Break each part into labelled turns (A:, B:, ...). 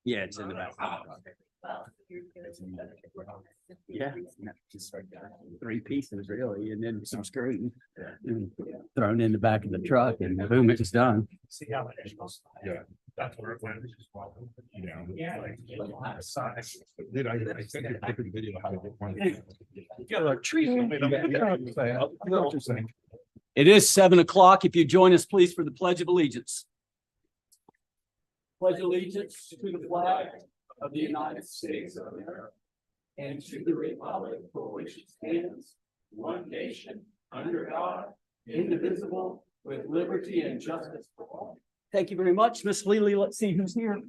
A: Yeah, it's in the back. Yeah, just three pieces really, and then some screws and thrown in the back of the truck, and boom, it's done.
B: See how it is.
C: Yeah.
B: That's where it went.
C: Yeah.
B: Did
C: I sent you a quick video. How it went.
B: Yeah, like trees.
A: It is 7 o'clock. If you join us, please, for the Pledge of Allegiance. Pledge allegiance to the flag of the United States of America and to the republic for which it stands, one nation, under God, indivisible, with liberty and justice for all. Thank you very much, Miss Lely. Let's see who's here.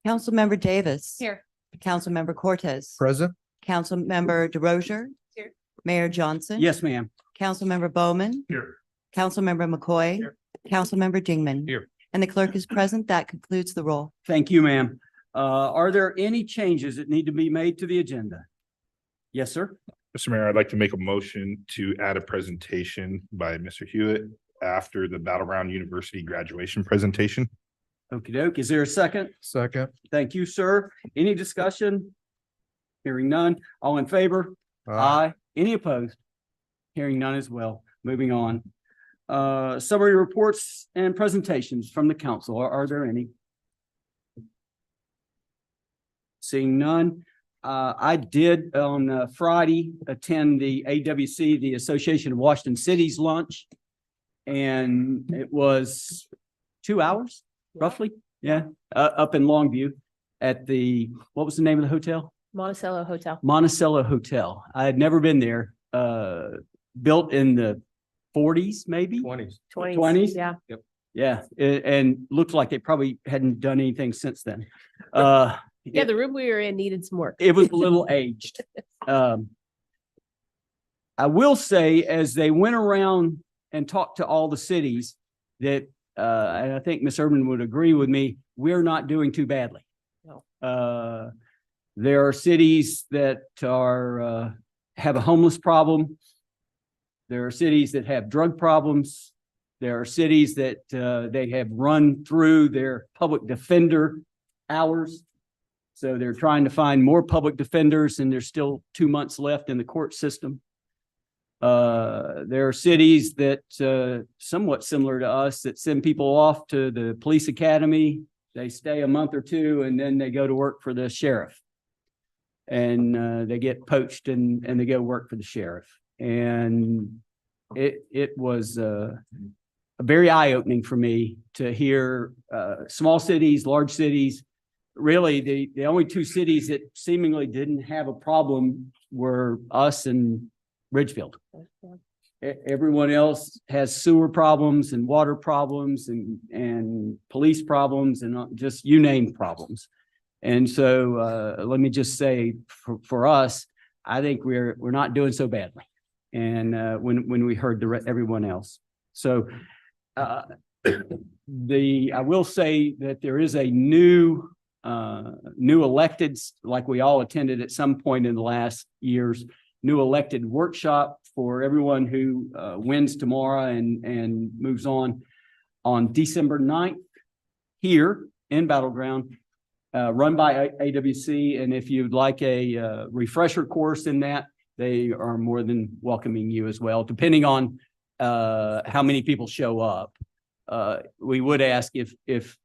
D: Councilmember Davis.
E: Here.
D: Councilmember Cortez.
C: Present.
D: Councilmember DeRozier.
E: Here.
D: Mayor Johnson.
A: Yes, ma'am.
D: Councilmember Bowman.
B: Here.
D: Councilmember McCoy.
B: Here.
D: Councilmember Dingman.
B: Here.
D: And the clerk is present. That concludes the roll.
A: Thank you, ma'am. Are there any changes that need to be made to the agenda? Yes, sir.
C: Mr. Mayor, I'd like to make a motion to add a presentation by Mr. Hewitt after the Battle Ground University graduation presentation.
A: Okey doke. Is there a second?
C: Second.
A: Thank you, sir. Any discussion? Hearing none. All in favor? Aye. Any opposed? Hearing none as well. Moving on. Summary reports and presentations from the council. Are there any? Seeing none. I did on Friday attend the AWC, the Association of Washington Cities lunch. And it was 2 hours, roughly. Yeah, up in Longview at what was the name of the hotel?
E: Monticello Hotel.
A: Monticello Hotel. I had never been there. Built in the 40s, maybe?
B: 20s.
A: 20s?
E: Yeah.
A: Yeah, and looked like they probably hadn't done anything since then.
E: Yeah, the room we were in needed some work.
A: It was a little aged. I will say, as they went around and talked to all the cities, that, and I think Ms. Urban would agree with me, we're not doing too badly.
E: No.
A: There are cities that are have a homeless problem. There are cities that have drug problems. There are cities that they have run through their public defender hours. So they're trying to find more public defenders, and there's still 2 months left in the court system. There are cities that somewhat similar to us that send people off to the police academy. They stay a month or two, and then they go to work for the sheriff. And they get poached and they go work for the sheriff. And it was very eye-opening for me to hear small cities, large cities. Really, the only two cities that seemingly didn't have a problem were us and Ridgefield. Everyone else has sewer problems and water problems and police problems and just you name problems. And so let me just say for us, I think we're not doing so badly. And when we heard everyone else. So I will say that there is a new electeds, like we all attended at some point in the last years, new elected workshop for everyone who wins tomorrow and moves on December 9th here in Battleground, run by AWC. And if you'd like a refresher course in that, they are more than welcoming you as well, depending on how many people show up. We would ask if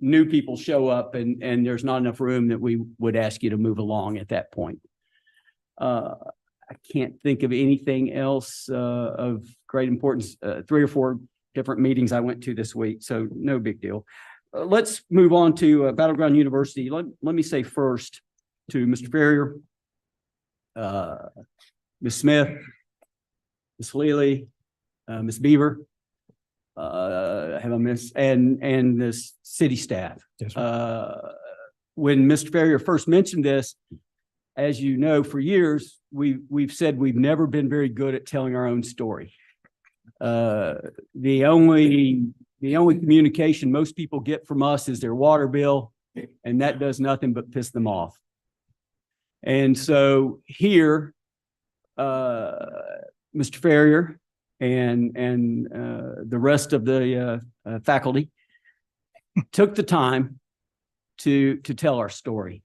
A: new people show up and there's not enough room, that we would ask you to move along at that point. I can't think of anything else of great importance. 3 or 4 different meetings I went to this week, so no big deal. Let's move on to Battleground University. Let me say first to Mr. Ferrier, Ms. Smith, Ms. Lely, Ms. Beaver, have a miss, and this city staff.
C: Yes,
A: When Mr. Ferrier first mentioned this, as you know, for years, we've said we've never been very good at telling our own story. The only communication most people get from us is their water bill, and that does nothing but piss them off. And so here, Mr. Ferrier and the rest of the faculty took the time to tell our story.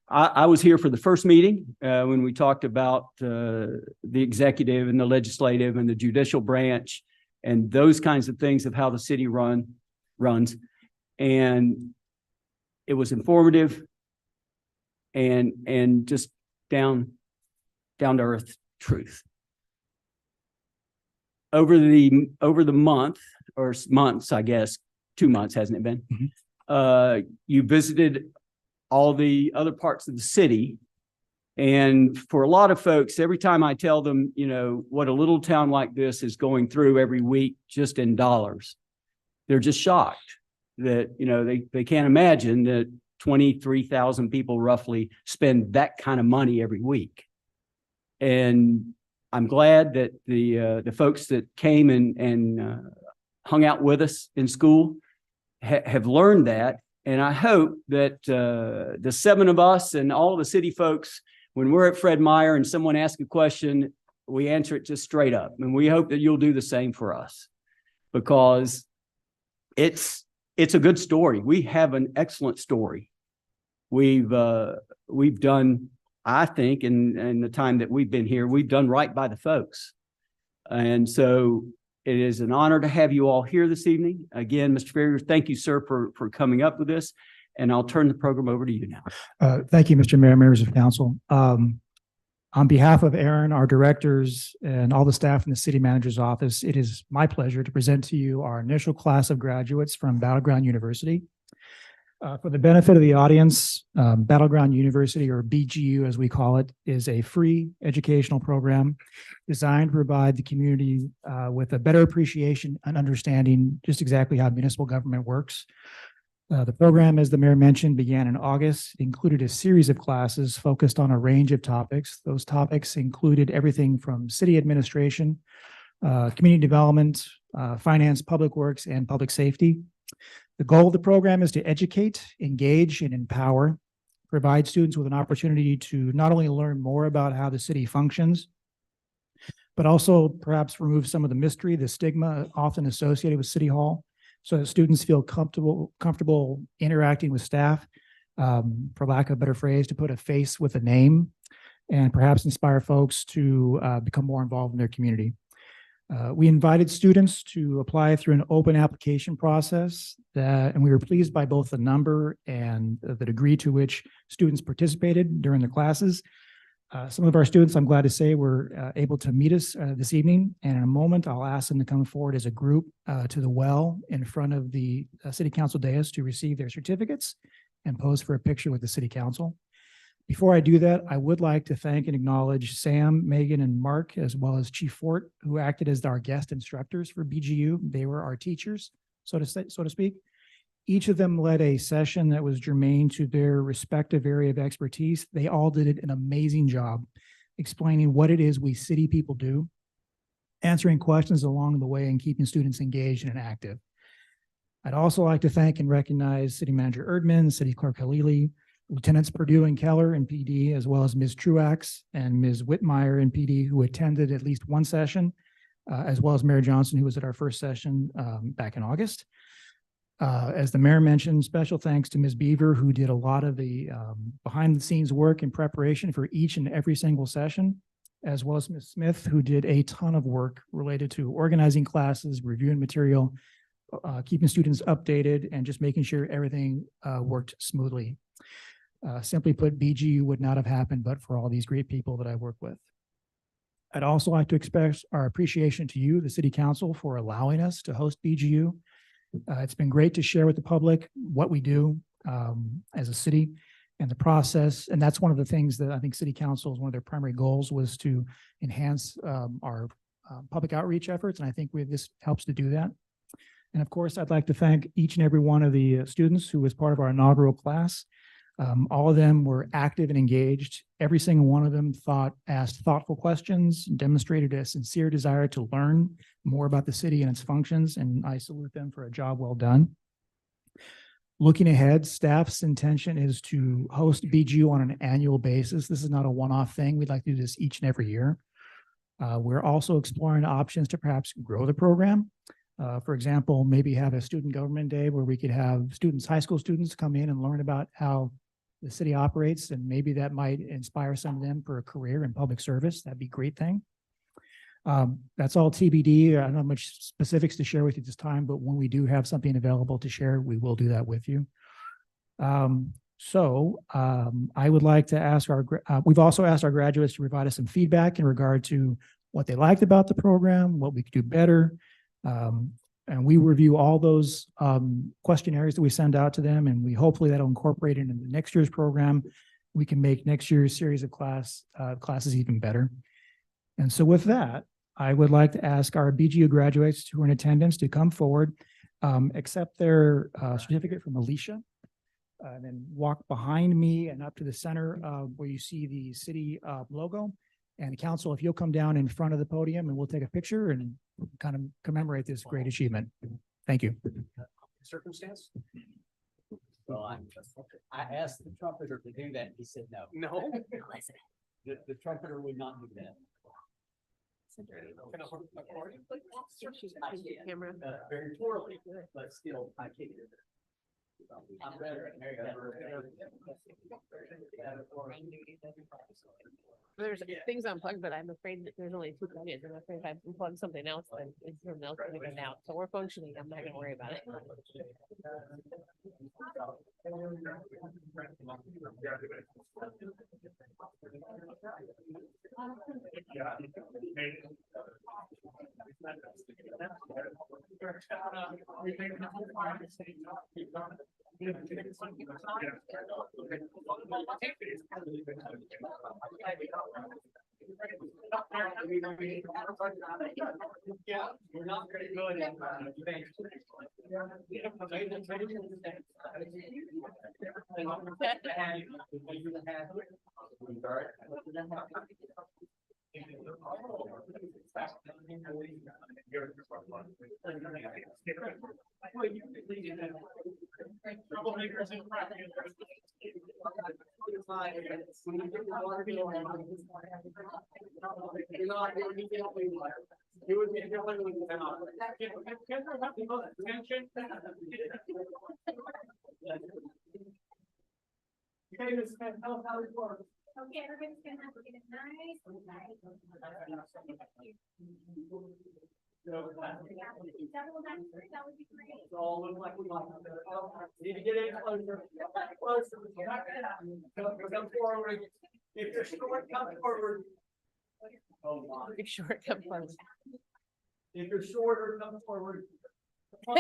A: I was here for the first meeting when we talked about the executive and the legislative and the judicial branch and those kinds of things of how the city runs. And it was informative and just down to earth truth. Over the month or months, I guess, 2 months, hasn't it been? You visited all the other parts of the city. And for a lot of folks, every time I tell them, you know, what a little town like this is going through every week, just in dollars, they're just shocked that, you know, they can't imagine that 23,000 people roughly spend that kind of money every week. And I'm glad that the folks that came and hung out with us in school have learned that. And I hope that the 7 of us and all of the city folks, when we're at Fred Meyer and someone asks a question, we answer it just straight up. And we hope that you'll do the same for us, because it's a good story. We have an excellent story. We've done, I think, in the time that we've been here, we've done right by the folks. And so it is an honor to have you all here this evening. Again, Mr. Ferrier, thank you, sir, for coming up with this. And I'll turn the program over to you now.
F: Thank you, Mr. Mayor, members of council. On behalf of Aaron, our directors, and all the staff in the city manager's office, it is my pleasure to present to you our initial class of graduates from Battleground University. For the benefit of the audience, Battleground University, or BGU as we call it, is a free educational program designed to provide the community with a better appreciation and understanding just exactly how municipal government works. The program, as the mayor mentioned, began in August. It included a series of classes focused on a range of topics. Those topics included everything from city administration, community development, finance, public works, and public safety. The goal of the program is to educate, engage, and empower, provide students with an opportunity to not only learn more about how the city functions, but also perhaps remove some of the mystery, the stigma often associated with City Hall, so that students feel comfortable interacting with staff, for lack of a better phrase, to put a face with a name, and perhaps inspire folks to become more involved in their community. We invited students to apply through an open application process, and we were pleased by both the number and the degree to which students participated during the classes. Some of our students, I'm glad to say, were able to meet us this evening, and in a moment, I'll ask them to come forward as a group to the well in front of the City Council dais to receive their certificates and pose for a picture with the City Council. Before I do that, I would like to thank and acknowledge Sam, Megan, and Mark, as well as Chief Fort, who acted as our guest instructors for BGU. They were our teachers, so to speak. Each of them led a session that was germane to their respective area of expertise. They all did an amazing job explaining what it is we city people do, answering questions along the way, and keeping students engaged and active. I'd also like to thank and recognize City Manager Erdman, City Clerk Halili, Lieutenants Purdue and Keller in PD, as well as Ms. Truax and Ms. Whitmire in PD, who attended at least one session, as well as Mayor Johnson, who was at our first session back in August. As the mayor mentioned, special thanks to Ms. Beaver, who did a lot of the behind the scenes work in preparation for each and every single session, as well as Ms. Smith, who did a ton of work related to organizing classes, reviewing material, keeping students updated, and just making sure everything worked smoothly. Simply put, BGU would not have happened but for all these great people that I work with. I'd also like to express our appreciation to you, the City Council, for allowing us to host BGU. It's been great to share with the public what we do as a city and the process. And that's one of the things that I think City Council is one of their primary goals, was to enhance our public outreach efforts. And I think this helps to do that. And of course, I'd like to thank each and every one of the students who was part of our inaugural class. All of them were active and engaged. Every single one of them asked thoughtful questions, demonstrated a sincere desire to learn more about the city and its functions, and I salute them for a job well done. Looking ahead, staff's intention is to host BGU on an annual basis. This is not a one-off thing. We'd like to do this each and every year. We're also exploring options to perhaps grow the program. For example, maybe have a student government day where we could have students, high school students come in and learn about how the city operates, and maybe that might inspire some of them for a career in public service. That'd be a great thing. That's all TBD. I don't have much specifics to share with you this time, but when we do have something available to share, we will do that with you. I would like to ask we've also asked our graduates to provide us some feedback in regard to what they liked about the program, what we could do better. And we review all those questionnaires that we send out to them, and we hopefully that'll incorporate it into next year's program. We can make next year's series of classes even better. And so with that, I would like to ask our BGU graduates who are in attendance to come forward, accept their certificate from Alicia, and then walk behind me and up to the center where you see the city logo. And council, if you'll come down in front of the podium and we'll take a picture and kind of commemorate this great achievement. Thank you.
B: Circumstance?
A: Well, I asked the trumpeter to do that. He said no.
B: No.
A: The trumpeter would not do that.
E: Camera.
A: Very poorly, but still, I can't. I'm better at
E: There's things unplugged, but I'm afraid that there's only 2 plugins. I'm afraid if I unplug something else, then it's something else going to go out. So we're functioning. I'm not gonna worry about it.
A: Yeah, we're not gonna go in that. It would be a different one without. Okay, Ms. Smith, tell us how it works.
G: Okay, everybody's gonna have to get it nice. Double that, that would be great.
A: It's all look like we like. Need to get in closer. Closer. Come forward. If you're short, come forward. Oh, my.
E: Make sure it comes on.
A: If you're shorter, come forward. We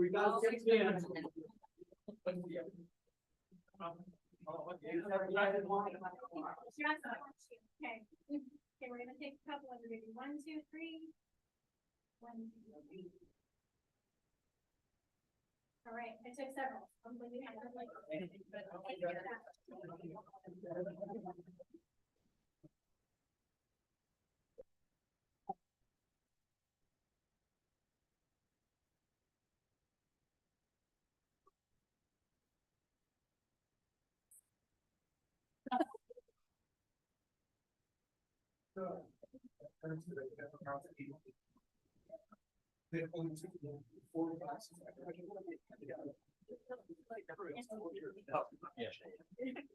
A: got 6 minutes.
G: Okay. Okay, we're gonna take a couple of them. 1, 2, 3. 1, 2, 3. All right, I took several. Hopefully you have them, like,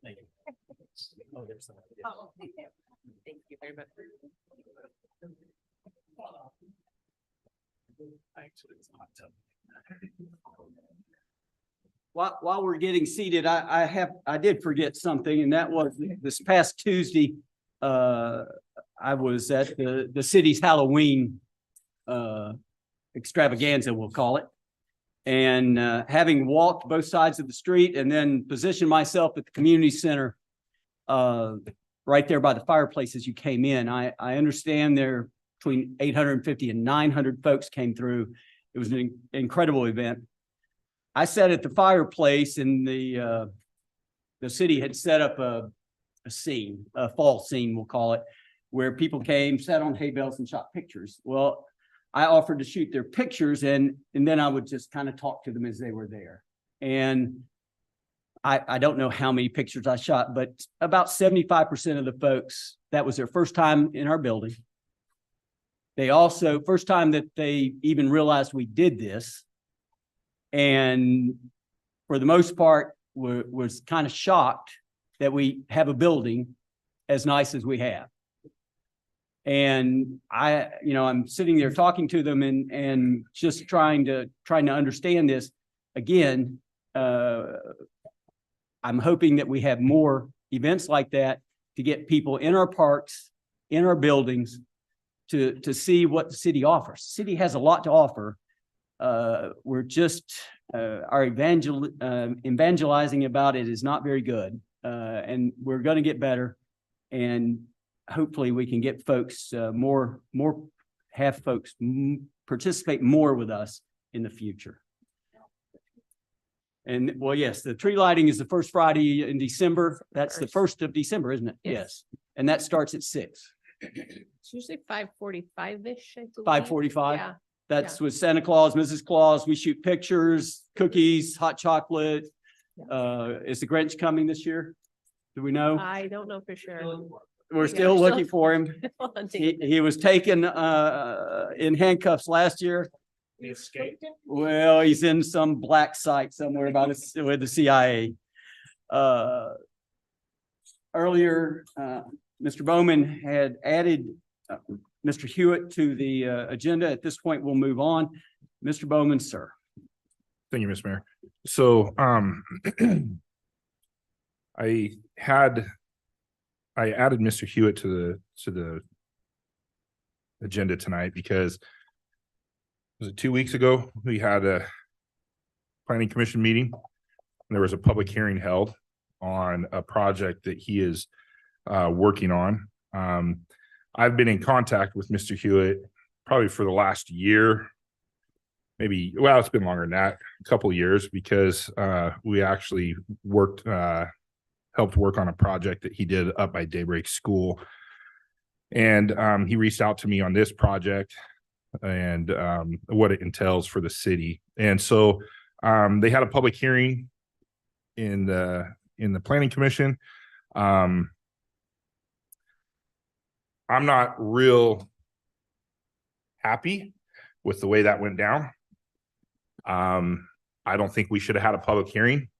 B: Thank you. Oh, there's some.
E: Oh, thank you very much.
B: Actually, it's hot tub.
A: While we're getting seated, I did forget something, and that was this past Tuesday. I was at the city's Halloween extravaganza, we'll call it. And having walked both sides of the street and then positioned myself at the community center right there by the fireplace as you came in, I understand there between 850 and 900 folks came through. It was an incredible event. I sat at the fireplace, and the city had set up a scene, a fall scene, we'll call it, where people came, sat on hay bales and shot pictures. Well, I offered to shoot their pictures, and then I would just kind of talk to them as they were there. And I don't know how many pictures I shot, but about 75% of the folks, that was their first time in our building. They also, first time that they even realized we did this. And for the most part, was kind of shocked that we have a building as nice as we have. And I'm sitting there talking to them and just trying to understand this. Again, I'm hoping that we have more events like that to get people in our parks, in our buildings, to see what the city offers. City has a lot to offer. We're just, our evangelizing about it is not very good. And we're going to get better. And hopefully we can get folks have folks participate more with us in the future. And well, yes, the tree lighting is the first Friday in December. That's the 1st of December, isn't it? Yes. And that starts at 6.
E: It's usually 5:45-ish.
A: 5:45?
E: Yeah.
A: That's with Santa Claus, Mrs. Claus. We shoot pictures, cookies, hot chocolate. Is the Grinch coming this year? Do we know?
E: I don't know for sure.
A: We're still
E: we're
A: looking for him.
E: Hunting.
A: He was taken in handcuffs last year.
B: He escaped.
A: Well, he's in some black site somewhere about with the CIA. Earlier, Mr. Bowman had added Mr. Hewitt to the agenda. At this point, we'll move on. Mr. Bowman, sir.
C: Thank you, Mr. Mayor. So, I added Mr. Hewitt to the agenda tonight because was it 2 weeks ago? We had a planning commission meeting. And there was a public hearing held on a project that he is working on. I've been in contact with Mr. Hewitt probably for the last year, maybe, well, it's been longer than that, a couple of years, because we actually helped work on a project that he did up by Daybreak School. And he reached out to me on this project and what it entails for the city. And so they had a public hearing in the planning commission. I'm not real happy with the way that went down. I don't think we should have had a public hearing.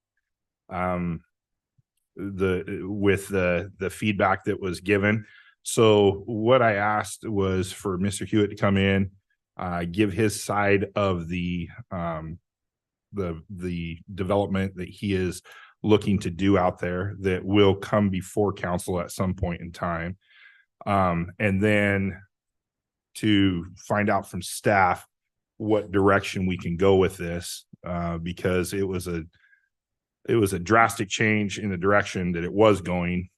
C: With the feedback that was given. So what I asked was for Mr. Hewitt to come in, give his side of the development that he is looking to do out there that will come before council at some point in time. And then to find out from staff what direction we can go with this, because it was a drastic change in the direction that it was going.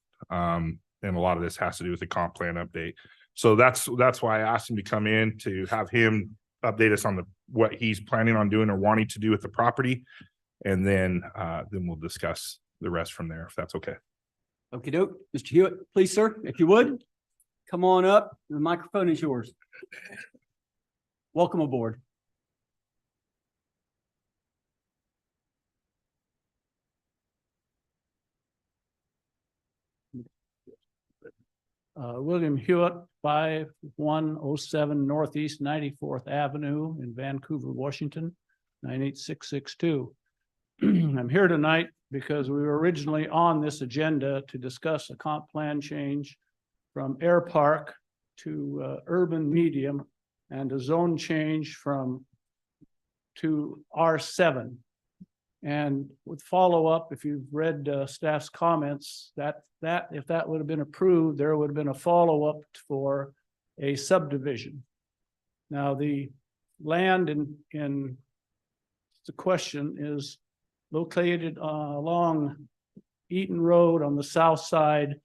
C: And a lot of this has to do with the comp plan update. So that's why I asked him to come in to have him update us on what he's planning on doing or wanting to do with the property. And then we'll discuss the rest from there, if that's okay.
A: Okay, doke. Mr. Hewitt, please, sir, if you would, come on up. The microphone is yours. Welcome aboard.
H: William Hewitt, 5107 Northeast 94th Avenue in Vancouver, Washington, 98662. I'm here tonight because we were originally on this agenda to discuss a comp plan change from air park to urban medium and a zone change to R7. And with follow-up, if you've read staff's comments, that if that would have been approved, there would have been a follow-up for a subdivision. Now, the land in the question is located along Eaton Road on the south side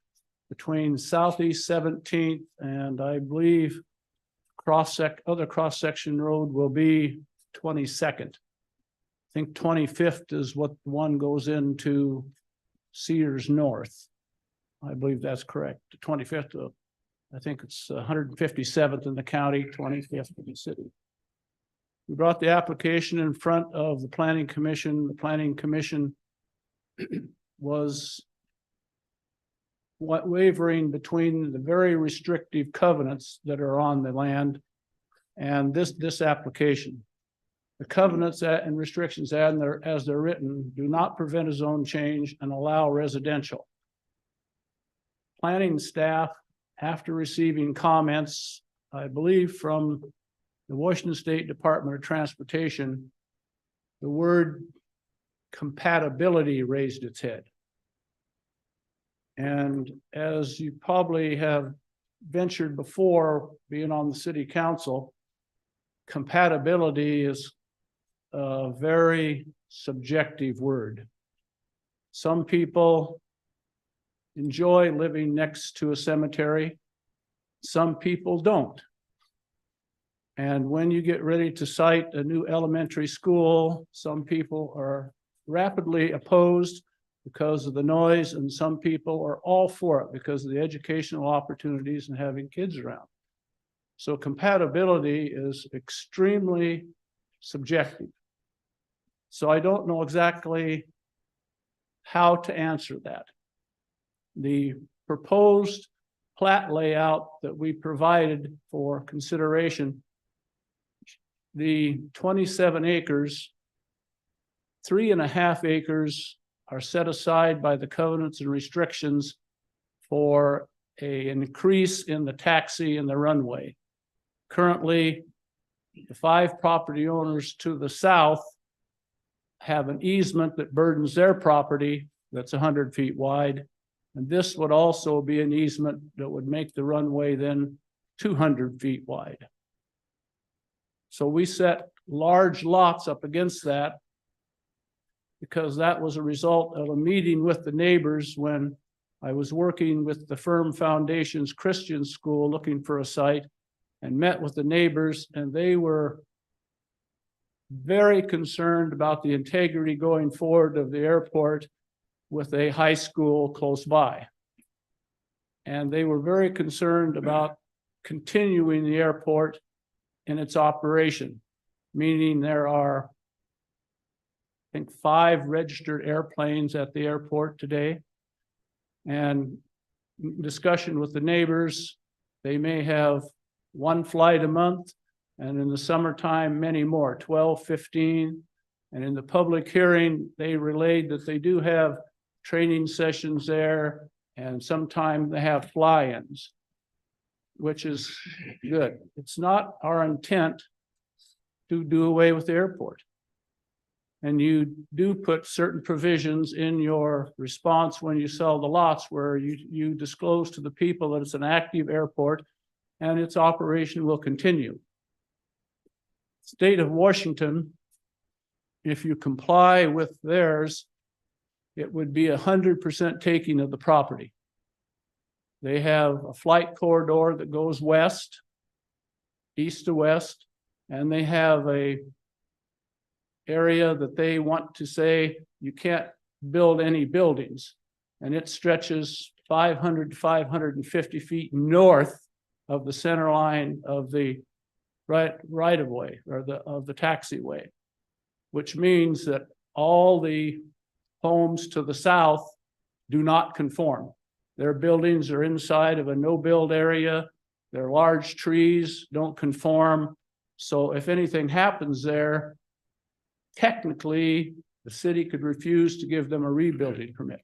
H: between Southeast 17th and I believe other cross-section road will be 22nd. I think 25th is what one goes into Cedars North. I believe that's correct. 25th, I think it's 157th in the county, 25th in the city. We brought the application in front of the Planning Commission. The Planning Commission was wavering between the very restrictive covenants that are on the land and this application. The covenants and restrictions as they're written do not prevent a zone change and allow residential. Planning staff, after receiving comments, I believe from the Washington State Department of Transportation, the word compatibility raised its head. And as you probably have ventured before, being on the city council, compatibility is a very subjective word. Some people enjoy living next to a cemetery. Some people don't. And when you get ready to site a new elementary school, some people are rapidly opposed because of the noise, and some people are all for it because of the educational opportunities and having kids around. So compatibility is extremely subjective. So I don't know exactly how to answer that. The proposed plat layout that we provided for consideration, the 27 acres, 3.5 acres are set aside by the covenants and restrictions for an increase in the taxi and the runway. Currently, the 5 property owners to the south have an easement that burdens their property that's 100 feet wide. And this would also be an easement that would make the runway then 200 feet wide. So we set large lots up against that because that was a result of a meeting with the neighbors when I was working with the Firm Foundation's Christian School looking for a site, and met with the neighbors, and they were very concerned about the integrity going forward of the airport with a high school close by. And they were very concerned about continuing the airport in its operation, meaning there are, I think, 5 registered airplanes at the airport today. And discussion with the neighbors, they may have 1 flight a month, and in the summertime, many more, 12, 15. And in the public hearing, they relayed that they do have training sessions there, and sometimes they have fly-ins, which is good. It's not our intent to do away with the airport. And you do put certain provisions in your response when you sell the lots where you disclose to the people that it's an active airport and its operation will continue. State of Washington, if you comply with theirs, it would be 100% taking of the property. They have a flight corridor that goes west, east to west, and they have a area that they want to say you can't build any buildings, and it stretches 500 to 550 feet north of the center line of the right of way, or of the taxiway, which means that all the homes to the south do not conform. Their buildings are inside of a no-build area. Their large trees don't conform. So if anything happens there, technically, the city could refuse to give them a rebuilding permit.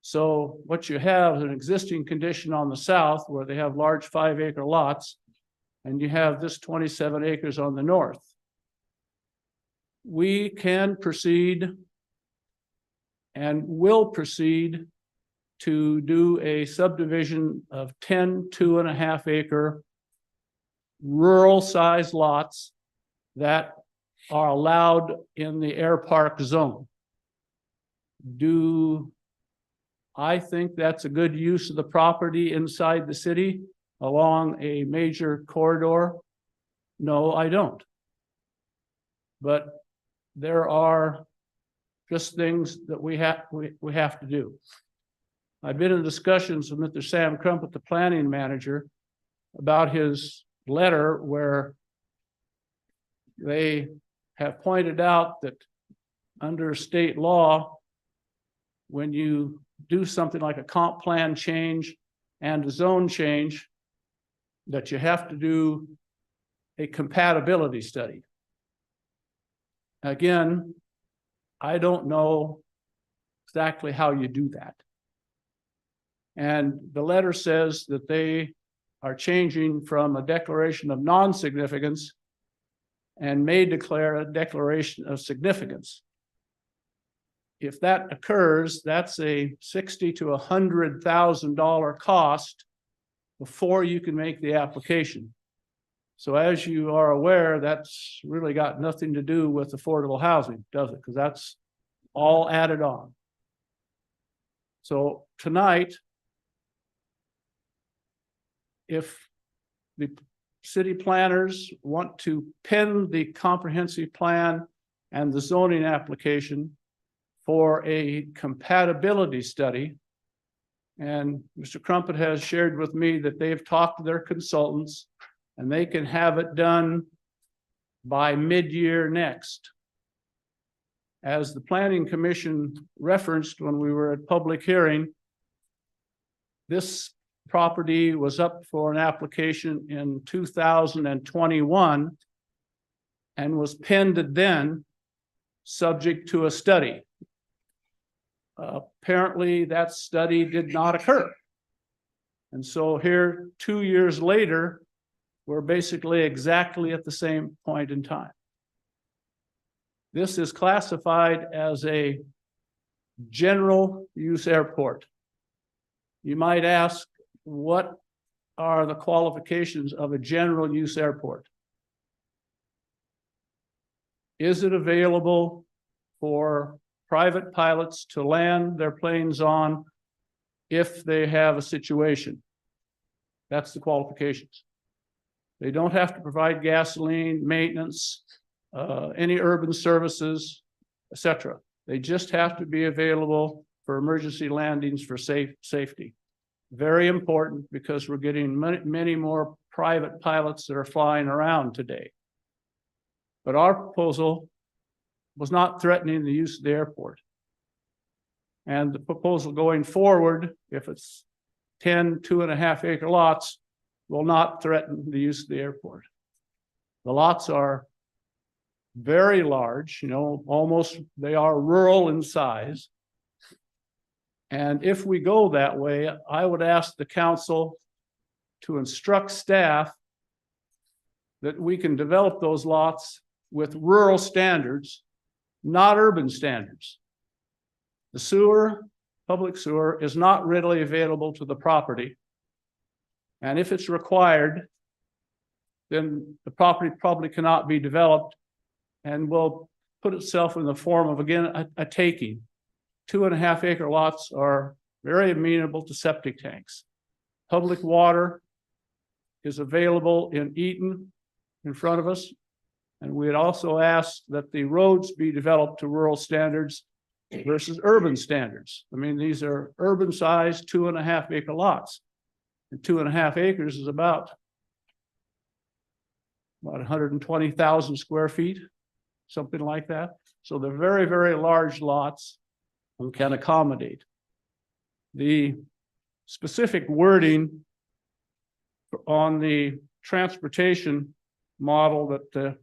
H: So what you have is an existing condition on the south where they have large 5-acre lots, and you have this 27 acres on the north. We can proceed and will proceed to do a subdivision of 10 2.5-acre rural size lots that are allowed in the air park zone. Do I think that's a good use of the property inside the city along a major corridor? No, I don't. But there are just things that we have to do. I've been in discussions with Mr. Sam Crumpet, the planning manager, about his letter where they have pointed out that under state law, when you do something like a comp plan change and a zone change, that you have to do a compatibility study. Again, I don't know exactly how you do that. And the letter says that they are changing from a declaration of non-significance and may declare a declaration of significance. If that occurs, that's a $60,000 to $100,000 cost before you can make the application. So as you are aware, that's really got nothing to do with affordable housing, does it? Because that's all added on. So tonight, if the city planners want to pen the comprehensive plan and the zoning application for a compatibility study, and Mr. Crumpet has shared with me that they've talked to their consultants and they can have it done by mid-year next. As the Planning Commission referenced when we were at public hearing, this property was up for an application in 2021 and was penned then, subject to a study. Apparently, that study did not occur. And so here, 2 years later, we're basically exactly at the same point in time. This is classified as a general use airport. You might ask, what are the qualifications of a general use airport? Is it available for private pilots to land their planes on if they have a situation? That's the qualifications. They don't have to provide gasoline, maintenance, any urban services, etc. They just have to be available for emergency landings for safety. Very important because we're getting many more private pilots that are flying around today. But our proposal was not threatening the use of the airport. And the proposal going forward, if it's 10 2.5-acre lots, will not threaten the use of the airport. The lots are very large, almost they are rural in size. And if we go that way, I would ask the council to instruct staff that we can develop those lots with rural standards, not urban standards. The sewer, public sewer, is not readily available to the property. And if it's required, then the property probably cannot be developed and will put itself in the form of, again, a taking. 2.5-acre lots are very amenable to septic tanks. Public water is available in Eaton in front of us. And we had also asked that the roads be developed to rural standards versus urban standards. I mean, these are urban sized 2.5-acre lots. And 2.5 acres is about 120,000 square feet, something like that. So they're very, very large lots and can accommodate. The specific wording on the transportation model that the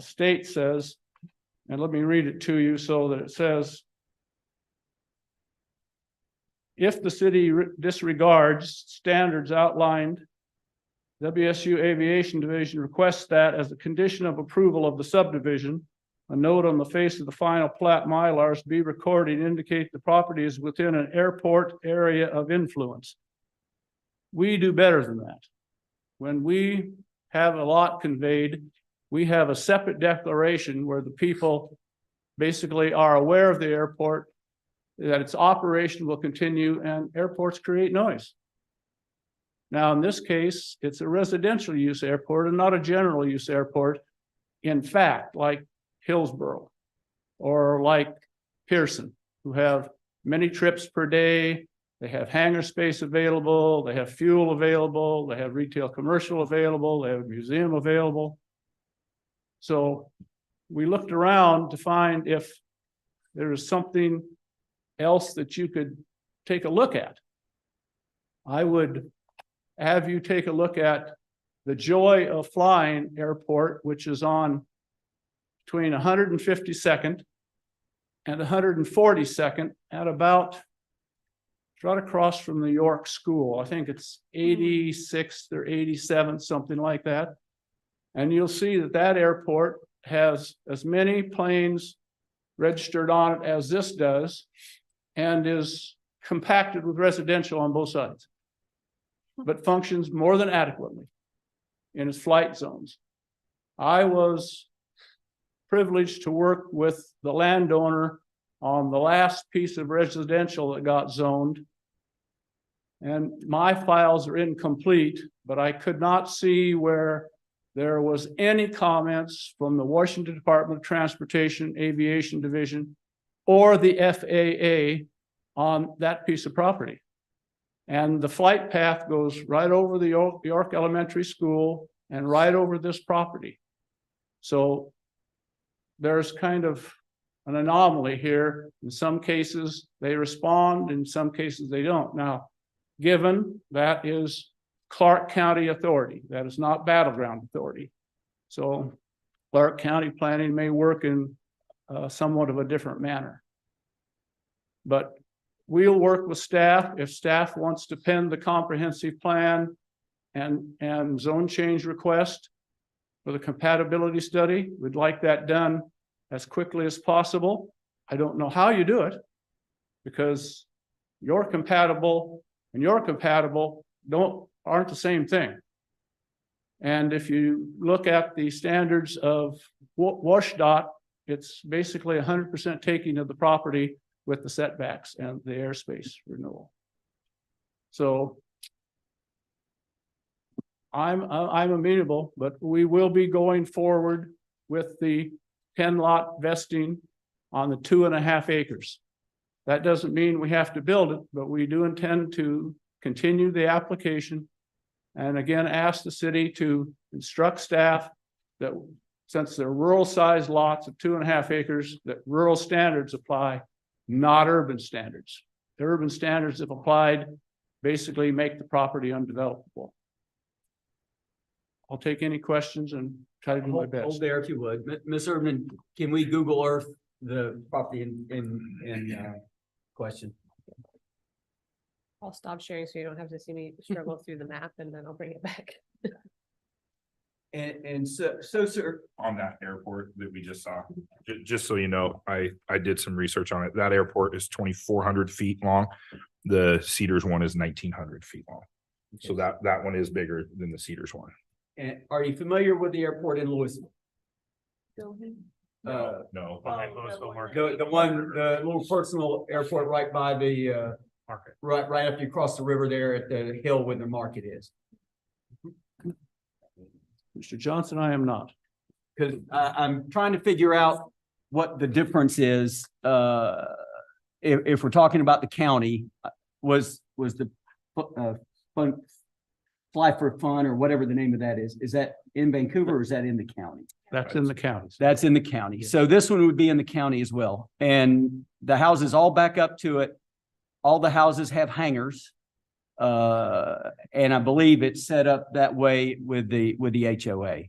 H: state says, and let me read it to you so that it says, if the city disregards standards outlined, WSU Aviation Division requests that as a condition of approval of the subdivision, a note on the face of the final plat Mylars be recorded and indicate the property is within an airport area of influence. We do better than that. When we have a lot conveyed, we have a separate declaration where the people basically are aware of the airport, that its operation will continue, and airports create noise. Now, in this case, it's a residential use airport and not a general use airport. In fact, like Hillsborough or like Pearson, who have many trips per day, they have hangar space available, they have fuel available, they have retail commercial available, they have a museum available. So we looked around to find if there is something else that you could take a look at. I would have you take a look at the Joy of Flying Airport, which is on between 152nd and 142nd at about right across from the York School. I think it's 86th or 87th, something like that. And you'll see that that airport has as many planes registered on it as this does, and is compacted with residential on both sides, but functions more than adequately in its flight zones. I was privileged to work with the landowner on the last piece of residential that got zoned. And my files are incomplete, but I could not see where there was any comments from the Washington Department of Transportation Aviation Division or the FAA on that piece of property. And the flight path goes right over the York Elementary School and right over this property. So there's kind of an anomaly here. In some cases, they respond, in some cases, they don't. Now, given that is Clark County Authority, that is not Battleground Authority. So Clark County planning may work in somewhat of a different manner. But we'll work with staff. If staff wants to pen the comprehensive plan and zone change request for the compatibility study, we'd like that done as quickly as possible. I don't know how you do it, because you're compatible and you're compatible aren't the same thing. And if you look at the standards of WashDOT, it's basically 100% taking of the property with the setbacks and the airspace renewal. So I'm amenable, but we will be going forward with the 10-lot vesting on the 2.5 acres. That doesn't mean we have to build it, but we do intend to continue the application. And again, ask the city to instruct staff that since they're rural sized lots of 2.5 acres, that rural standards apply, not urban standards. The urban standards, if applied, basically make the property undevelopable. I'll take any questions and try to do my best.
A: Hold there if you would. Ms. Urban, can we Google Earth the property in question?
E: I'll stop sharing so you don't have to see me struggle through the map, and then I'll bring it back.
A: And so, sir,
C: On that airport that we just saw, just so you know, I did some research on it. That airport is 2,400 feet long. The Cedars one is 1,900 feet long. So that one is bigger than the Cedars one.
A: and are you familiar with the airport in Louisville?
C: No.
A: The little personal airport right by the
B: Market.
A: right after you cross the river there at the hill where the market is.
H: Mr. Johnson, I am not.
A: Because I'm trying to figure out what the difference is. If we're talking about the county, was the Fly for Fun or whatever the name of that is that in Vancouver or is that in the county?
H: That's in the counties.
A: That's in the county. So this one would be in the county as well. And the houses all back up to it. All the houses have hangars. And I believe it's set up that way with the HOA.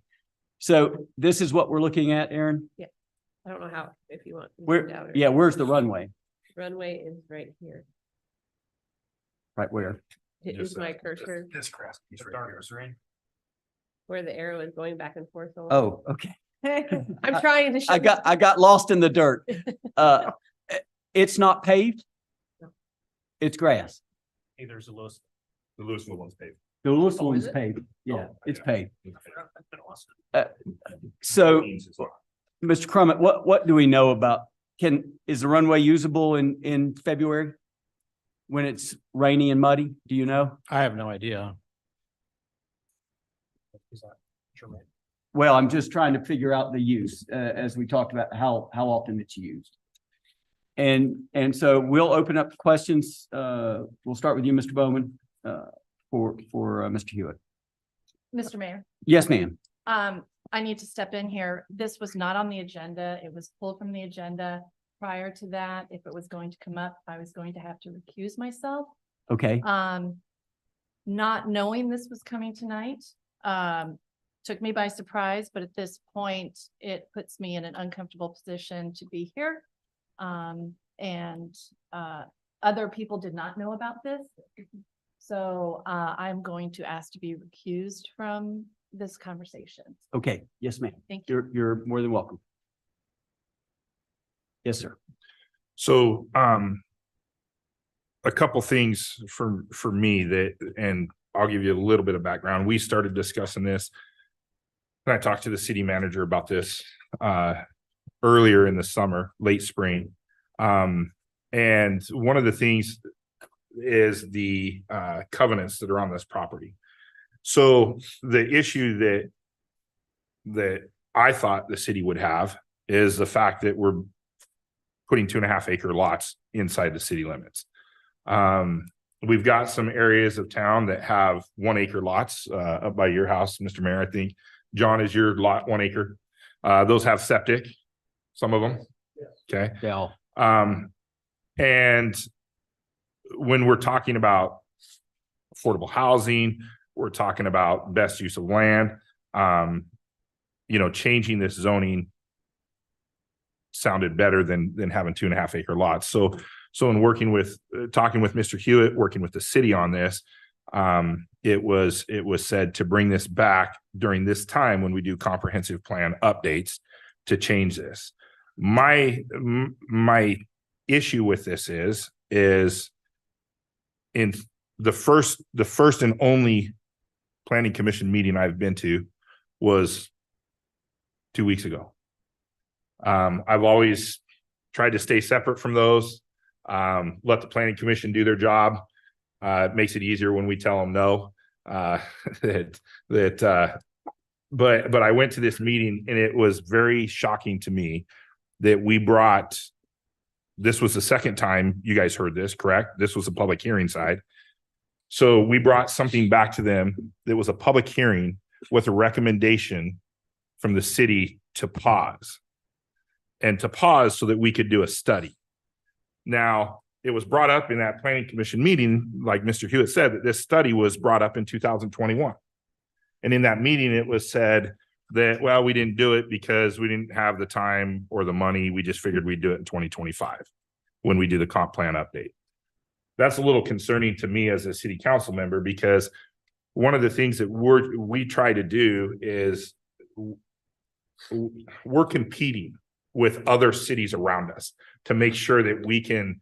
A: So this is what we're looking at, Aaron?
E: I don't know how, if you want.
A: Where's the runway?
E: Runway is right here.
A: Right where?
E: Is my cursor
B: This grass piece right here.
E: where the arrow is going back and forth?
A: Oh, okay.
E: I'm trying to.
A: I got lost in the dirt. It's not paved?
E: No.
A: It's grass.
B: Hey, there's a Louisville.
C: The Louisville one's paved.
A: The Louisville
E: Oh, is
A: one's
E: it?
A: paved. Yeah, it's paved.
B: I've been lost.
A: So, Mr. Crummett, what do we know about, is the runway usable in February? When it's rainy and muddy, do you know?
B: I have no idea.
A: Well, I'm just trying to figure out the use, as we talked about how often it's used. And so we'll open up questions. We'll start with you, Mr. Bowman, for Mr. Hewitt.
I: Mr. Mayor,
A: Yes, ma'am.
I: I need to step in here. This was not on the agenda. It was pulled from the agenda. Prior to that, if it was going to come up, I was going to have to recuse myself.
A: Okay,
I: Not knowing this was coming tonight, took me by surprise, but at this point, it puts me in an uncomfortable position to be here. Other people did not know about this. So I'm going to ask to be recused from this conversation.
A: Okay, yes, ma'am.
I: Thank you.
A: You're more than welcome. Yes, sir.
C: So, a couple things for me that, and I'll give you a little bit of background. We started discussing this. And I talked to the city manager about this, earlier in the summer, late spring. And one of the things is the, covenants that are on this property. So the issue that I thought the city would have is the fact that we're putting 2.5 acre lots inside the city limits. We've got some areas of town that have 1 acre lots, up by your house, Mr. Mayor. I think, John, is your lot 1 acre? Those have septic, some of them. Okay.
A: Yeah.
C: And when we're talking about affordable housing, we're talking about best use of land, changing this zoning sounded better than having 2.5 acre lots. So in talking with Mr. Hewitt, working with the city on this, it was said to bring this back during this time when we do comprehensive plan updates to change this. My issue with this is in the first and only planning commission meeting I've been to was 2 weeks ago. I've always tried to stay separate from those, let the planning commission do their job. It makes it easier when we tell them no. But I went to this meeting and it was very shocking to me that this was the second time you guys heard this, correct? This was a public hearing side. So we brought something back to them that was a public hearing with a recommendation from the city to pause so that we could do a study. Now, it was brought up in that planning commission meeting, like Mr. Hewitt said, that this study was brought up in 2021. And in that meeting, it was said that, well, we didn't do it because we didn't have the time or the money. We just figured we'd do it in 2025 when we do the comp plan update. That's a little concerning to me as a city council member, because one of the things that we try to do is we're competing with other cities around us to make sure that we can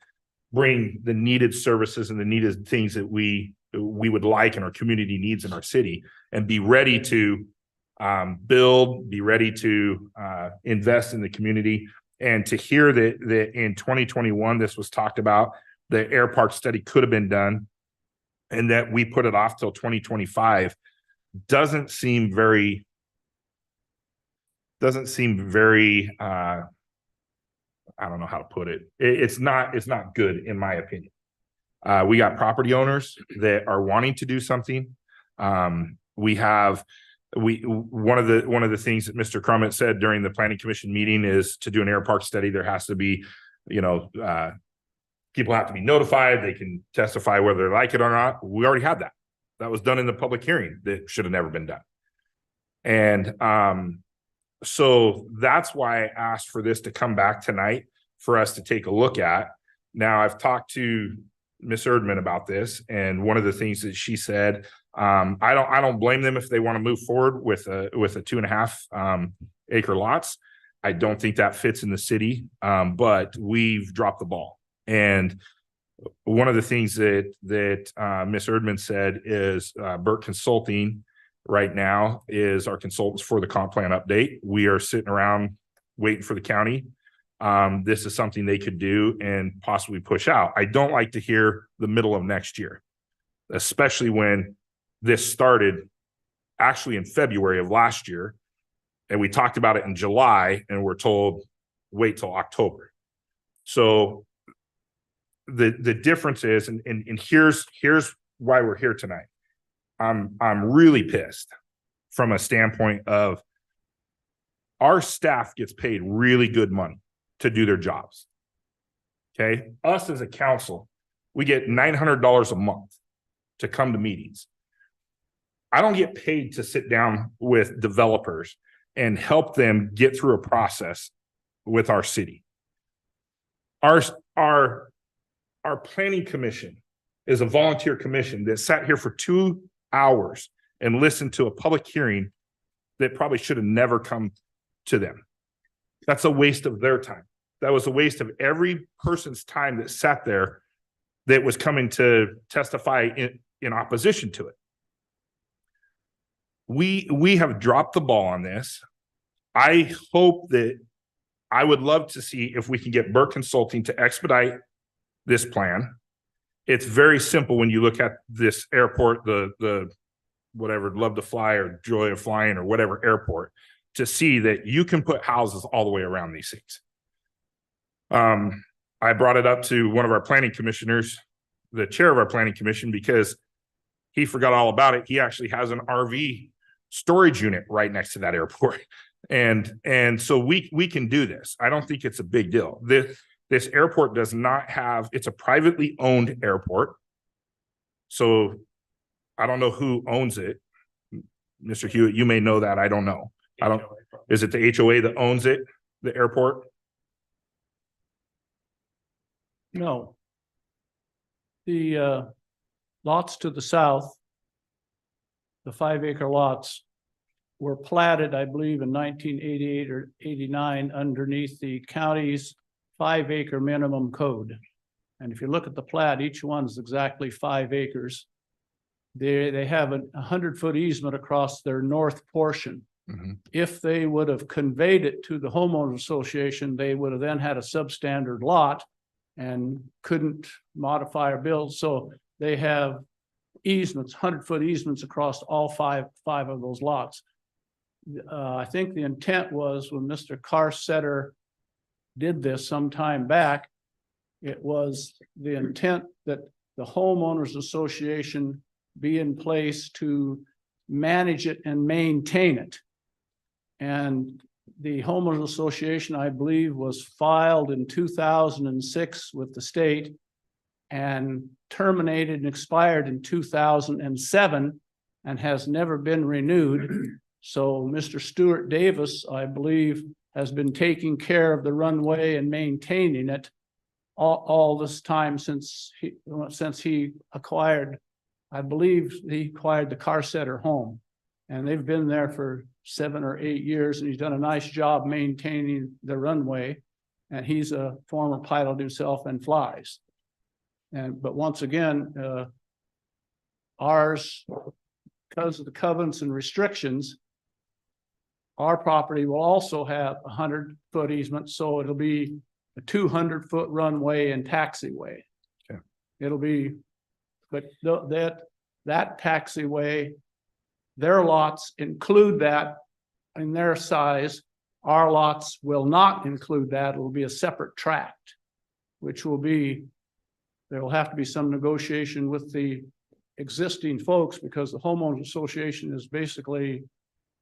C: bring the needed services and the needed things that we would like and our community needs in our city, and be ready to build, be ready to invest in the community. And to hear that in 2021, this was talked about, the air park study could have been done, and that we put it off till 2025 doesn't seem very I don't know how to put it. It's not good in my opinion. We got property owners that are wanting to do something. One of the things that Mr. Crummett said during the planning commission meeting is to do an air park study, there has to be, people have to be notified. They can testify whether they like it or not. We already had that. That was done in the public hearing. That should have never been done. And so that's why I asked for this to come back tonight for us to take a look at. Now, I've talked to Ms. Erdman about this, and one of the things that she said, I don't blame them if they want to move forward with a 2.5 acre lots. I don't think that fits in the city, but we've dropped the ball. And one of the things that Ms. Erdman said is Burt Consulting right now is our consultants for the comp plan update. We are sitting around waiting for the county. This is something they could do and possibly push out. I don't like to hear the middle of next year, especially when this started actually in February of last year. And we talked about it in July and we're told, wait till October. So the difference is, and here's why we're here tonight. I'm really pissed from a standpoint of our staff gets paid really good money to do their jobs. Okay. Us as a council, we get $900 a month to come to meetings. I don't get paid to sit down with developers and help them get through a process with our city. Our planning commission is a volunteer commission that sat here for 2 hours and listened to a public hearing that probably should have never come to them. That's a waste of their time. That was a waste of every person's time that sat there that was coming to testify in opposition to it. We have dropped the ball on this. I hope that I would love to see if we can get Burke Consulting to expedite this plan. It's very simple when you look at this airport, the whatever, Love to Fly or Joy of Flying or whatever airport, to see that you can put houses all the way around these things. I brought it up to one of our planning commissioners, the chair of our planning commission, because he forgot all about it. He actually has an RV storage unit right next to that airport. And so we can do this. I don't think it's a big deal. This airport does not have, it's a privately owned airport. So I don't know who owns it. Mr. Hewitt, you may know that. I don't know. Is it the HOA that owns it, the airport?
H: No. The lots to the south, the 5-acre lots, were platted, I believe, in 1988 or 89 underneath the county's 5-acre minimum code. And if you look at the plat, each one's exactly 5 acres. They have a 100-foot easement across their north portion.
C: Mm-hmm.
H: If they would have conveyed it to the homeowners association, they would have then had a substandard lot and couldn't modify or build. So they have easements, 100-foot easements across all five of those lots. I think the intent was when Mr. Carsetter did this some time back, it was the intent that the homeowners association be in place to manage it and maintain it. And the homeowners association, I believe, was filed in 2006 with the state and terminated and expired in 2007 and has never been renewed. So Mr. Stuart Davis, I believe, has been taking care of the runway and maintaining it all this time since he acquired, I believe he acquired the Carsetter home. And they've been there for 7 or 8 years, and he's done a nice job maintaining the runway. And he's a former pilot himself and flies. But once again, ours, because of the covenants and restrictions, our property will also have a 100-foot easement, so it'll be a 200-foot runway and taxiway.
C: Okay.
H: It'll be, but that taxiway, their lots include that in their size. Our lots will not include that. It will be a separate tract, which will be, there will have to be some negotiation with the existing folks because the homeowners association is basically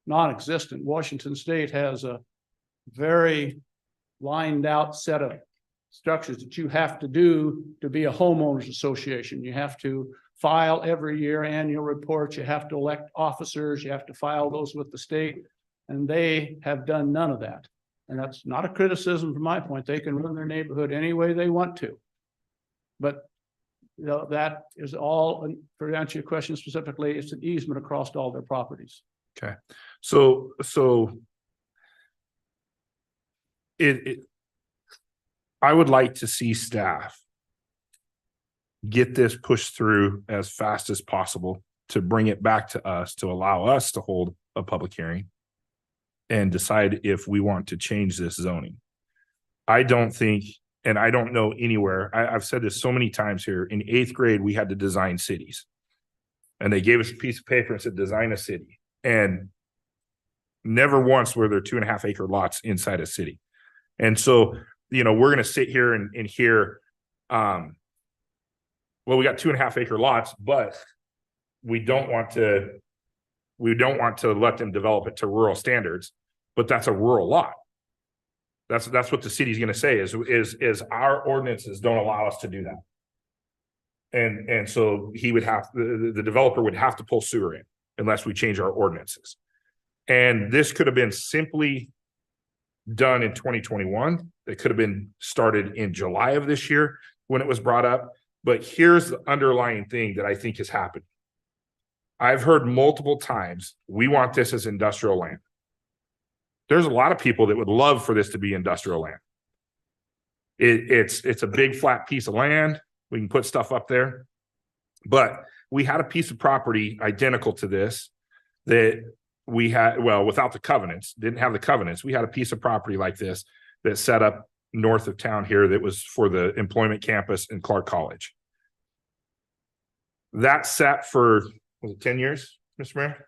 H: non-existent. Washington State has a very lined out set of structures that you have to do to be a homeowners association. You have to file every year annual reports. You have to elect officers. You have to file those with the state. And they have done none of that. And that's not a criticism from my point. They can run their neighborhood any way they want to. But you know, that is all, to answer your question specifically, it's an easement across all their properties.
C: Okay. So I would like to see staff get this pushed through as fast as possible to bring it back to us, to allow us to hold a public hearing and decide if we want to change this zoning. I don't think, and I don't know anywhere, I've said this so many times here, in 8th grade, we had to design cities. And they gave us a piece of paper and said, design a city. And never once were there 2.5 acre lots inside a city. And so, you know, we're going to sit here and hear, well, we got 2.5 acre lots, but we don't want to let them develop it to rural standards, but that's a rural lot. That's what the city's going to say is our ordinances don't allow us to do that. And so he would have, the developer would have to pull sewer in. unless we change our ordinances. And this could have been simply done in 2021. It could have been started in July of this year when it was brought up. But here's the underlying thing that I think has happened. I've heard multiple times, we want this as industrial land. There's a lot of people that would love for this to be industrial land. It's a big flat piece of land. We can put stuff up there. But we had a piece of property identical to this that we had, well, without the covenants, didn't have the covenants. We had a piece of property like this that set up north of town here that was for the employment campus in Clark College. That sat for, was it 10 years, Mr. Mayor?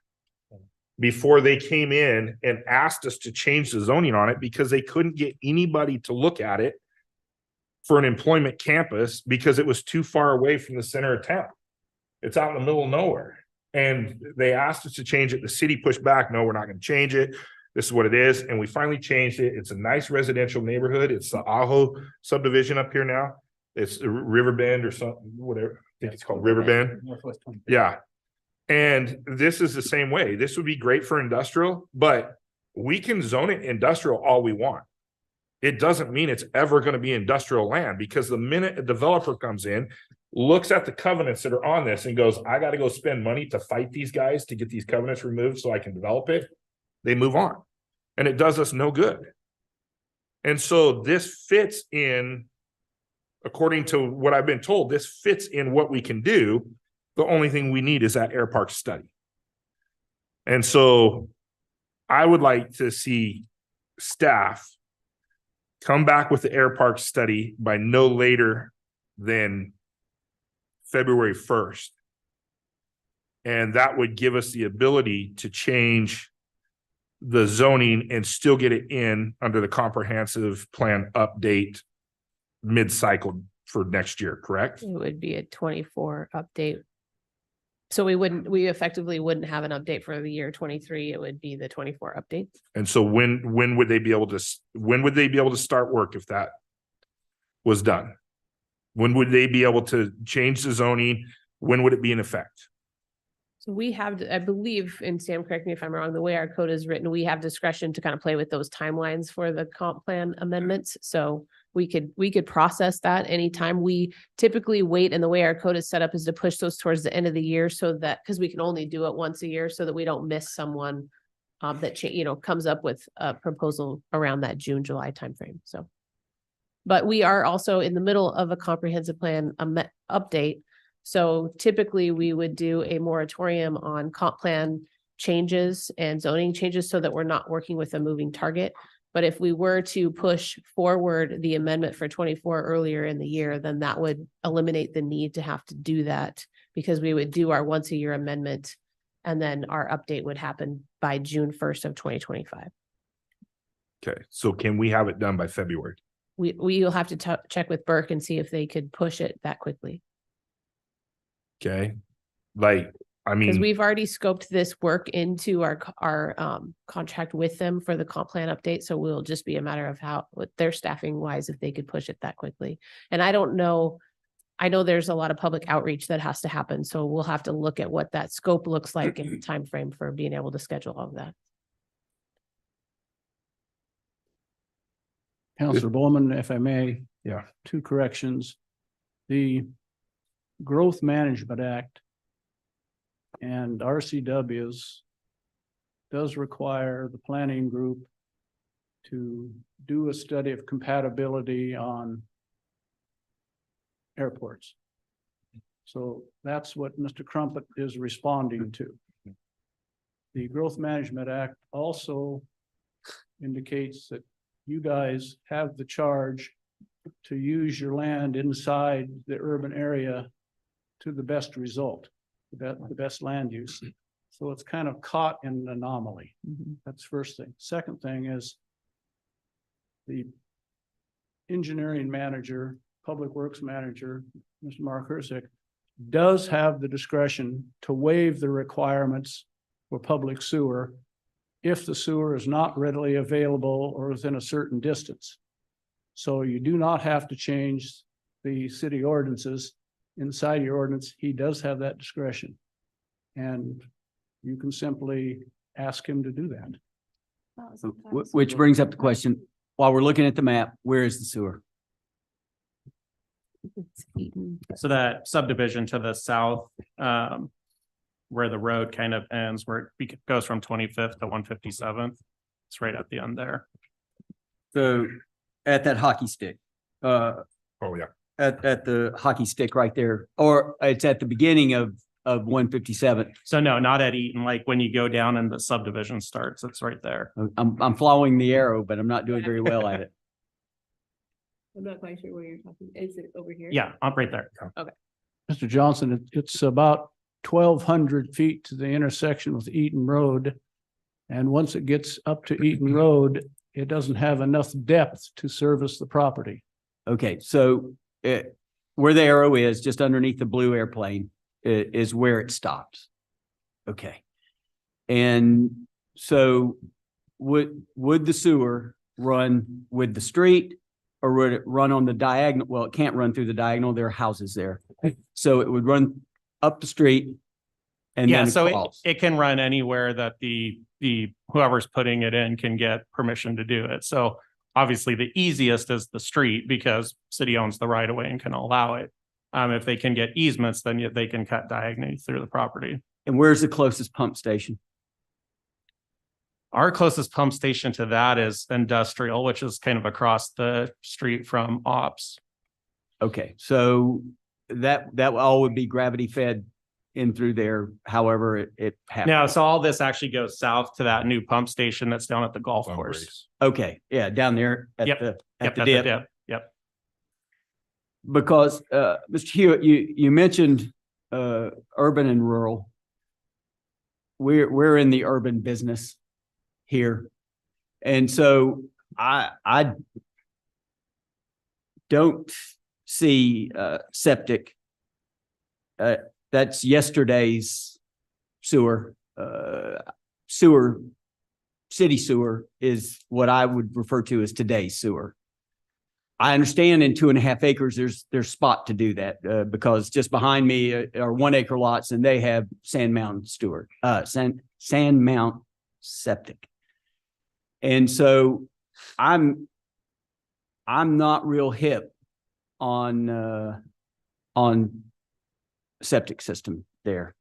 C: Before they came in and asked us to change the zoning on it because they couldn't get anybody to look at it for an employment campus because it was too far away from the center of town. It's out in the middle of nowhere. And they asked us to change it. The city pushed back. No, we're not going to change it. This is what it is. And we finally changed it. It's a nice residential neighborhood. It's the Ajo subdivision up here now. It's Riverbend or something, whatever. I think it's called Riverbend. Yeah. And this is the same way. This would be great for industrial, but we can zone it industrial all we want. It doesn't mean it's ever going to be industrial land because the minute a developer comes in, looks at the covenants that are on this and goes, I got to go spend money to fight these guys to get these covenants removed so I can develop it, they move on. And it does us no good. And so this fits in, according to what I've been told, this fits in what we can do. The only thing we need is that air park study. And so I would like to see staff come back with the air park study by no later than February 1st. And that would give us the ability to change the zoning and still get it in under the comprehensive plan update mid-cycle for next year, correct?
E: It would be a 24 update. So we effectively wouldn't have an update for the year 23. It would be the 24 update.
C: And so when would they be able to start work if that was done? When would they be able to change the zoning? When would it be in effect?
E: So we have, I believe, and Sam, correct me if I'm wrong, the way our code is written, we have discretion to kind of play with those timelines for the comp plan amendments. So we could process that anytime. We typically wait, and the way our code is set up is to push those towards the end of the year so that, because we can only do it once a year so that we don't miss someone that comes up with a proposal around that June, July timeframe. So, but we are also in the middle of a comprehensive plan update. So typically we would do a moratorium on comp plan changes and zoning changes so that we're not working with a moving target. But if we were to push forward the amendment for 24 earlier in the year, then that would eliminate the need to have to do that because we would do our once a year amendment and then our update would happen by June 1st of 2025.
C: Okay, so can we have it done by February?
E: We'll have to check with Burke and see if they could push it that quickly.
C: Okay, I mean,
E: Because we've already scoped this work into our contract with them for the comp plan update. So we'll just be a matter of with their staffing wise, if they could push it that quickly. And I don't know, I know there's a lot of public outreach that has to happen. So we'll have to look at what that scope looks like in the timeframe for being able to schedule all of that.
H: Councilor Bowman, if I may.
C: Yeah.
H: 2 corrections. The Growth Management Act and RCWs does require the planning group to do a study of compatibility on airports. So that's what Mr. Crumpet is responding to. The Growth Management Act also indicates that you guys have the charge to use your land inside the urban area to the best result, the best land use. So it's kind of caught in an anomaly. That's first thing. Second thing is the engineering manager, public works manager, Mr. Mark Hersick, does have the discretion to waive the requirements for public sewer if the sewer is not readily available or within a certain distance. So you do not have to change the city ordinances. Inside your ordinance, he does have that discretion. And you can simply ask him to do that.
A: Which brings up the question, while we're looking at the map, where is the sewer?
E: It's Eaton.
B: So that subdivision to the south, where the road kind of ends, where it goes from 25th to 157th. It's right at the end there.
A: So at that hockey stick,
C: Oh, yeah.
A: at the hockey stick right there, or it's at the beginning of 157.
B: So no, not at Eaton, like when you go down and the subdivision starts, it's right there.
A: I'm following the arrow, but I'm not doing very well at it.
E: I'm not quite sure where you're talking. Is it over here?
B: Yeah, I'm right there.
H: Mr. Johnson, it's about 1,200 feet to the intersection with Eaton Road. And once it gets up to Eaton Road, it doesn't have enough depth to service the property.
A: Okay, so where the arrow is, just underneath the blue airplane, is where it stops. Okay. And so would the sewer run with the street, or would it run on the diagonal? Well, it can't run through the diagonal. There are houses there. So it would run up the street and
B: Yeah,
A: then
B: so
A: across.
B: it can run anywhere that the whoever's putting it in can get permission to do it. So obviously the easiest is the street because city owns the right of way and can allow it. If they can get easements, then they can cut diagonally through the property.
A: And where's the closest pump station?
B: Our closest pump station to that is Industrial, which is kind of across the street from Ops.
A: Okay, so that all would be gravity fed in through there, however it happens.
B: Now, so all this actually goes south to that new pump station that's down at the golf
C: Long
B: course.
C: race.
A: Okay, yeah, down there at
B: Yep,
A: the
B: Yep,
A: at the
B: at
A: dip.
B: Yep.
A: Because Mr. Hewitt, you mentioned urban and rural. We're in the urban business here. And so I don't see septic. That's yesterday's sewer. City sewer is what I would refer to as today's sewer. I understand in 2.5 acres, there's spot to do that because just behind me are 1 acre lots and they have Sand Mountain Sand Mount septic. And so I'm not real hip on septic system there.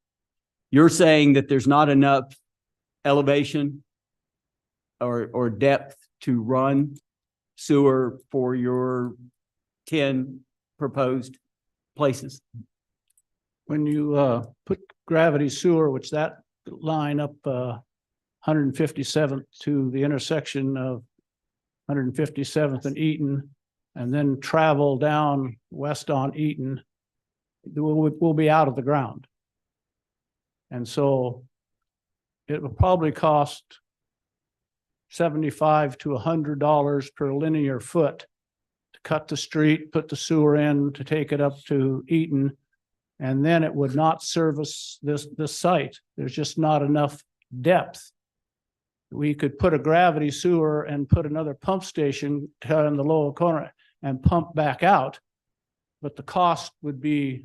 A: You're saying that there's not enough elevation or depth to run sewer for your 10 proposed places?
H: When you put gravity sewer, which that line up 157th to the intersection of 157th and Eaton, and then travel down west on Eaton, will be out of the ground. And so it will probably cost $75 to $100 per linear foot to cut the street, put the sewer in, to take it up to Eaton. And then it would not service this site. There's just not enough depth. We could put a gravity sewer and put another pump station down in the lower corner and pump back out. But the cost would be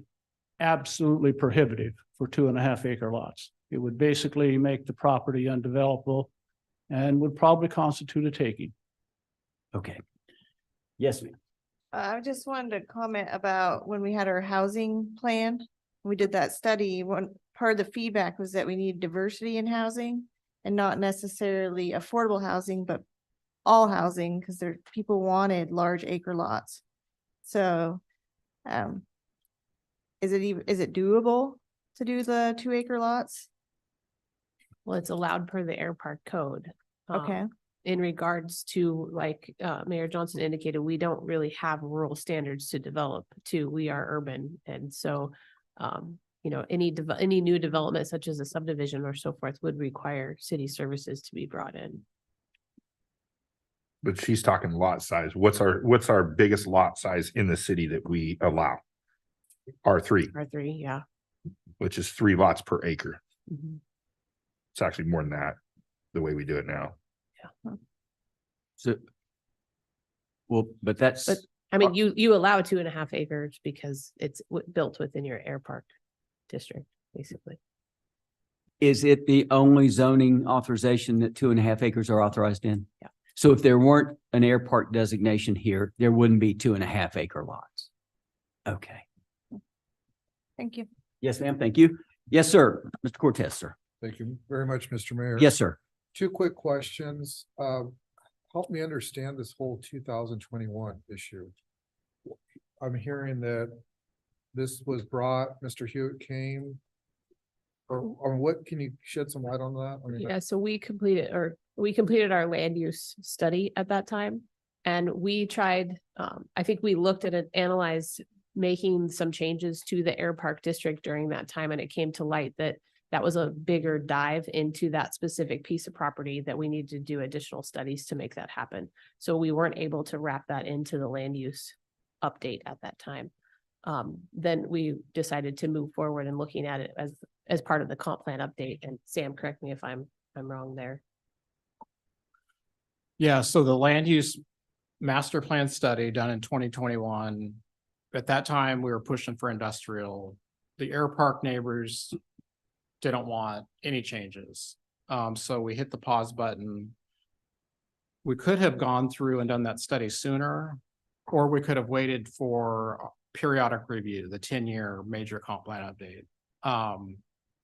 H: absolutely prohibitive for 2.5 acre lots. It would basically make the property undevelopable and would probably constitute a taking.
A: Okay. Yes, ma'am.
J: I just wanted to comment about when we had our housing plan, we did that study, one part of the feedback was that we need diversity in housing and not necessarily affordable housing, but all housing, because people wanted large acre lots. So, is it doable to do the 2 acre lots?
E: Well, it's allowed per the Air Park code.
J: Okay.
E: In regards to, like, Mayor Johnson indicated, we don't really have rural standards to develop to. We are urban. And so, any new development such as a subdivision or so forth would require city services to be brought in.
C: But she's talking lot size. What's our biggest lot size in the city that we allow? R3,
E: R3, yeah.
C: which is 3 lots per acre.
E: Mhm.
C: It's actually more than that, the way we do it now.
A: So, well, but that's,
E: But I mean, you allow 2.5 acres because it's built within your Air Park district, basically.
A: Is it the only zoning authorization that 2.5 acres are authorized in?
E: Yeah.
A: So if there weren't an air park designation here, there wouldn't be 2.5 acre lots. Okay.
J: Thank you.
A: Yes, ma'am. Thank you. Yes, sir. Mr. Cortez, sir.
K: Thank you very much, Mr. Mayor.
A: Yes, sir.
K: Two quick questions. Help me understand this whole 2021 issue. I'm hearing that this was brought, Mr. Hewitt came. Or what, can you shed some light on that? I mean,
E: Yeah, so we completed our land use study at that time. And we tried, I think we looked at it, analyzed making some changes to the air park district during that time. And it came to light that that was a bigger dive into that specific piece of property that we need to do additional studies to make that happen. So we weren't able to wrap that into the land use update at that time. Then we decided to move forward and looking at it as part of the comp plan update. And Sam, correct me if I'm wrong there.
B: Yeah, so the land use master plan study done in 2021, at that time, we were pushing for industrial. The air park neighbors didn't want any changes. So we hit the pause button. We could have gone through and done that study sooner, or we could have waited for periodic review, the 10-year major comp plan update.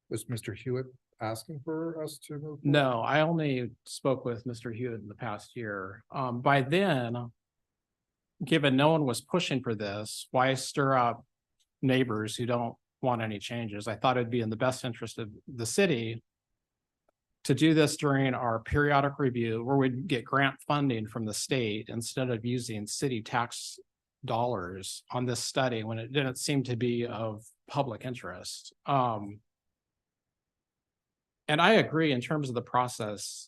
K: was Mr. Hewitt asking for us to move? forward?
B: No, I only spoke with Mr. Hewitt in the past year. By then, given no one was pushing for this, why stir up neighbors who don't want any changes? I thought it'd be in the best interest of the city to do this during our periodic review where we'd get grant funding from the state instead of using city tax dollars on this study when it didn't seem to be of public interest. And I agree in terms of the process.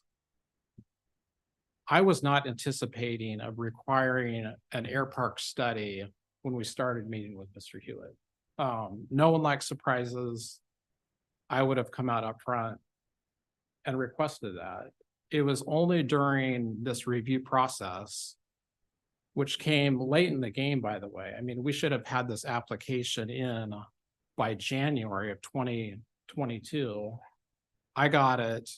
B: I was not anticipating of requiring an air park study when we started meeting with Mr. Hewitt. No one likes surprises. I would have come out up front and requested that. It was only during this review process, which came late in the game, by the way. I mean, we should have had this application in by January of 2022. I got it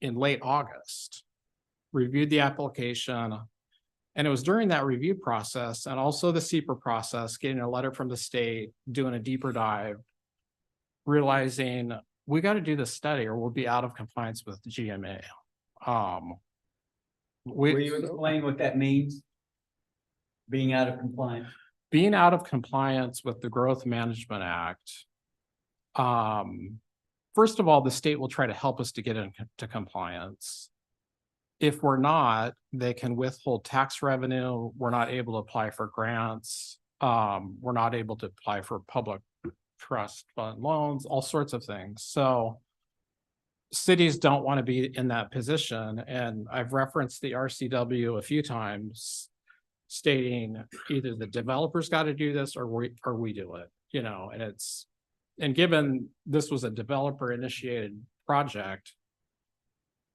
B: in late August, reviewed the application, and it was during that review process and also the CEPR process, getting a letter from the state, doing a deeper dive, realizing we got to do this study or we'll be out of compliance with the GMA.
A: Will you explain what that means? Being out of compliance?
B: Being out of compliance with the Growth Management Act. First of all, the state will try to help us to get into compliance. If we're not, they can withhold tax revenue. We're not able to apply for grants. We're not able to apply for public trust fund loans, all sorts of things. So cities don't want to be in that position. And I've referenced the RCW a few times stating either the developers got to do this or we do it, you know, and given this was a developer initiated project,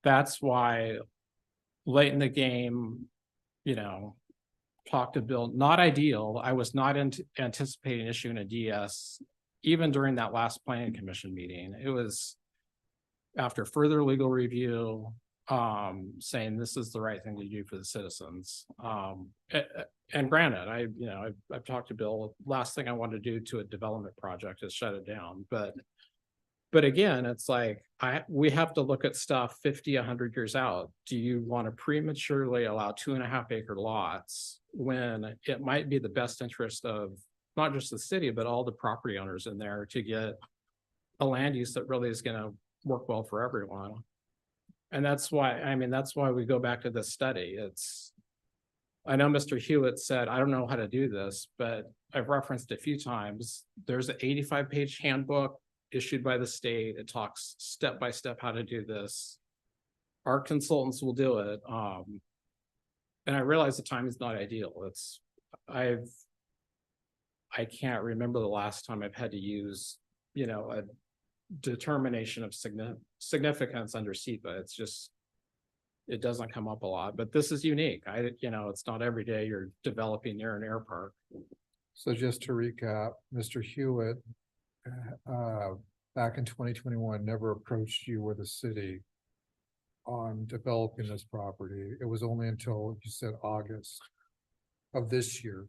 B: that's why late in the game, you know, talked to Bill, not ideal. I was not anticipating issuing a DS even during that last planning commission meeting. It was after further legal review, saying this is the right thing to do for the citizens. And granted, I've talked to Bill, last thing I want to do to a development project is shut it down. But again, it's like, we have to look at stuff 50, 100 years out. Do you want to prematurely allow 2.5 acre lots when it might be the best interest of not just the city, but all the property owners in there to get a land use that really is going to work well for everyone? And that's why, that's why we go back to this study. I know Mr. Hewitt said, I don't know how to do this, but I've referenced a few times. There's an 85-page handbook issued by the state. It talks step by step how to do this. Our consultants will do it. And I realize the time is not ideal. I can't remember the last time I've had to use, a determination of significance under SEPA. It's just, it doesn't come up a lot, but this is unique. It's not every day you're developing near an air park.
K: So just to recap, Mr. Hewitt back in 2021 never approached you or the city on developing this property? It was only until you said August of this year.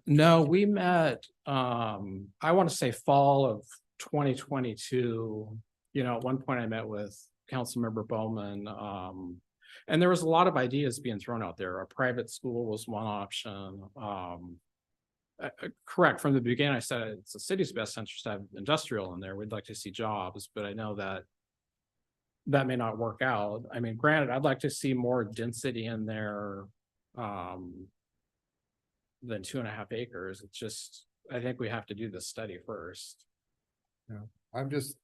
L: No, we met, I want to say fall of 2022. You know, at one point I met with Councilmember Bowman, and there was a lot of ideas being thrown out there. A private school was one option. Correct, from the beginning, I said it's the city's best interest to have industrial in there. We'd like to see jobs, but I know that that may not work out. I mean, granted, I'd like to see more density in there than 2.5 acres. It's just, I think we have to do the study first.
K: I just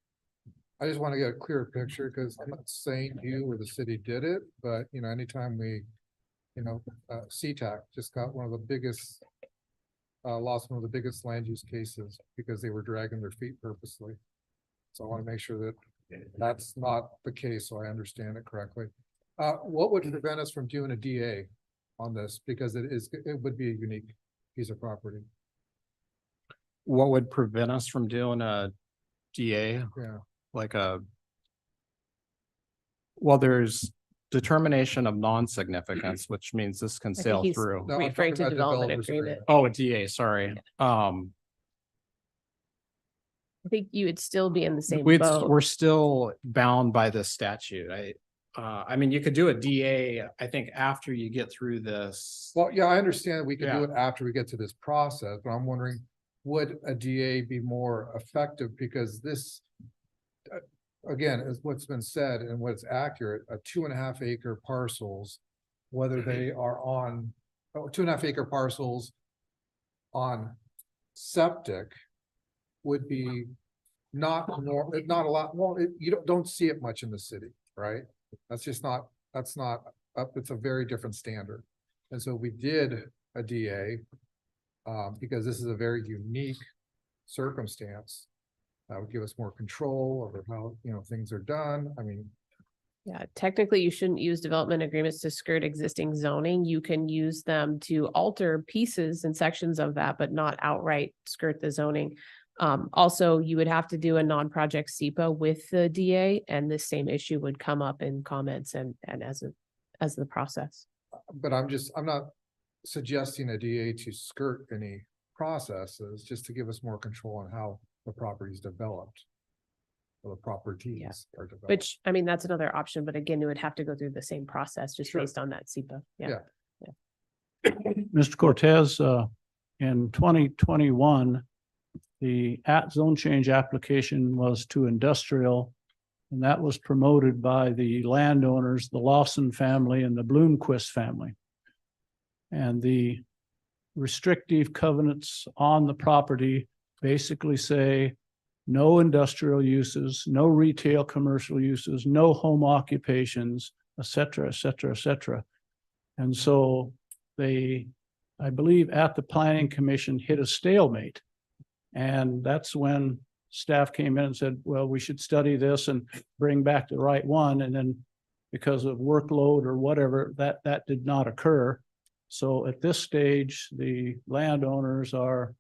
K: want to get a clearer picture, because I'm not saying you or the city did it, but you know, anytime we, you know, SeaTac just got one of the biggest, lost one of the biggest land use cases because they were dragging their feet purposely. So I want to make sure that that's not the case, so I understand it correctly. What would prevent us from doing a DA on this? Because it would be a unique piece of property.
L: What would prevent us from doing a DA?
K: Yeah.
L: Like well, there's determination of non-significance, which means this can
E: I think
L: sail
E: he's
L: through.
K: No, I'm
E: referring
K: talking
E: to
K: about
E: development
K: developers
E: agreement.
L: Oh, a DA, sorry.
E: I think you would still be in the same
L: We're
E: boat.
L: still bound by this statute. I mean, you could do a DA, I think, after you get through this.
K: Well, yeah, I understand we can do
L: Yeah.
K: it after we get to this process, but I'm wondering, would a DA be more effective? Because this, again, is what's been said and what's accurate, a 2.5 acre parcels, whether they are on, 2.5 acre parcels on septic would be not a lot, well, you don't see it much in the city, right? That's just not, it's a very different standard. And so we did a DA because this is a very unique circumstance. That would give us more control over how, you know, things are done. I mean,
E: Yeah, technically you shouldn't use development agreements to skirt existing zoning. You can use them to alter pieces and sections of that, but not outright skirt the zoning. Also, you would have to do a non-project SEPA with the DA, and the same issue would come up in comments and as the process.
K: but I'm not suggesting a DA to skirt any processes, just to give us more control on how the property is developed. Or the properties are developed.
E: Which, I mean, that's another option, but again, it would have to go through the same process just
K: Sure.
E: based on that SEPA. Yeah.
H: Mr. Cortez, in 2021, the zone change application was to industrial. And that was promoted by the landowners, the Lawson family and the Bloomquist family. And the restrictive covenants on the property basically say no industrial uses, no retail commercial uses, no home occupations, et cetera, et cetera, et cetera. And so they, I believe, at the planning commission hit a stalemate. And that's when staff came in and said, well, we should study this and bring back the right one. And then because of workload or whatever, that did not occur. So at this stage, the landowners are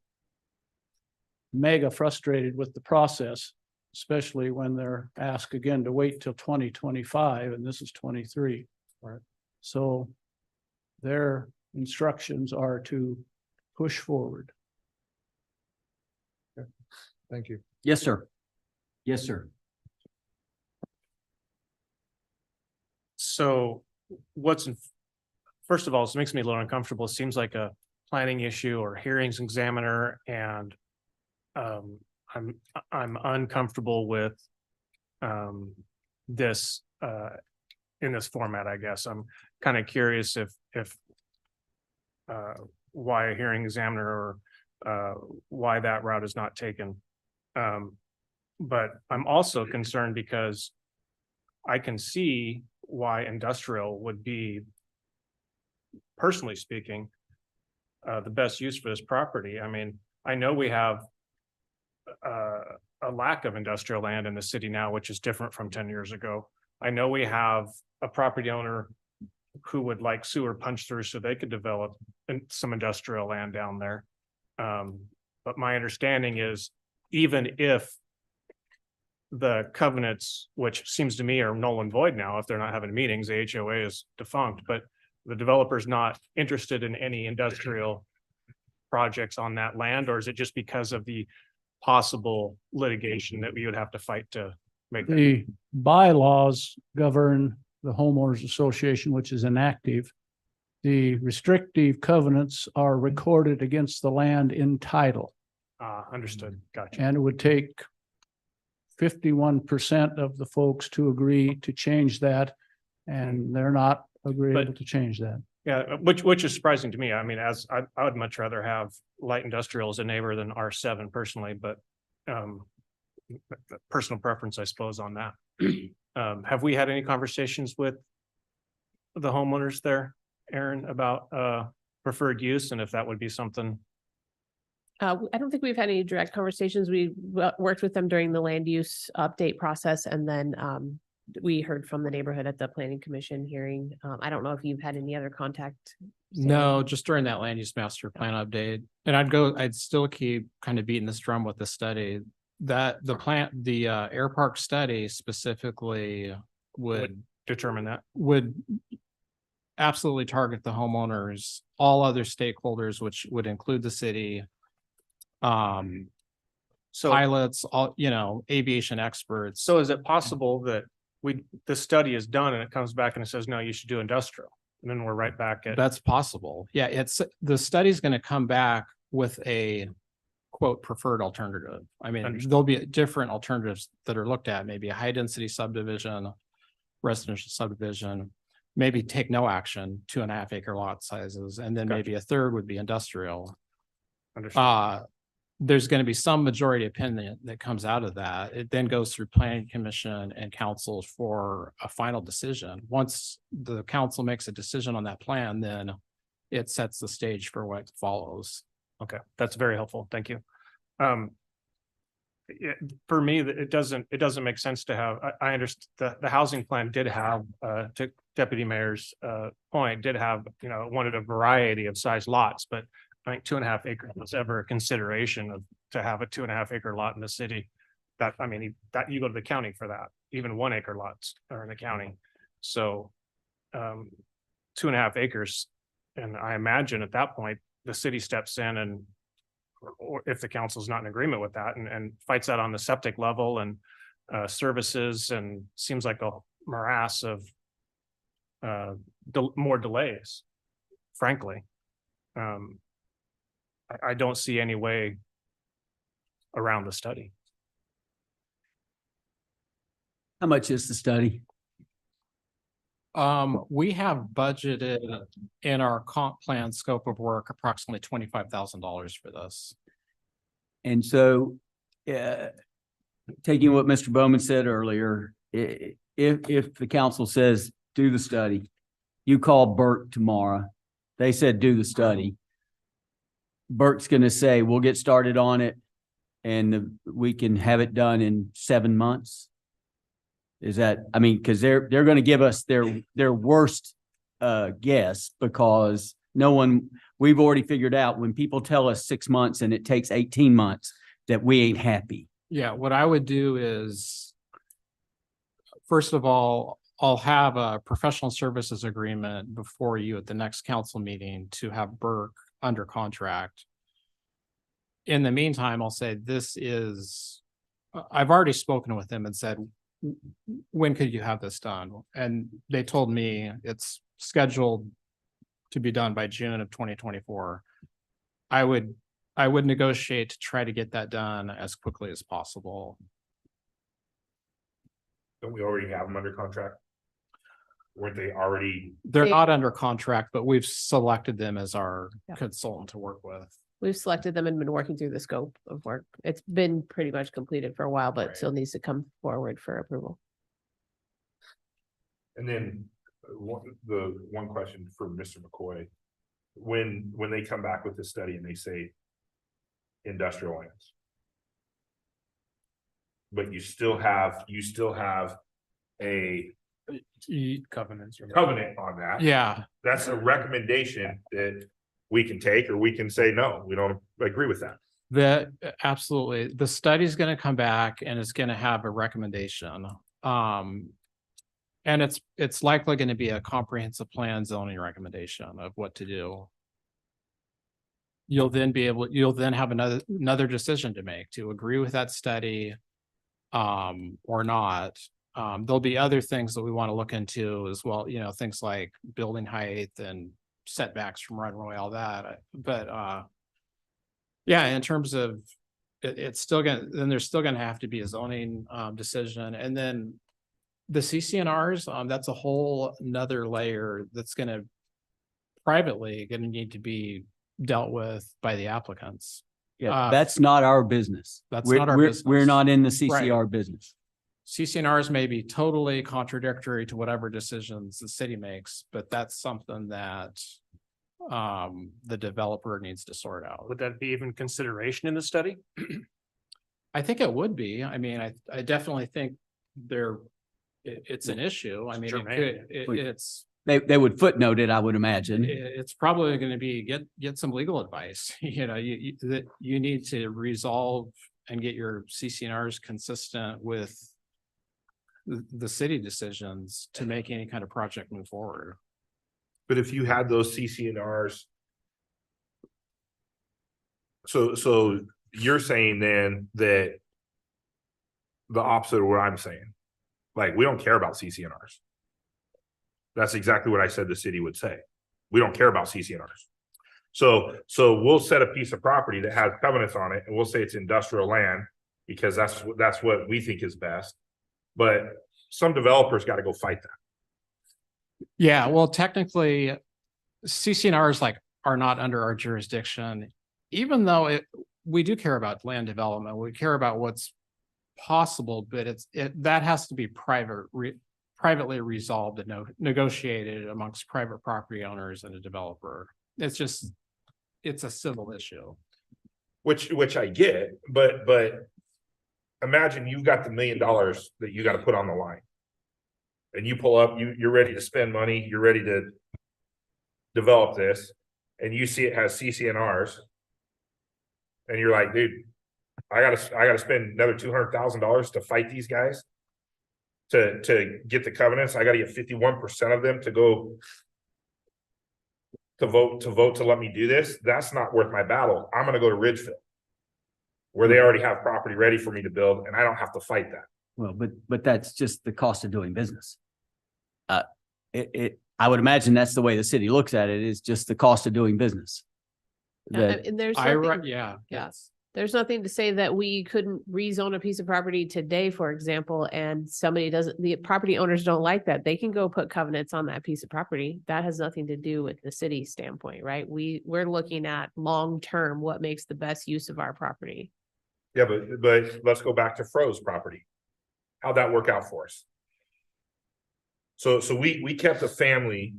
H: mega frustrated with the process, especially when they're asked again to wait till 2025, and this is 23.
K: Right.
H: So their instructions are to push forward.
K: Thank you.
A: Yes, sir. Yes, sir.
B: So first of all, this makes me a little uncomfortable. It seems like a planning issue or hearings examiner, and I'm uncomfortable with this in this format, I guess. I'm kind of curious if why a hearing examiner or why that route is not taken. But I'm also concerned because I can see why industrial would be, personally speaking, the best use for this property. I mean, I know we have a lack of industrial land in the city now, which is different from 10 years ago. I know we have a property owner who would like sewer punch through so they could develop some industrial land down there. But my understanding is even if the covenants, which seems to me are null and void now if they're not having meetings, the HOA is defunct, but the developer's not interested in any industrial projects on that land, or is it just because of the possible litigation that we would have to fight to make that?
H: The bylaws govern the homeowners association, which is inactive. The restrictive covenants are recorded against the land in title,
B: Understood. Gotcha.
H: and it would take 51% of the folks to agree to change that, and they're not agreeable to change that.
B: Yeah, which is surprising to me. I mean, I would much rather have light industrial as a neighbor than R7 personally, but personal preference, I suppose, on that. Have we had any conversations with the homeowners there, Aaron, about preferred use, and if that would be something?
E: I don't think we've had any direct conversations. We worked with them during the land use update process, and then we heard from the neighborhood at the planning commission hearing. I don't know if you've had any other contact. Sam?
L: No, just during that land use master plan update. And I'd still keep kind of beating this drum with the study. That the air park study specifically would
B: Determine that.
L: would absolutely target the homeowners, all other stakeholders, which would include the city.
B: So,
L: Pilots, all, aviation experts.
B: so is it possible that the study is done and it comes back and it says, no, you should do industrial? And then we're right back at.
L: That's possible. Yeah, the study's going to come back with a quote preferred alternative. I mean,
B: Understood.
L: there'll be different alternatives that are looked at, maybe a high density subdivision, residential subdivision, maybe take no action, 2.5 acre lot sizes, and then
B: Gotcha.
L: maybe a third would be industrial.
B: Understood.
L: There's going to be some majority opinion that comes out of that. It then goes through planning commission and council for a final decision. Once the council makes a decision on that plan, then it sets the stage for what follows.
B: Okay, that's very helpful. Thank you. For me, it doesn't make sense to have, I understand the housing plan did have, to Deputy Mayor's point, did have, wanted a variety of size lots, but I think 2.5 acres was ever a consideration to have a 2.5 acre lot in the city. That, I mean, that you go to the county for that, even 1 acre lots are in the county. So 2.5 acres. And I imagine at that point, the city steps in and, or if the council's not in agreement with that and fights that on the septic level and services, and seems like a morass of more delays, frankly. I don't see any way around the study.
A: How much is the study?
L: We have budgeted in our comp plan scope of work, approximately $25,000 for this.
A: And so, taking what Mr. Bowman said earlier, if the council says, do the study, you call Burke tomorrow, they said, do the study. Burke's gonna say, we'll get started on it and we can have it done in 7 months. Is that, I mean, because they're gonna give us their worst guess, because we've already figured out when people tell us 6 months and it takes 18 months that we ain't happy.
L: Yeah, what I would do is, first of all, I'll have a professional services agreement before you at the next council meeting to have Burke under contract. In the meantime, I'll say I've already spoken with them and said, when could you have this done? And they told me it's scheduled to be done by June of 2024. I would negotiate to try to get that done as quickly as possible.
C: Don't we already have them under contract? Weren't they already?
L: They're not under contract, but we've selected them as our consultant to work with.
E: We've selected them and been working through the scope of work. It's been pretty much completed for a while, but
C: Right.
E: still needs to come forward for approval.
C: And then the one question for Mr. McCoy, when they come back with the study and they say industrial lands, but you still have a
B: Covenants.
C: covenant on that.
L: Yeah,
C: That's a recommendation that we can take, or we can say, no, we don't agree with that.
L: Absolutely. The study's gonna come back and it's gonna have a recommendation. And it's likely gonna be a comprehensive plan zoning recommendation of what to do. You'll then have another decision to make, to agree with that study or not. There'll be other things that we want to look into as well, you know, things like building height and setbacks from right of way, all that. But yeah, in terms of it's still there's still gonna have to be a zoning decision. And then the CCNRs, that's a whole another layer that's gonna need to be dealt with by the applicants.
A: Yeah, that's not our business.
L: That's
A: We're-
L: not our
A: we're-
L: business.
A: We're not in the CCR business.
L: CCNRs may be totally contradictory to whatever decisions the city makes, but that's something that the developer needs to sort out.
B: Would that be even consideration in the study?
L: I think it would be. I mean, I definitely think it's an issue. I mean, it's
A: They would footnote it, I would imagine.
L: it's probably going to be get some legal advice. You know, that you need to resolve and get your CCNRs consistent with the city decisions to make any kind of project move forward.
C: But if you had those CCNRs. So you're saying then that the opposite of what I'm saying, like, we don't care about CCNRs. That's exactly what I said the city would say. We don't care about CCNRs. So we'll set a piece of property that has covenants on it and we'll say it's industrial land because that's what we think is best. But some developers got to go fight that.
L: Yeah, well, technically, CCNRs are not under our jurisdiction, even though we do care about land development. We care about what's possible, but that has to be privately resolved and negotiated amongst private property owners and a developer. It's a civil issue.
C: Which I get, but imagine you got the $1 million that you got to put on the line. And you pull up, you're ready to spend money, you're ready to develop this, and you see it has CCNRs. And you're like, dude, I gotta spend another $200,000 to fight these guys. To get the covenants, I gotta get 51% of them to go to vote to let me do this. That's not worth my battle. I'm gonna go to Ridgefield, where they already have property ready for me to build, and I don't have to fight that.
A: Well, but that's just the cost of doing business. I would imagine that's the way the city looks at it, is just the cost of doing business. That-
E: And there's
L: Yeah.
E: Yes. There's nothing to say that we couldn't rezone a piece of property today, for example, and the property owners don't like that. They can go put covenants on that piece of property. That has nothing to do with the city standpoint, right? We're looking at long-term, what makes the best use of our property.
C: Yeah, but let's go back to Froze property. How'd that work out for us? So we kept a family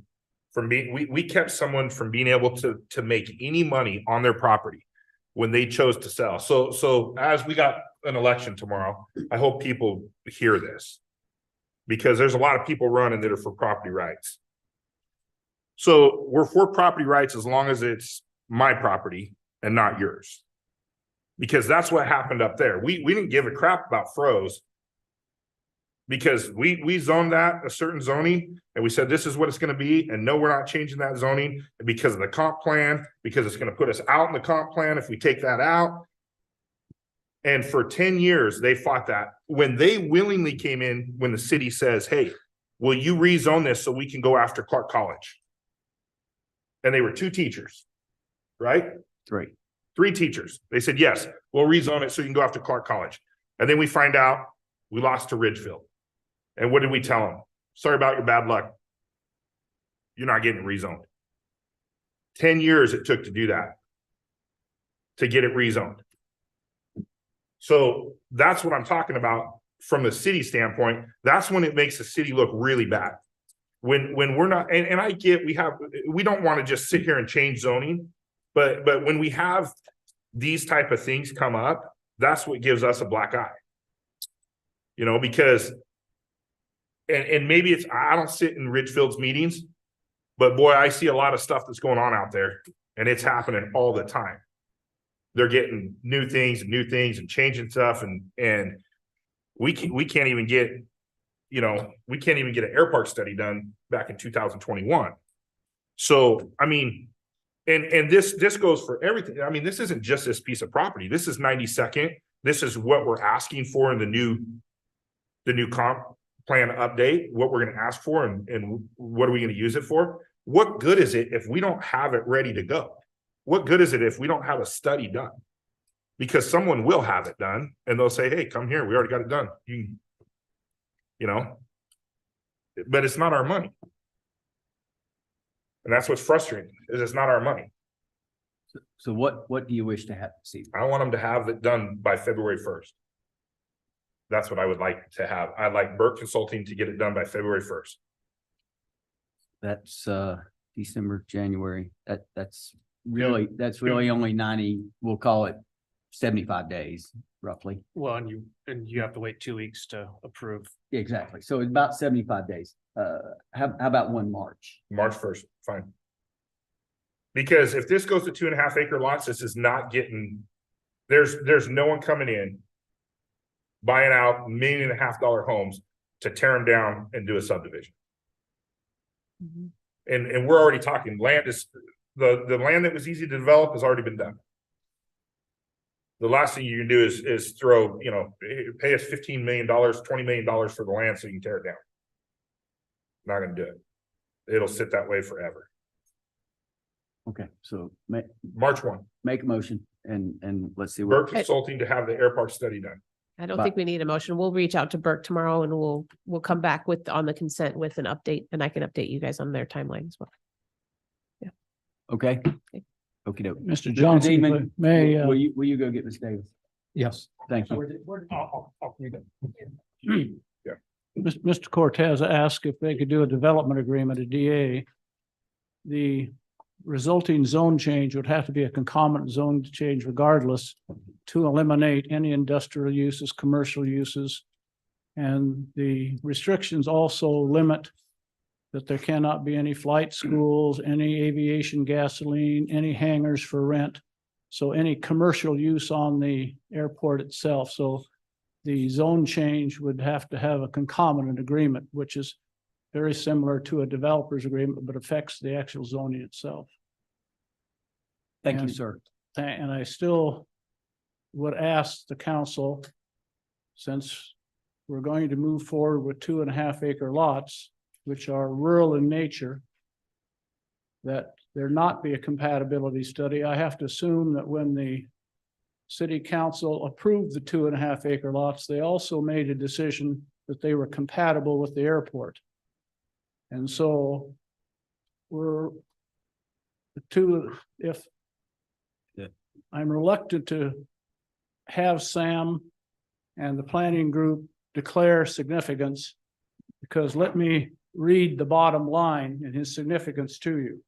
C: from we kept someone from being able to make any money on their property when they chose to sell. So as we got an election tomorrow, I hope people hear this, because there's a lot of people running that are for property rights. So we're for property rights as long as it's my property and not yours. Because that's what happened up there. We didn't give a crap about Froze. Because we zoned that a certain zoning and we said, this is what it's going to be. And no, we're not changing that zoning because of the comp plan, because it's going to put us out in the comp plan if we take that out. And for 10 years, they fought that. When they willingly came in, when the city says, hey, will you rezone this so we can go after Clark College? And they were 2 teachers, right? 3 teachers. They said, yes, we'll rezone it so you can go after Clark College. And then we find out we lost to Ridgefield. And what did we tell them? Sorry about your bad luck. You're not getting rezoned. 10 years it took to do that, to get it rezoned. So that's what I'm talking about from the city standpoint. That's when it makes the city look really bad. When we're not, and I get, we don't want to just sit here and change zoning, but when we have these type of things come up, that's what gives us a black eye. You know, because and maybe I don't sit in Ridgefield's meetings, but boy, I see a lot of stuff that's going on out there, and it's happening all the time. they're getting new things and changing stuff and we can't even get, we can't even get an air park study done back in 2021. So, I mean, and this goes for everything. I mean, this isn't just this piece of property. This is 92nd. This is what we're asking for in the new comp plan update, what we're going to ask for and what are we going to use it for? What good is it if we don't have it ready to go? What good is it if we don't have a study done? Because someone will have it done and they'll say, hey, come here, we already got it done. But it's not our money. And that's what's frustrating, is it's not our money.
A: So what do you wish to have, Steve?
C: I want them to have it done by February 1st. That's what I would like to have. I'd like Burke Consulting to get it done by February 1st.
A: That's December, January. That's really only 90, we'll call it 75 days roughly.
L: Well, and you have to wait 2 weeks to approve.
A: Exactly. So it's about 75 days. How about March?
C: March 1st, fine. Because if this goes to 2.5 acre lots, this is not getting, there's no one coming in buying out $1.5 million homes to tear them down and do a subdivision. And we're already talking land is the land that was easy to develop has already been done. The last thing you can do is throw, pay us $15 million, $20 million for the land so you can tear it down. Not gonna do it. It'll sit that way forever.
A: Okay, so
C: March 1.
A: make a motion and let's see
C: Burke
A: what.
C: Consulting to have the air park study done.
E: I don't think we need a motion. We'll reach out to Burke tomorrow and we'll come back on the consent with an update and I can update you guys on their timeline as well.
A: Okay. Okay.
H: Mr. Johnson, if I may,
A: Will you go get Ms. Davis?
H: yes.
A: Thank you.
H: Mr. Cortez asked if they could do a development agreement, a DA. The resulting zone change would have to be a concomitant zone change regardless to eliminate any industrial uses, commercial uses. And the restrictions also limit that there cannot be any flight schools, any aviation gasoline, any hangars for rent. So any commercial use on the airport itself. So the zone change would have to have a concomitant agreement, which is very similar to a developer's agreement, but affects the actual zoning itself.
A: Thank you,
H: And-
A: sir.
H: And I still would ask the council, since we're going to move forward with 2.5 acre lots, which are rural in nature, that there not be a compatibility study. I have to assume that when the city council approved the 2.5 acre lots, they also made a decision that they were compatible with the airport. And so if I'm reluctant to have Sam and the planning group declare significance, because let me read the bottom line and his significance to you.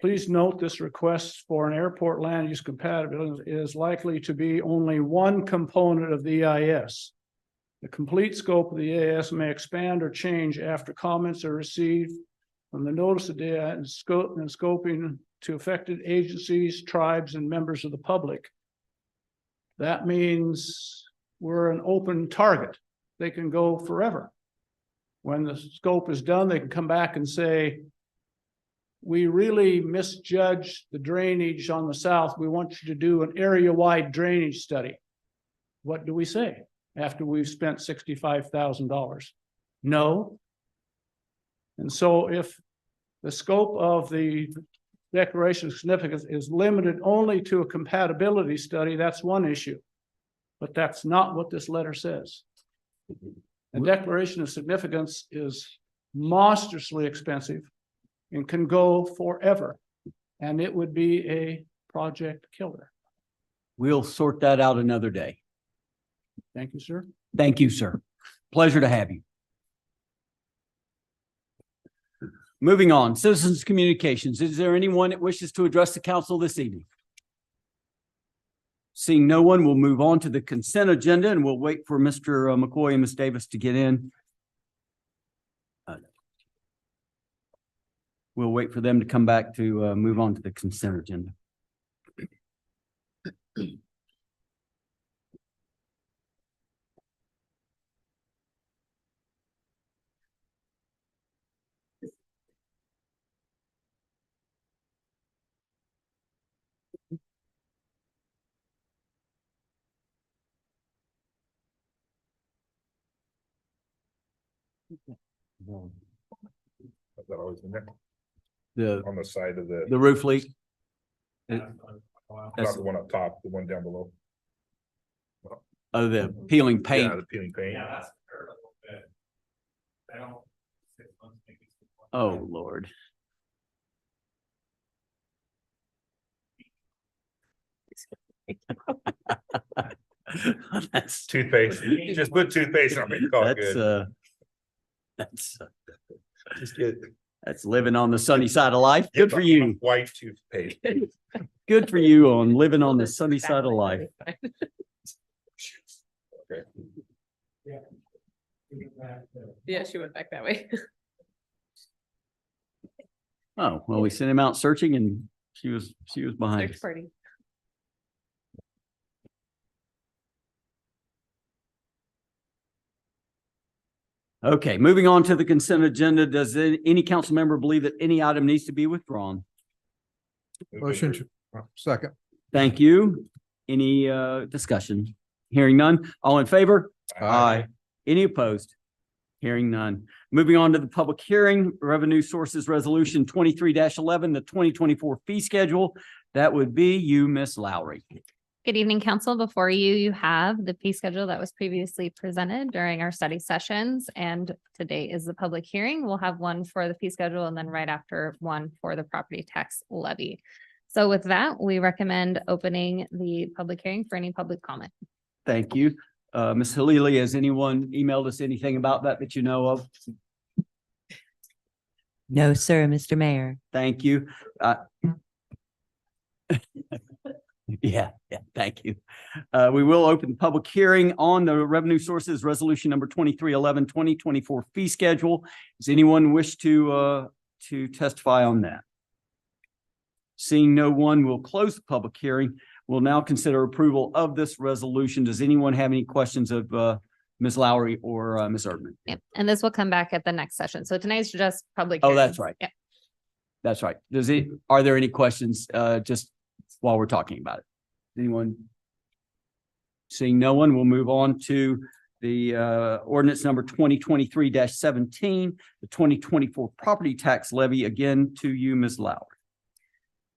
H: Please note this request for an airport land use compatibility is likely to be only one component of the EIS. The complete scope of the EIS may expand or change after comments are received from the notice of the and scoping to affected agencies, tribes, and members of the public. That means we're an open target. They can go forever. When the scope is done, they can come back and say, we really misjudged the drainage on the south. We want you to do an area-wide drainage study. What do we say after we've spent $65,000? No. And so if the scope of the declaration of significance is limited only to a compatibility study, that's one issue. But that's not what this letter says. The declaration of significance is monstrously expensive and can go forever. And it would be a project killer.
A: We'll sort that out another day.
H: Thank you, sir.
A: Thank you, sir. Pleasure to have you. Moving on, citizens' communications. Is there anyone that wishes to address the council this evening? Seeing no one, we'll move on to the consent agenda and we'll wait for Mr. McCoy and Ms. Davis to get in. We'll wait for them to come back to move on to the consent agenda.
C: Is that always in there?
A: The,
C: On the side of the,
A: the roof leak.
C: not the one up top, the one down below.
A: Of the peeling
C: Yeah,
A: paint.
C: the peeling paint.
A: Oh, Lord. That's,
C: Toothpaste, you just put toothpaste on it, it's all
A: that's,
C: good.
A: that's,
C: Just get.
A: that's living on the sunny side of life. Good for you.
C: White toothpaste.
A: Good for you on living on the sunny side of life.
C: Okay.
E: Yeah, she went back that way.
A: Oh, well, we sent him out searching and she was behind
E: Search
A: us.
E: party.
A: Okay, moving on to the consent agenda. Does any council member believe that any item needs to be withdrawn?
K: Motion to, second.
A: Thank you. Any discussion? Hearing none. All in favor?
C: Aye.
A: Any opposed? Hearing none. Moving on to the public hearing, Revenue Sources Resolution 23-11, the 2024 fee schedule. That would be you, Miss Lowry.
M: Good evening, council. Before you, you have the fee schedule that was previously presented during our study sessions, and today is the public hearing. We'll have one for the fee schedule and then right after one for the property tax levy. So with that, we recommend opening the public hearing for any public comment.
A: Thank you. Ms. Halili, has anyone emailed us anything about that you know of?
D: No, sir, Mr. Mayor.
A: Thank you. Yeah, thank you. We will open the public hearing on the Revenue Sources Resolution number 2311, 2024 fee schedule. Does anyone wish to testify on that? Seeing no one, we'll close the public hearing. We'll now consider approval of this resolution. Does anyone have any questions of Ms. Lowry or Ms. Erdman?
M: Yep. And this will come back at the next session. So tonight's just public.
A: Oh,
M: hearing.
A: that's right.
M: Yeah.
A: That's right. Are there any questions just while we're talking about it? Anyone? Seeing no one, we'll move on to the ordinance number 2023-17, the 2024 property tax levy. Again, to you, Ms. Lowry.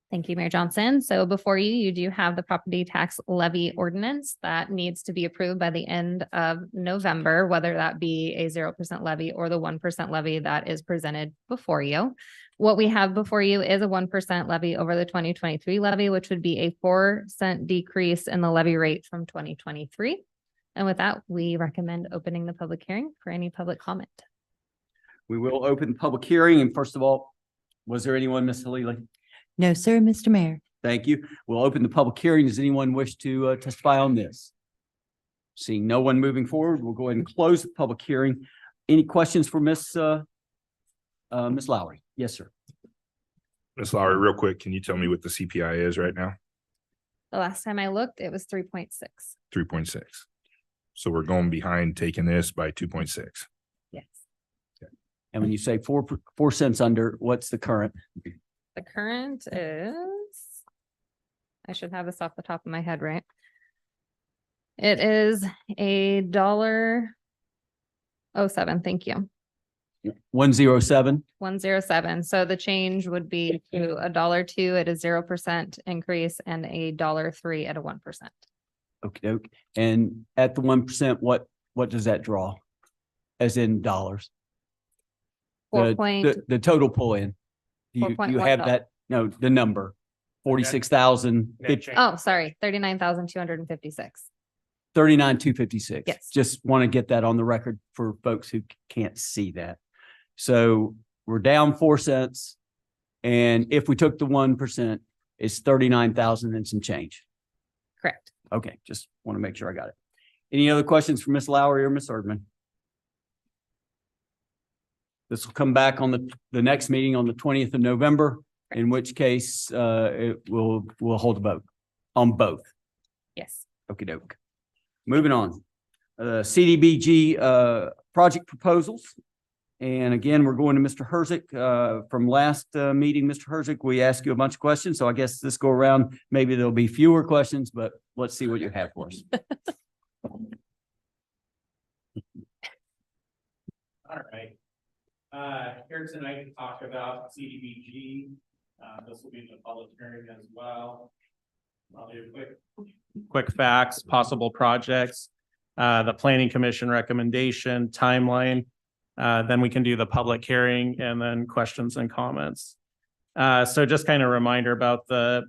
M: Thank you, Mayor Johnson. So before you, you do have the property tax levy ordinance that needs to be approved by the end of November, whether that be a 0% levy or the 1% levy that is presented before you. What we have before you is a 1% levy over the 2023 levy, which would be a 4-cent decrease in the levy rate from 2023. And with that, we recommend opening the public hearing for any public comment.
A: We will open the public hearing. And first of all, was there anyone, Ms. Halili?
D: No, sir, Mr. Mayor.
A: Thank you. We'll open the public hearing. Does anyone wish to testify on this? Seeing no one moving forward, we'll go ahead and close the public hearing. Any questions for Ms. Lowry? Yes, sir.
C: Ms. Lowry, real quick, can you tell me what the CPI is right now?
M: The last time I looked, it was 3.6.
C: 3.6. So we're going behind taking this by 2.6.
M: Yes.
A: And when you say 4 cents under, what's the current?
M: The current is, I should have this off the top of my head, right? It is $1.07. Thank you.
A: 107.
M: 107. So the change would be to $1.02 at a 0% increase and $1.03 at a 1%.
A: Okay. And at the 1%, what does that draw? As in dollars? The total pull in. Do you have
M: $4.1.
A: that? No, the number. 46,000,
M: Oh, sorry, 39,256.
A: 39,256.
M: Yes.
A: Just want to get that on the record for folks who can't see that. So we're down 4 cents. And if we took the 1%, it's 39,000 and some change.
M: Correct.
A: Okay, just want to make sure I got it. Any other questions for Ms. Lowry or Ms. Erdman? This will come back on the next meeting on the 20th of November, in which case we'll hold a vote on both.
M: Yes.
A: Okey doke. Moving on. CDBG project proposals. And again, we're going to Mr. Herzig. From last meeting, Mr. Herzig, we asked you a bunch of questions. So I guess this go around, maybe there'll be fewer questions, but let's see what you have for us.
B: All right. Here tonight to talk about CDBG. This will be in the public hearing as well. I'll do quick facts, possible projects, the planning commission recommendation, timeline. Then we can do the public hearing and then questions and comments. So just kind of a reminder about the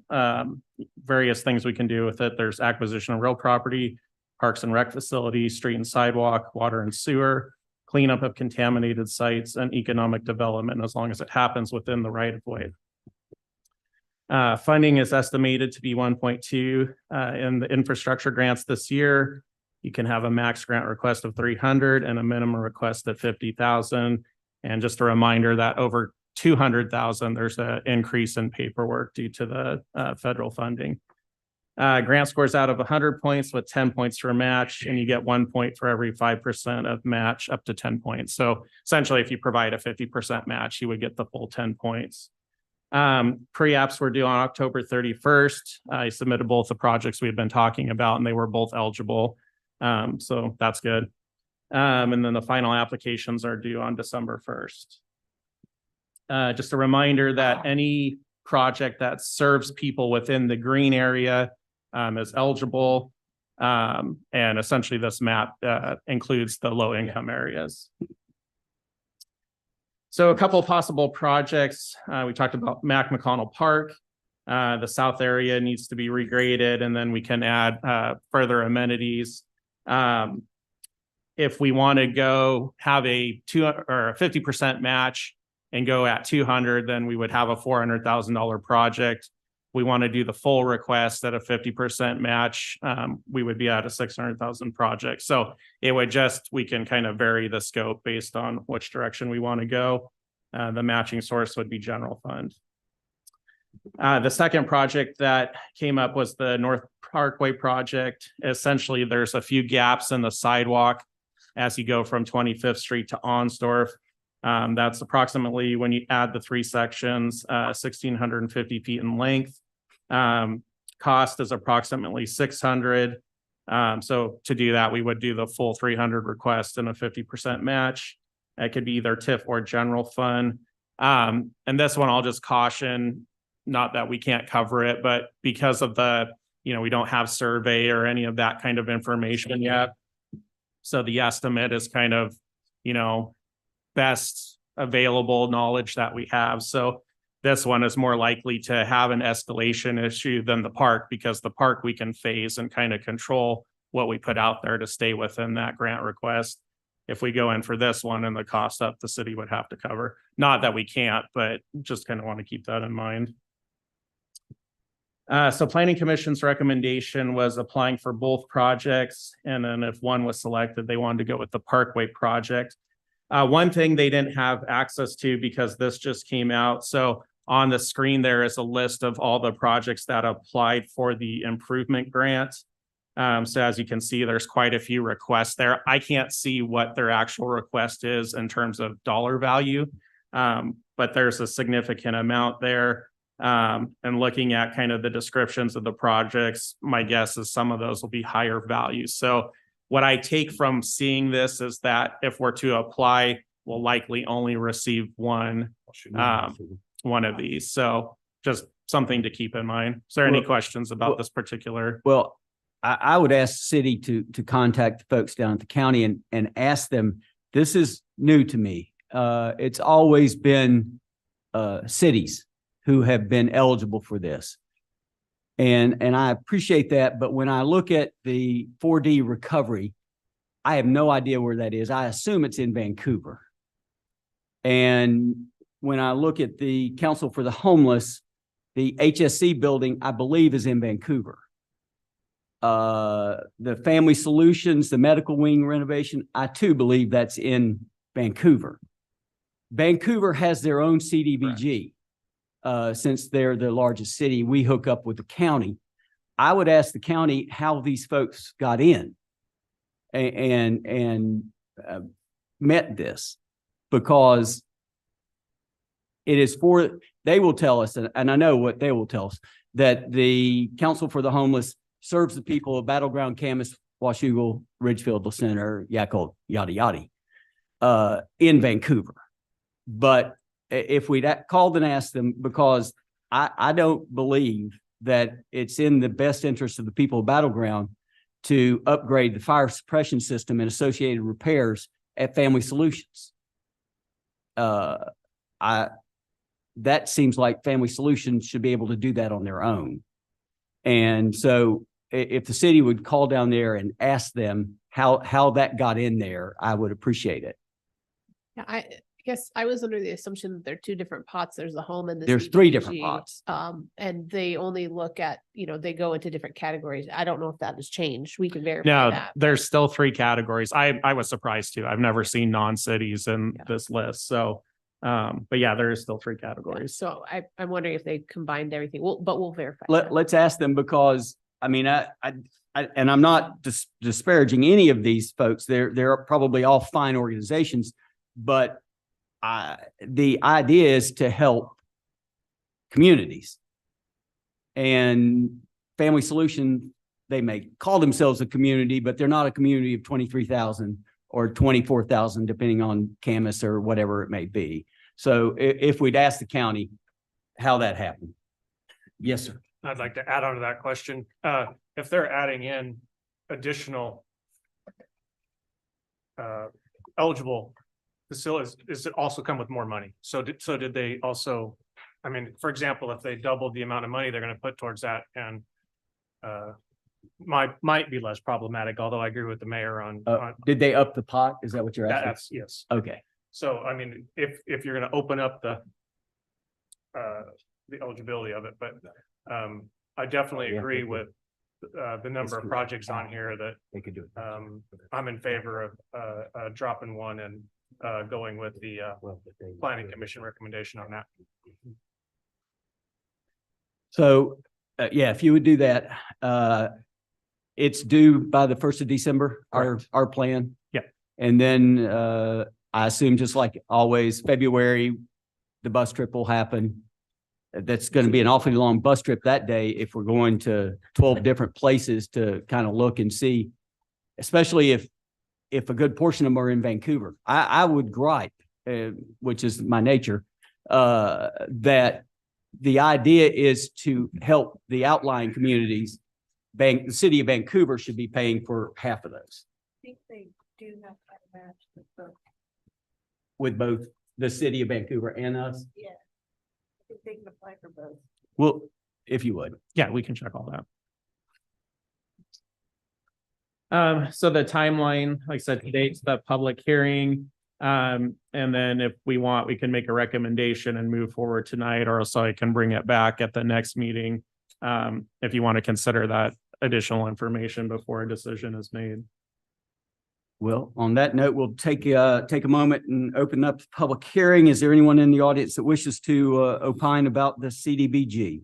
B: various things we can do with it. There's acquisition of real property, parks and rec facilities, street and sidewalk, water and sewer, cleanup of contaminated sites, and economic development, as long as it happens within the right of way. Funding is estimated to be 1.2 in the infrastructure grants this year. You can have a max grant request of 300 and a minimum request of 50,000. And just a reminder that over 200,000, there's an increase in paperwork due to the federal funding. Grant scores out of 100 points with 10 points for match, and you get 1 point for every 5% of match up to 10 points. So essentially, if you provide a 50% match, you would get the full 10 points. Pre-apps were due on October 31st. I submitted both the projects we've been talking about, and they were both eligible. So that's good. And then the final applications are due on December 1st. Just a reminder that any project that serves people within the green area is eligible. And essentially this map includes the low income areas. So a couple of possible projects. We talked about Mac McConnell Park. The south area needs to be regraded, and then we can add further amenities. If we want to go have a 50% match and go at 200, then we would have a $400,000 project. We want to do the full request at a 50% match. We would be at a 600,000 project. So it would we can kind of vary the scope based on which direction we want to go. The matching source would be general fund. The second project that came up was the North Parkway project. Essentially, there's a few gaps in the sidewalk as you go from 25th Street to Onsdorf. That's approximately, when you add the three sections, 1,650 feet in length. Cost is approximately 600. So to do that, we would do the full 300 request and a 50% match. It could be either TIF or general fund. And this one, I'll just caution, not that we can't cover it, but because of we don't have survey or any of that kind of information yet. So the estimate is kind of, best available knowledge that we have. So this one is more likely to have an escalation issue than the park, because the park we can phase and kind of control what we put out there to stay within that grant request. If we go in for this one and the cost up, the city would have to cover. Not that we can't, but just kind of want to keep that in mind. So Planning Commission's recommendation was applying for both projects. And then if one was selected, they wanted to go with the Parkway project. One thing they didn't have access to, because this just came out. So on the screen, there is a list of all the projects that applied for the improvement grant. So as you can see, there's quite a few requests there. I can't see what their actual request is in terms of dollar value, but there's a significant amount there. And looking at kind of the descriptions of the projects, my guess is some of those will be higher value. So what I take from seeing this is that if we're to apply, we'll likely only receive one of these. So just something to keep in mind. Is there any questions about this particular?
A: Well, I would ask the city to contact the folks down at the county and ask them, this is new to me. It's always been cities who have been eligible for this. And I appreciate that. But when I look at the 4D recovery, I have no idea where that is. I assume it's in Vancouver. And when I look at the Council for the Homeless, the HSC building, I believe, is in Vancouver. The Family Solutions, the medical wing renovation, I too believe that's in Vancouver. Vancouver has their own CDBG. Since they're the largest city, we hook up with the county. I would ask the county how these folks got in and met this, because it is for, they will tell us, and I know what they will tell us, that the Council for the Homeless serves the people of Battleground, Camas, Washougal, Ridgefield, La Center, Yakult, yada, yada, in Vancouver. But if we'd called and asked them, because I don't believe that it's in the best interest of the people of Battleground to upgrade the fire suppression system and associated repairs at Family Solutions. That seems like Family Solutions should be able to do that on their own. And so if the city would call down there and ask them how that got in there, I would appreciate it.
E: Yeah, I guess I was under the assumption that there are two different pots. There's the home and the
A: There's three different
E: CDBG,
A: pots.
E: and they only look at, they go into different categories. I don't know if that has changed. We can verify
B: No,
E: that.
B: there's still 3 categories. I was surprised too. I've never seen non-cities in
E: Yeah.
B: this list. So, but yeah, there is still 3 categories.
E: So I'm wondering if they combined everything. But we'll verify. that.
A: Let's ask them, because I mean, I and I'm not disparaging any of these folks. They're probably all fine organizations, but the idea is to help communities. And Family Solution, they may call themselves a community, but they're not a community of 23,000 or 24,000, depending on Camas or whatever it may be. So if we'd ask the county how that happened. Yes, sir.
B: I'd like to add on to that question. If they're adding in additional eligible facilities, does it also come with more money? So did they also, I mean, for example, if they doubled the amount of money they're going to put towards that, and might be less problematic, although I agree with the mayor on
A: Did they up the pot? Is that what you're asking?
B: that's, yes.
A: Okay.
B: So, I mean, if you're going to open up the eligibility of it, but I definitely
A: Yeah,
B: agree
A: they
B: with the number of
A: do.
B: projects on here that
A: They could do it.
B: I'm in favor of dropping one and going with the planning commission recommendation on that.
A: So, yeah, if you would do that, it's due by the 1st of December, our plan.
B: Yeah.
A: And then, I assume, just like always, February, the bus trip will happen. That's going to be an awfully long bus trip that day if we're going to 12 different places to kind of look and see, especially if a good portion of them are in Vancouver. I would gripe, which is my nature, that the idea is to help the outlying communities. The city of Vancouver should be paying for half of those.
J: I think they do have to match with both.
A: With both the city of Vancouver and us?
J: Yeah. I think they can apply for both.
A: Well, if you would.
B: Yeah, we can check all that. So the timeline, like I said, dates the public hearing. And then if we want, we can make a recommendation and move forward tonight, or else I can bring it back at the next meeting. If you want to consider that additional information before a decision is made.
A: Well, on that note, we'll take a moment and open up the public hearing. Is there anyone in the audience that wishes to opine about the CDBG?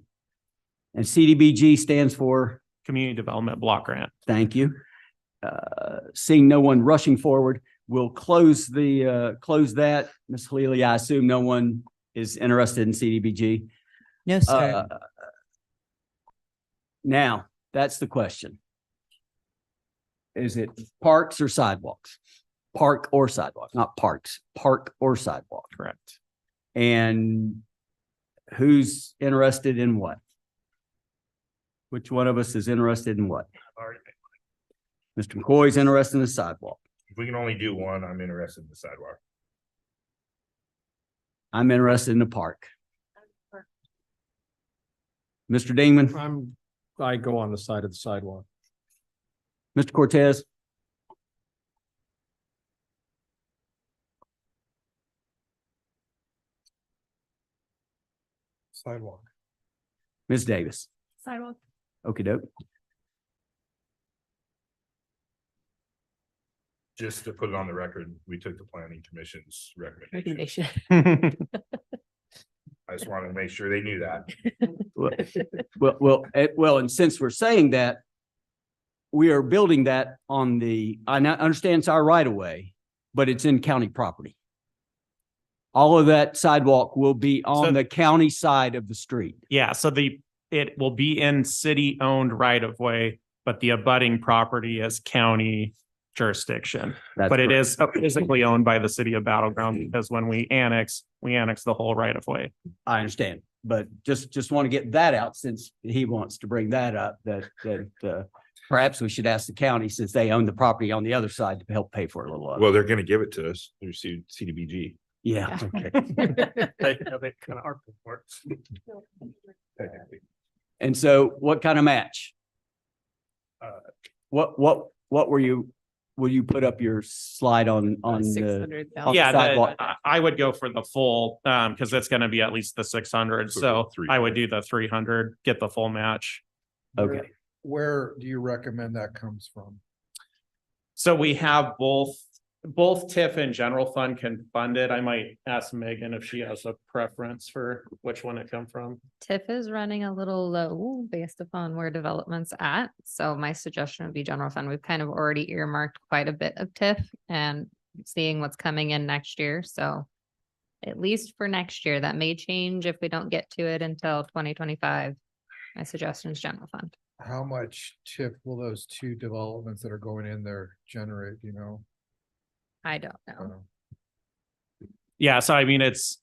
A: And CDBG stands for?
B: Community Development Block Grant.
A: Thank you. Seeing no one rushing forward, we'll close that. Ms. Halili, I assume no one is interested in CDBG.
D: No, sir.
A: Now, that's the question. Is it parks or sidewalks? Park or sidewalk, not parks, park or sidewalk.
B: Correct.
A: And who's interested in what? Which one of us is interested in what? Mr. McCoy's interested in the sidewalk.
C: If we can only do one, I'm interested in the sidewalk.
A: I'm interested in the park. Mr. Dingman,
L: I go on the side of the sidewalk.
A: Mr. Cortez,
K: Sidewalk.
A: Ms. Davis.
E: Sidewalk.
A: Okey doke.
C: Just to put it on the record, we took the planning commission's recommendation.
E: Recommendation.
C: I just wanted to make sure they knew that.
A: Well, and since we're saying that, we are building that on the, understand it's our right of way, but it's in county property. All of that sidewalk will be
B: So-
A: on the county side of the street.
B: Yeah, so it will be in city-owned right-of-way, but the abutting property is county jurisdiction.
A: That's
B: But it
A: correct.
B: is physically owned by the city of Battleground because when we annex the whole right-of-way.
A: I understand, but just want to get that out since he wants to bring that up, that perhaps we should ask the county since they own the property on the other side to help pay for it a little.
C: Well, they're gonna give it to us through CDBG.
A: Yeah. Okay.
B: They kind of are for it.
A: And so what kind of match? What will you put up your slide on the?
E: 600,000.
A: on the
B: Yeah,
A: sidewalk?
B: I would go for the full, because it's gonna be at least the 600, so I would do the 300, get the full match.
A: Okay,
K: Where do you recommend that comes from?
B: So we have both TIF and general fund can fund it. I might ask Megan if she has a preference for which one it come from.
M: TIF is running a little low based upon where development's at. So my suggestion would be general fund. We've kind of already earmarked quite a bit of TIF and seeing what's coming in next year. So at least for next year, that may change if we don't get to it until 2025. My suggestion is general fund.
K: How much tip will those two developments that are going in there generate, you know?
M: I don't know.
B: Yeah, so I mean, it's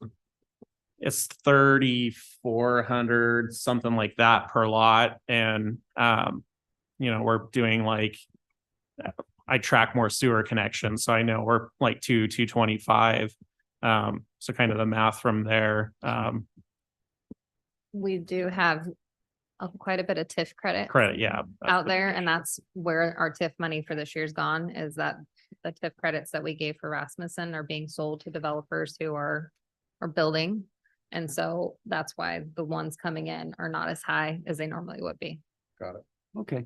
B: 3,400, something like that per lot. And, we're doing like, I track more sewer connections, so I know we're like 225. So kind of the math from there.
M: We do have quite a bit of TIF credit
B: Yeah.
M: out there, and that's where our TIF money for this year's gone, is that the TIF credits that we gave for Rasmussen are being sold to developers who are building. And so that's why the ones coming in are not as high as they normally would be.
K: Got it.
A: okay.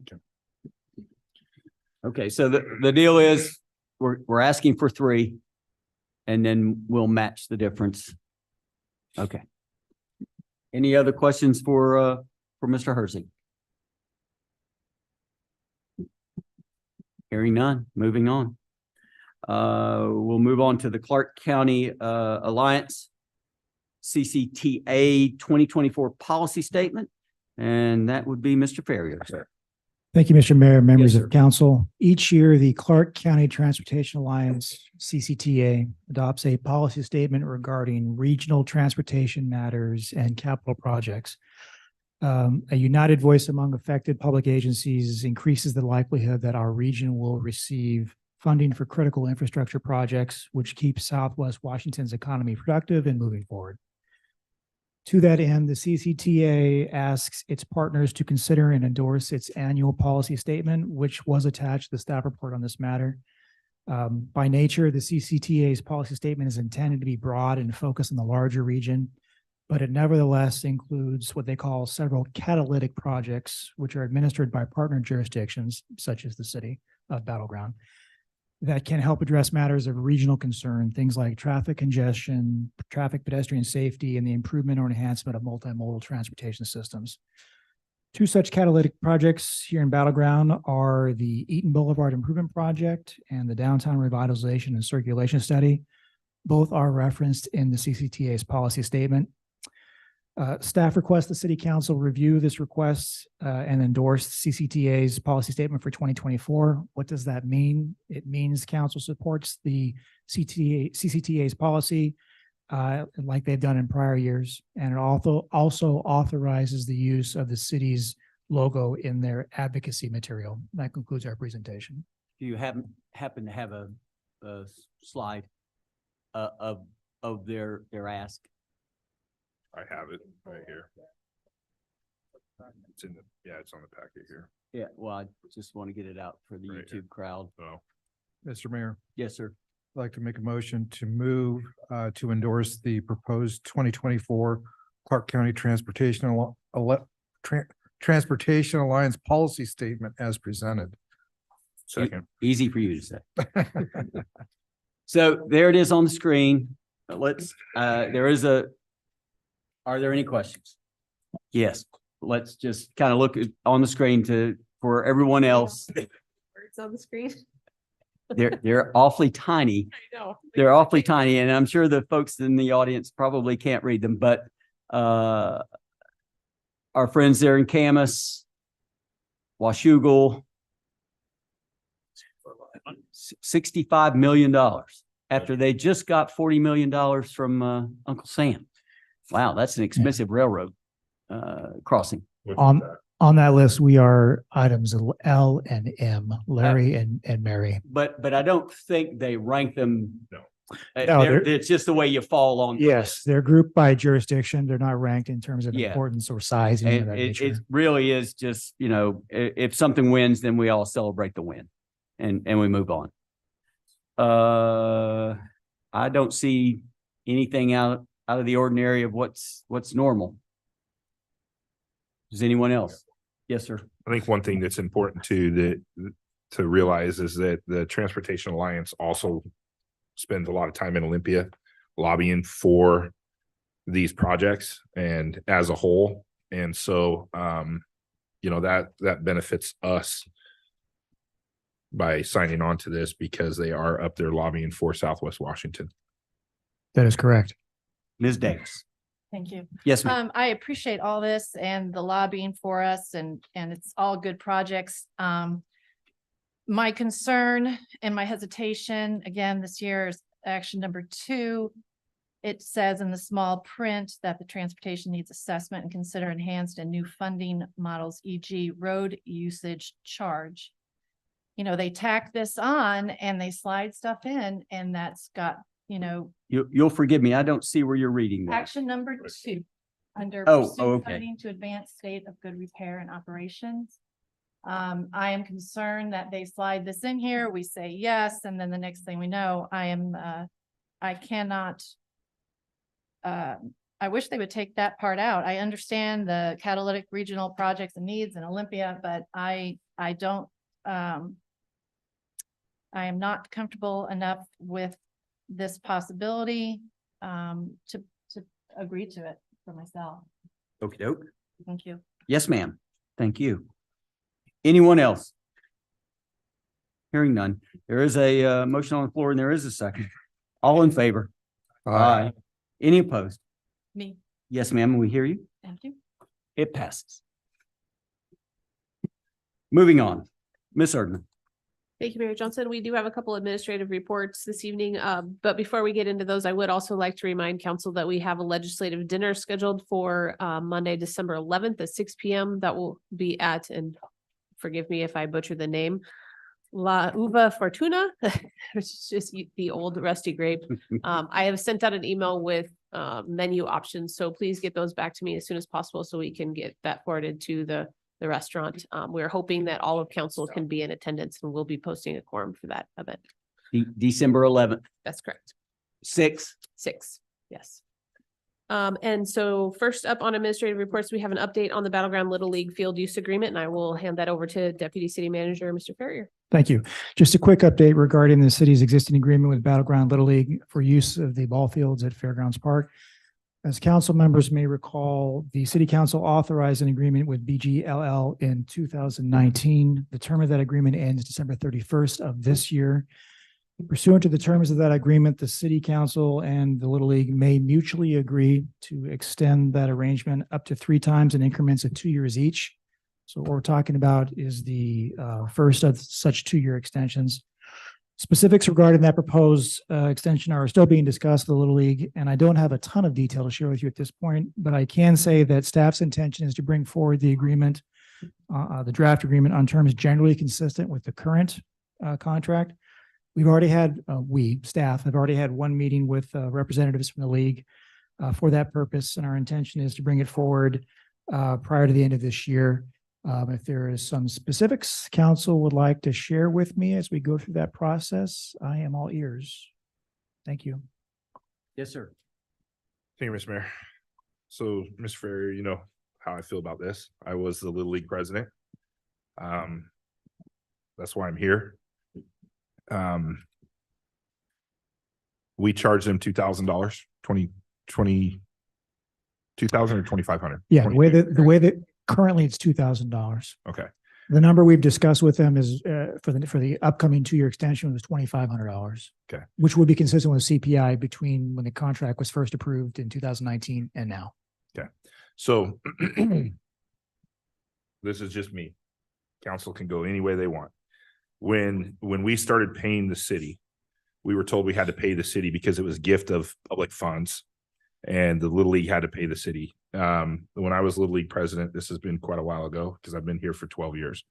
A: Okay, so the deal is, we're asking for 3. And then we'll match the difference. Okay. Any other questions for Mr. Herzig? Hearing none, moving on. We'll move on to the Clark County Alliance CCTA 2024 policy statement. And that would be Mr. Ferrier, sir.
F: Thank you, Mr. Mayor, members
A: sir.
F: of council. Each year, the Clark County Transportation Alliance, CCTA, adopts a policy statement regarding regional transportation matters and capital projects. A united voice among affected public agencies increases the likelihood that our region will receive funding for critical infrastructure projects, which keeps Southwest Washington's economy productive and moving forward. To that end, the CCTA asks its partners to consider and endorse its annual policy statement, which was attached to the staff report on this matter. By nature, the CCTA's policy statement is intended to be broad and focused on the larger region, but it nevertheless includes what they call several catalytic projects, which are administered by partner jurisdictions, such as the city of Battleground, that can help address matters of regional concern, things like traffic congestion, traffic pedestrian safety, and the improvement or enhancement of multimodal transportation systems. 2 such catalytic projects here in Battleground are the Eaton Boulevard Improvement Project and the Downtown Revitalization and Circulation Study. Both are referenced in the CCTA's policy statement. Staff requests the City Council review this request and endorse CCTA's policy statement for 2024. What does that mean? It means council supports the CCTA's policy like they've done in prior years, and it also authorizes the use of the city's logo in their advocacy material. That concludes our presentation.
A: Do you happen to have a slide of their ask?
C: I have it right here. It's on the packet here.
A: Yeah, well, I just want to get it out for the
C: Right here.
A: YouTube crowd.
C: So
K: Mr. Mayor,
A: Yes, sir.
K: I'd like to make a motion to move to endorse the proposed 2024 Clark County Transportation Alliance policy statement as presented.
C: second,
A: Easy for you to say. So there it is on the screen. There is Are there any questions? Yes, let's just kind of look on the screen for everyone else.
E: Words on the screen.
A: They're awfully tiny.
E: I know.
A: They're awfully tiny, and I'm sure the folks in the audience probably can't read them, but our friends there in Camas, Washougal, $65 million after they just got $40 million from Uncle Sam. Wow, that's an expensive railroad crossing.
F: On that list, we are items L and M, Larry and Mary.
A: But I don't think they rank them.
C: No.
F: No,
A: It's just the way you fall on. the
F: Yes,
A: list.
F: they're grouped by jurisdiction. They're not ranked in terms of
A: Yeah.
F: importance or size. Any of
A: And
F: that
A: it
F: nature.
A: really is just, if something wins, then we all celebrate the win and we move on. I don't see anything out of the ordinary of what's normal. Does anyone else? Yes, sir.
C: I think one thing that's important to realize is that the Transportation Alliance also spends a lot of time in Olympia lobbying for these projects and as a whole. And so, that benefits us by signing on to this because they are up there lobbying for Southwest Washington.
F: That is correct.
A: Ms. Davis.
I: Thank you.
A: Yes, ma'am.
I: I appreciate all this and the lobbying for us and it's all good projects. My concern and my hesitation, again, this year is action number 2. It says in the small print that the transportation needs assessment and consider enhanced and new funding models, e.g. road usage charge. They tack this on and they slide stuff in and that's got,
A: You'll forgive me. I don't see where you're reading that.
I: action number 2. Under
A: Oh,
I: pursue
A: okay.
I: funding to advance state of good repair and operations. I am concerned that they slide this in here. We say yes, and then the next thing we know, I cannot. I wish they would take that part out. I understand the catalytic regional projects and needs in Olympia, but I don't. I am not comfortable enough with this possibility to agree to it for myself.
A: Okey doke.
I: Thank you.
A: Yes, ma'am. Thank you. Anyone else? Hearing none. There is a motion on the floor and there is a second. All in favor? Aye. Any opposed?
I: Me.
A: Yes, ma'am. We hear you.
I: Thank you.
A: It passes. Moving on. Ms. Erdman.
E: Thank you, Mayor Johnson. We do have a couple administrative reports this evening, but before we get into those, I would also like to remind council that we have a legislative dinner scheduled for Monday, December 11th at 6 p.m. That will be at, and forgive me if I butcher the name, La Uva Fortuna, which is just the old rusty grape. I have sent out an email with menu options, so please get those back to me as soon as possible so we can get that forwarded to the restaurant. We're hoping that all of council can be in attendance and we'll be posting a quorum for that event.
A: December 11th.
E: That's correct.
A: 6.
E: 6, yes. And so first up on administrative reports, we have an update on the Battleground Little League field use agreement, and I will hand that over to Deputy City Manager, Mr. Ferrier.
F: Thank you. Just a quick update regarding the city's existing agreement with Battleground Little League for use of the ball fields at Fairgrounds Park. As council members may recall, the city council authorized an agreement with BGLL in 2019. The term of that agreement ends December 31st of this year. Pursuant to the terms of that agreement, the city council and the Little League may mutually agree to extend that arrangement up to 3 times in increments of 2 years each. So what we're talking about is the first of such 2-year extensions. Specifics regarding that proposed extension are still being discussed with the Little League, and I don't have a ton of detail to share with you at this point, but I can say that staff's intention is to bring forward the agreement, the draft agreement on terms generally consistent with the current contract. We've already had, staff have already had 1 meeting with representatives from the league for that purpose, and our intention is to bring it forward prior to the end of this year. If there is some specifics council would like to share with me as we go through that process, I am all ears. Thank you.
A: Yes, sir.
C: Thank you, Mr. Mayor. So, Mr. Ferrier, you know how I feel about this. I was the Little League president. That's why I'm here. We charged them $2,000, $2,200 2,000 or 2,500?
F: Yeah, the way that currently it's $2,000.
C: Okay.
F: The number we've discussed with them is for the upcoming 2-year extension was $2,500.
C: Okay.
F: Which would be consistent with CPI between when the contract was first approved in 2019 and now.
C: Okay. So this is just me. Council can go any way they want. When we started paying the city, we were told we had to pay the city because it was gift of public funds, and the Little League had to pay the city. When I was Little League president, this has been quite a while ago because I've been here for 12 years.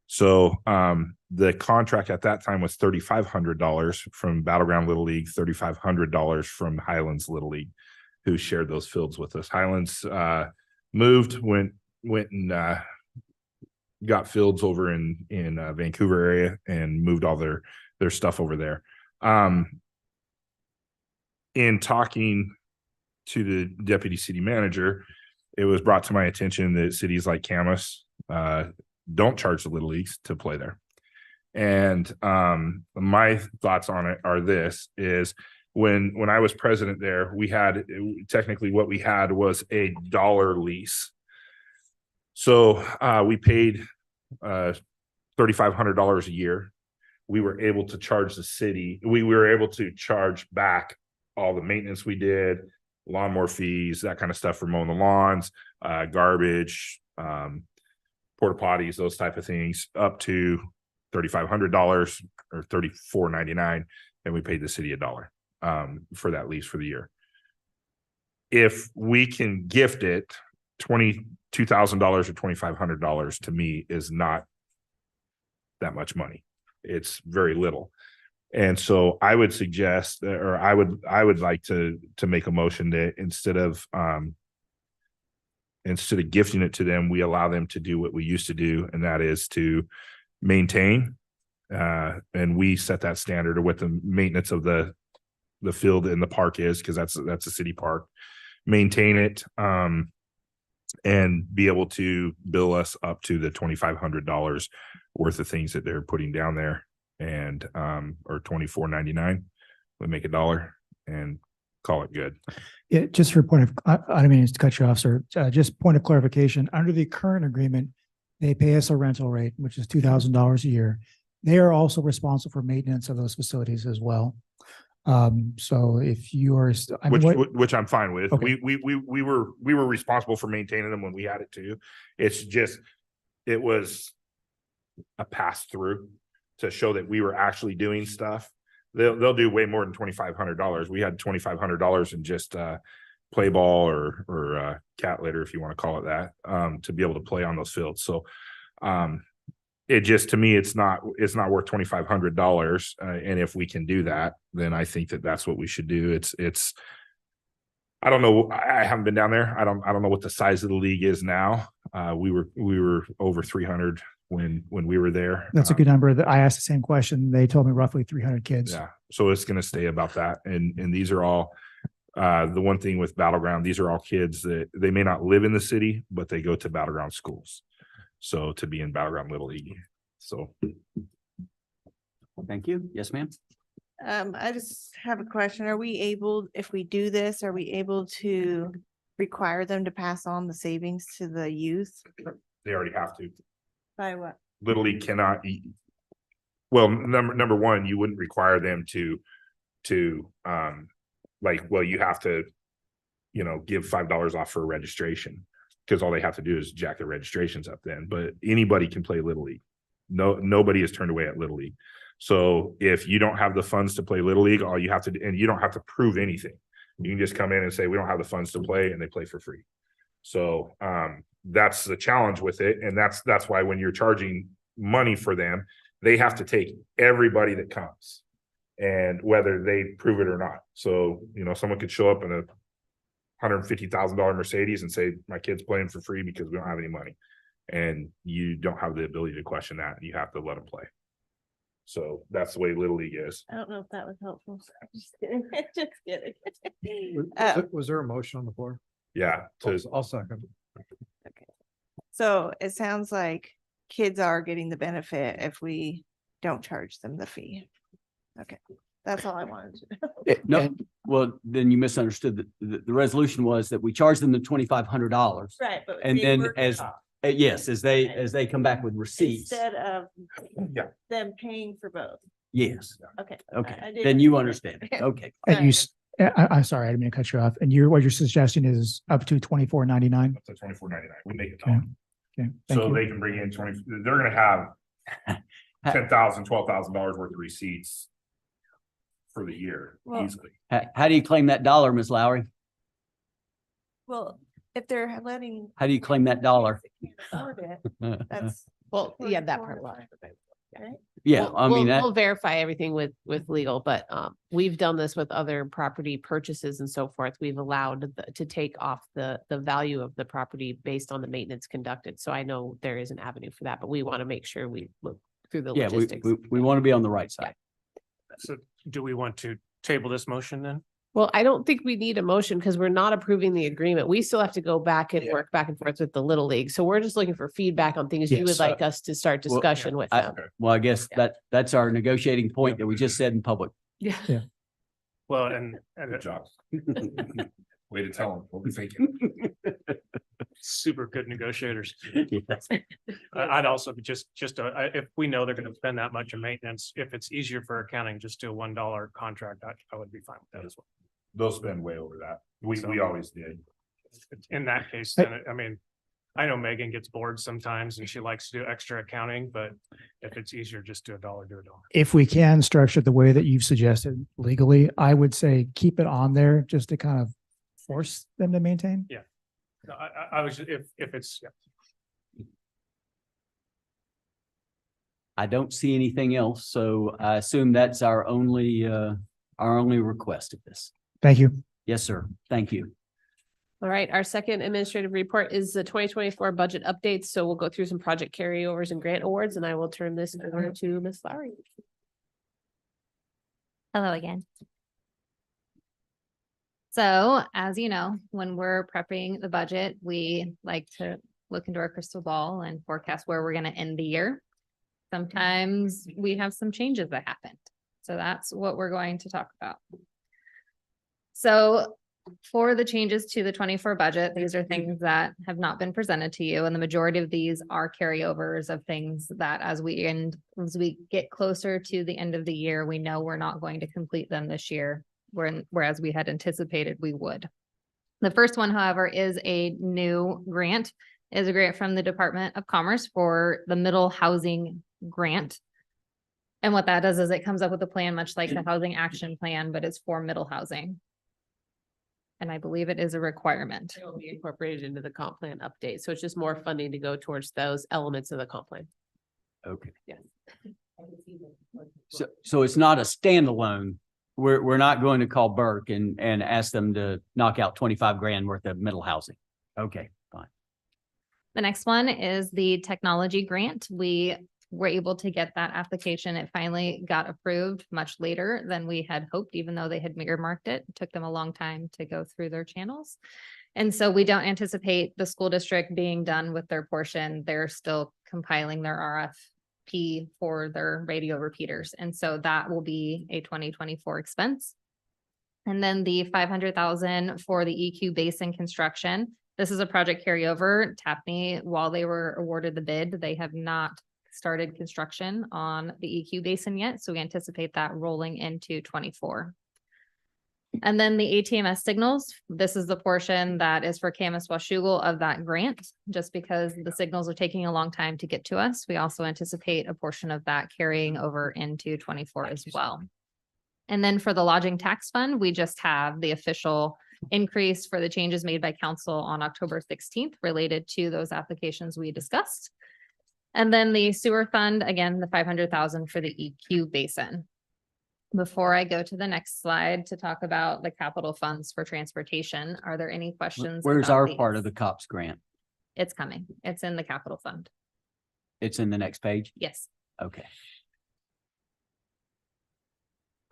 C: So the contract at that time was $3,500 from Battleground Little League, $3,500 from Highlands Little League, who shared those fields with us. Highlands moved, went and got fields over in Vancouver area and moved all their stuff over there. In talking to the deputy city manager, it was brought to my attention that cities like Camas don't charge the Little Leagues to play there. And my thoughts on it are this is when I was president there, we had technically what we had was a dollar lease. So we paid $3,500 a year. We were able to charge the city. We were able to charge back all the maintenance we did, lawnmower fees, that kind of stuff for mowing the lawns, garbage, porta potties, those type of things, up to $3,500 or $34.99, and we paid the city $1 for that lease for the year. If we can gift it, $22,000 or $2,500 to me is not that much money. It's very little. And so I would suggest, or I would like to make a motion that instead of gifting it to them, we allow them to do what we used to do, and that is to maintain, and we set that standard of what the maintenance of the field in the park is, because that's a city park. Maintain it, and be able to bill us up to the $2,500 worth of things that they're putting down there, and or $24.99. We make $1 and call it good.
F: Yeah, just for point of, I don't mean to cut you off, sir. Just point of clarification. Under the current agreement, they pay us a rental rate, which is $2,000 a year. They are also responsible for maintenance of those facilities as well. So if you are,
C: which I'm fine with.
F: Okay.
C: We were responsible for maintaining them when we had it too. It's just, it was a pass through to show that we were actually doing stuff. They'll do way more than $2,500. We had $2,500 in just play ball or cat litter, if you want to call it that, to be able to play on those fields. So it just, to me, it's not worth $2,500. And if we can do that, then I think that's what we should do. It's I don't know. I haven't been down there. I don't know what the size of the league is now. We were over 300 when we were there.
F: That's a good number. That I asked the same question. They told me roughly 300 kids.
C: Yeah. So it's going to stay about that. And these are all, the one thing with Battleground, these are all kids that they may not live in the city, but they go to Battleground schools. So to be in Battleground Little League. So.
A: Thank you. Yes, ma'am.
J: I just have a question. Are we able, if we do this, are we able to require them to pass on the savings to the youth?
C: They already have to.
J: By what?
C: Little League cannot eat. Well, number one, you wouldn't require them to you have to, give $5 off for a registration, because all they have to do is jack their registrations up then. But anybody can play Little League. Nobody is turned away at Little League. So if you don't have the funds to play Little League, all you have to do, and you don't have to prove anything. You can just come in and say, we don't have the funds to play, and they play for free. So that's the challenge with it. And that's why when you're charging money for them, they have to take everybody that comes, and whether they prove it or not. So, someone could show up in a $150,000 Mercedes and say, my kid's playing for free because we don't have any money. And you don't have the ability to question that. You have to let them play. So that's the way Little League is.
J: I don't know if that was helpful. Just kidding. Just kidding.
K: Was there a motion on the floor?
C: Yeah.
K: I'll second.
J: Okay. So it sounds like kids are getting the benefit if we don't charge them the fee. Okay, that's all I wanted to know.
A: No, Well, then you misunderstood. The resolution was that we charge them the $2,500.
J: Right, but.
A: And
J: they
A: then
J: work it
A: as,
J: off
A: yes, as they come back with receipts.
J: Instead of
C: Yeah.
J: them paying for both.
A: Yes.
J: Okay.
A: Okay.
J: I did
A: Then you understand. Okay.
F: And I'm sorry, I didn't mean to cut you off. And what you're suggesting is up to $24.99.
C: Up to $24.99. We make it.
F: Okay. Okay, thank
C: So
F: you.
C: they can bring in they're gonna have $10,000, $12,000 worth of receipts for the year
J: Well-
C: easily.
A: How do you claim that dollar, Ms. Lowry?
J: Well, if they're letting.
A: How do you claim that dollar?
J: Afford it, that's.
E: Well, yeah, that part.
J: Right?
A: Yeah,
E: We'll-
A: I mean,
E: We'll verify everything with legal, but we've done this with other property purchases and so forth. We've allowed to take off the value of the property based on the maintenance conducted. So I know there is an avenue for that, but we want to make sure we look through the
A: yeah,
E: logistics.
A: we want to be on the right side.
B: So do we want to table this motion then?
E: Well, I don't think we need a motion because we're not approving the agreement. We still have to go back and work back and forth with the Little League. So we're just looking for feedback on things you would
F: Yes.
E: like us to start
A: Well,
E: discussion with
A: I-
E: them.
A: Well, I guess
E: Yeah.
A: that's our negotiating point that we just said in public.
E: Yeah.
B: Well, and
C: Good job. Way to tell them what we're thinking.
B: super good negotiators.
A: Yes.
B: I'd also be if we know they're gonna spend that much in maintenance, if it's easier for accounting, just do a $1 contract, I would be fine with that as well.
C: They'll spend way over that. We always did.
B: In that case, then, I mean, I know Megan gets bored sometimes and she likes to do extra accounting, but if it's easier, just do a $1, do a $1.
F: If we can structure it the way that you've suggested legally, I would say keep it on there just to kind of force them to maintain.
B: No, I was, if it's, yeah.
A: I don't see anything else, so I assume that's our only request of this.
F: Thank you.
A: Yes, sir. Thank you.
E: All right, our second administrative report is the 2024 budget updates. So we'll go through some project carryovers and grant awards, and I will turn this over to Ms. Lowry.
M: Hello again. So as you know, when we're prepping the budget, we like to look into our crystal ball and forecast where we're going to end the year. Sometimes we have some changes that happened. So that's what we're going to talk about. So for the changes to the 24 budget, these are things that have not been presented to you. And the majority of these are carryovers of things that as we get closer to the end of the year, we know we're not going to complete them this year, whereas we had anticipated we would. The first one, however, is a new grant, is a grant from the Department of Commerce for the Middle Housing Grant. And what that does is it comes up with a plan, much like the Housing Action Plan, but it's for middle housing. And I believe it is a requirement.
E: It will be incorporated into the comp plan update. So it's just more funding to go towards those elements of the comp plan.
A: Okay.
E: Yes.
A: So it's not a standalone. We're not going to call Burke and ask them to knock out 25 grand worth of middle housing. Okay, fine.
M: The next one is the technology grant. We were able to get that application. It finally got approved much later than we had hoped, even though they had earmarked it. It took them a long time to go through their channels. And so we don't anticipate the school district being done with their portion. They're still compiling their RFP for their radio repeaters. And so that will be a 2024 expense. And then the 500,000 for the EQ basin construction. This is a project carryover. Tapney, while they were awarded the bid, they have not started construction on the EQ basin yet. So we anticipate that rolling into 24. And then the ATMS signals. This is the portion that is for Camas Washougal of that grant, just because the signals are taking a long time to get to us. We also anticipate a portion of that carrying over into 24 as well. And then for the lodging tax fund, we just have the official increase for the changes made by council on October 16th related to those applications we discussed. And then the sewer fund, again, the 500,000 for the EQ basin. Before I go to the next slide to talk about the capital funds for transportation, are there any questions?
A: Where's
M: about
A: our
M: these?
A: part of the COPS grant?
M: It's coming. It's in the capital fund.
A: It's in the next page?
M: Yes.
A: Okay.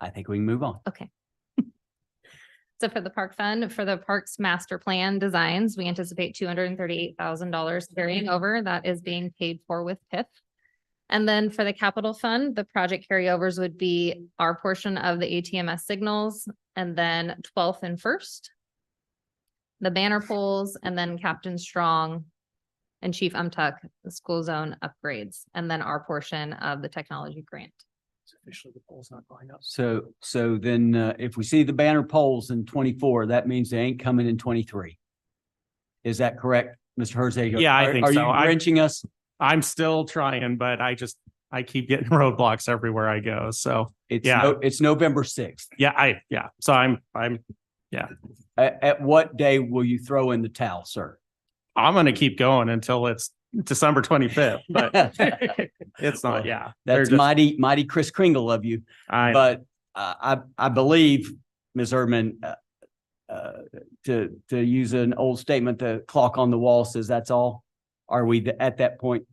A: I think we can move on.
M: Okay. So for the park fund, for the parks master plan designs, we anticipate $238,000 carrying over. That is being paid for with PIF. And then for the capital fund, the project carryovers would be our portion of the ATMS signals and then 12th and First. The banner poles and then Captain Strong and Chief Umtuck, the school zone upgrades, and then our portion of the technology grant.
H: Officially, the poll's not going up.
A: So then if we see the banner poles in 24, that means they ain't coming in 23. Is that correct, Mr. Herzog?
B: Yeah, I think
A: Are
B: so.
A: you wrenching us?
B: I'm still trying, but I keep getting roadblocks everywhere I go. So
A: It's November 6th.
B: So I'm
A: At what day will you throw in the towel, sir?
B: going to keep going until it's December 25th, but it's not. Yeah.
A: That's mighty Chris Kringle of you. But I believe, Ms. Erdman, to use an old statement, the clock on the wall says that's all. Are we at that point?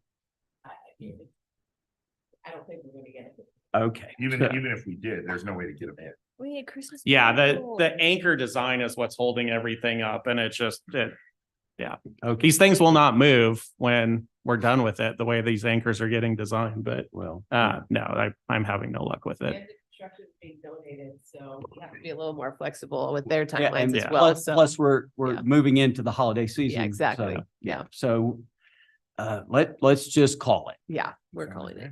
E: I don't think we're gonna get it.
A: Okay.
C: Even if we did, there's no way to get them in.
J: We need Christmas.
B: Yeah,
J: people.
B: the anchor design is what's holding everything up, and it's just
A: Okay.
B: these things will not move when we're done with it, the way these anchors are getting designed. But
A: Well,
B: no, I'm having no luck with it.
E: Construction being donated, so we have to be a little more flexible with their
A: yeah,
E: timelines
A: and
E: as well.
A: plus we're
E: yeah.
A: moving into the holiday season.
E: exactly.
A: So,
E: Yeah.
A: So let's just call it.
E: Yeah, we're calling it.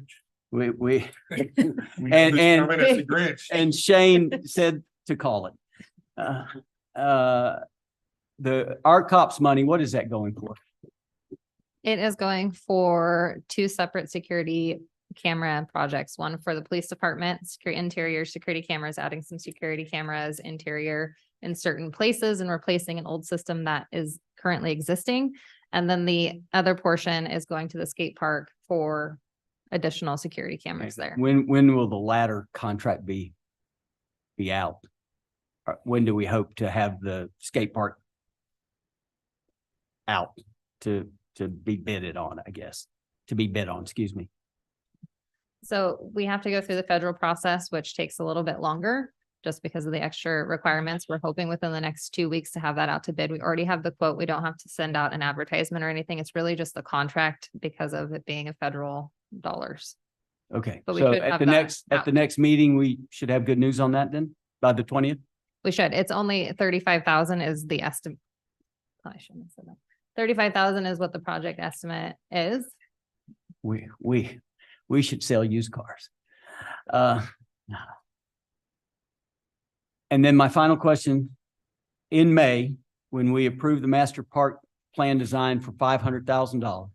A: We
C: We
A: And-
C: know who's
A: and-
C: coming as the Grinch.
A: and Shane said to call it. The Art Cops money, what is that going for?
M: It is going for two separate security camera projects, one for the police department, interior security cameras, adding some security cameras interior in certain places and replacing an old system that is currently existing. And then the other portion is going to the skate park for additional security cameras there.
A: When will the latter contract be out? When do we hope to have the skate park out to be bidded on, I guess, to be bid on, excuse me.
M: So we have to go through the federal process, which takes a little bit longer just because of the extra requirements. We're hoping within the next 2 weeks to have that out to bid. We already have the quote. We don't have to send out an advertisement or anything. It's really just the contract because of it being a federal dollars.
A: Okay,
M: But we
A: so
M: should
A: at
M: have
A: the
M: that
A: next, at
M: out.
A: the next meeting, we should have good news on that then, by the 20th?
M: We should. It's only 35,000 is the estimate. I shouldn't have said that. 35,000 is what the project estimate is.
A: We should sell used cars. And then my final question, in May, when we approved the master park plan design for $500,000,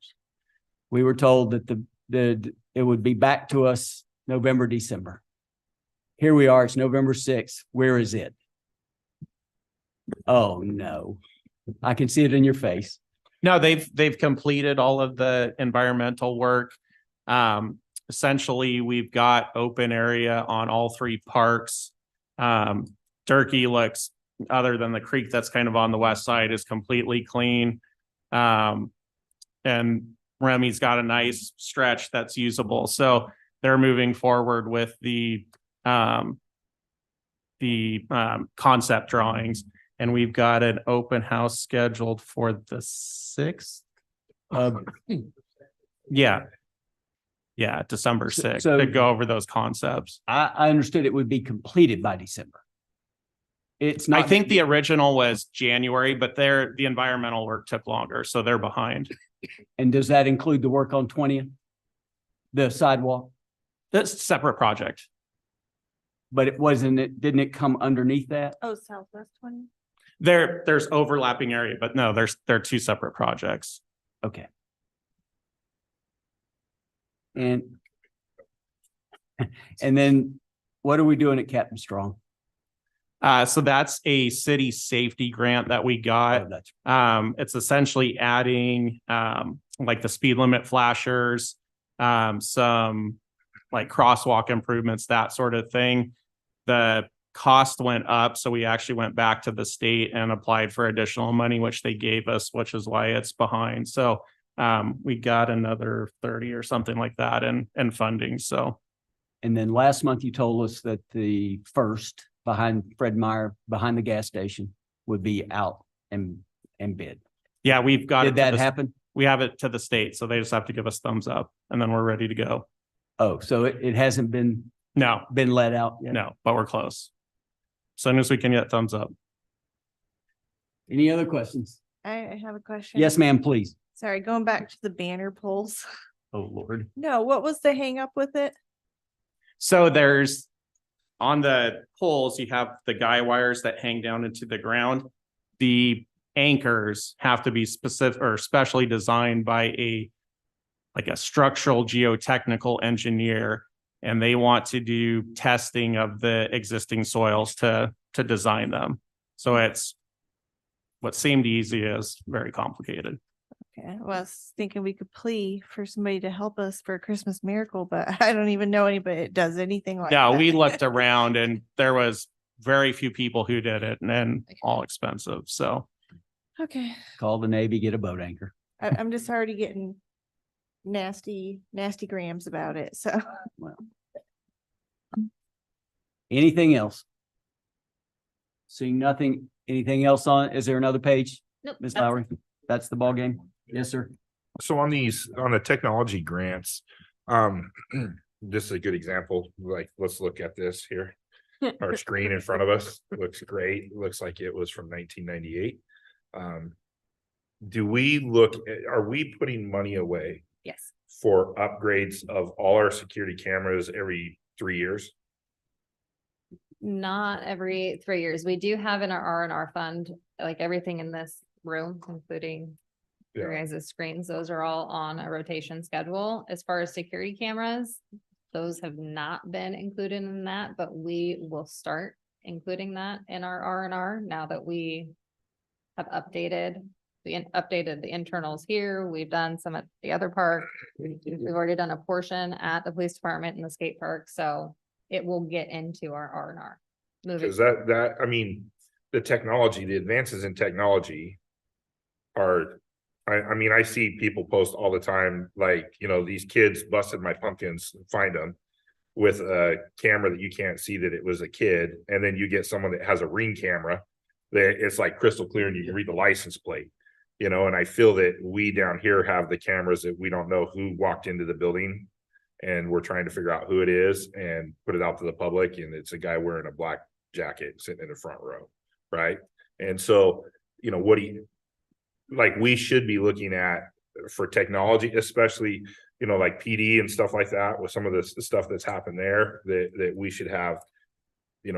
A: we were told that it would be back to us November, December. Here we are, it's November 6th. Where is it? Oh, no. I can see it in your face.
B: No, they've completed all of the environmental work. Essentially, we've got open area on all three parks. Turkey looks, other than the creek that's kind of on the west side, is completely clean. And Remy's got a nice stretch that's usable. So they're moving forward with the concept drawings. And we've got an open house scheduled for the 6th. Yeah, December 6th
A: So-
B: to go over those concepts.
A: I understood it would be completed by December. It's
B: I
A: not.
B: think the original was January, but the environmental work took longer, so they're behind.
A: And does that include the work on 20th? The sidewalk?
B: That's a separate project.
A: But didn't it come underneath that?
J: Oh, Southwest 20.
B: There's overlapping area, but no, they're two separate projects.
A: Okay. And then what are we doing at Captain Strong?
B: So that's a city safety grant that we
A: Oh,
B: got.
A: that's
B: It's essentially adding like the speed limit flashers, some like crosswalk improvements, that sort of thing. The cost went up, so we actually went back to the state and applied for additional money, which they gave us, which is why it's behind. So we got another 30 or something like that in funding. So
A: And then last month you told us that the first behind Fred Meyer, behind the gas station would be out and bid.
B: yeah, we've got
A: Did
B: it to
A: that
B: the-
A: happen?
B: We have it to the state, so they just have to give us thumbs up and then we're ready to go.
A: Oh, so it hasn't been
B: No,
A: let out yet?
B: no, but we're close. Soon as we can get thumbs up.
A: Any other questions?
J: I have a question.
A: Yes, ma'am, please.
J: Sorry, going back to the banner poles.
A: Oh, Lord.
J: No, what was the hang up with it?
B: So there's, on the poles, you have the guy wires that hang down into the ground. The anchors have to be specific or specially designed by like a structural geotechnical engineer. And they want to do testing of the existing soils to design them. So it's what seemed easy is very complicated.
J: Okay, well, I was thinking we could plea for somebody to help us for a Christmas miracle, but I don't even know anybody that does anything like that.
B: Yeah, we looked around and there was very few people who did it and then all expensive. So
J: Okay,
A: Call the Navy, get a boat anchor.
J: I'm just already getting nasty grams about it, so.
A: Anything else? Seeing nothing, anything else on, is there another page?
M: Nope.
A: Ms.
M: that's-
A: Lowry? That's the ball game? Yes, sir.
C: So on the technology grants, this is a good example, like, let's look at this here. Our screen in front of us looks great, looks like it was from 1998. Do we are we putting money away
M: Yes.
C: for upgrades of all our security cameras every 3 years?
M: Not every 3 years. We do have in our R&R fund, like everything in this room, including your
C: Yeah.
M: guys' screens, those are all on a rotation schedule. As far as security cameras, those have not been included in that, but we will start including that in our R&R now that we have updated the internals here. We've done some at the other park. We've already done a portion at the police department and the skate park, so it will get into our R&R. Moving.
C: Cause I mean, the advances in technology are, I mean, I see people post all the time, like, these kids busted my pumpkins, find them with a camera that you can't see that it was a kid. And then you get someone that has a Ring camera that it's like crystal clear and you can read the license plate, and I feel that we down here have the cameras that we don't know who walked into the building. And we're trying to figure out who it is and put it out to the public. And it's a guy wearing a black jacket sitting in the front row. Right. And so, we should be looking at for technology, especially, like PD and stuff like that with some of the stuff that's happened there, that we should have,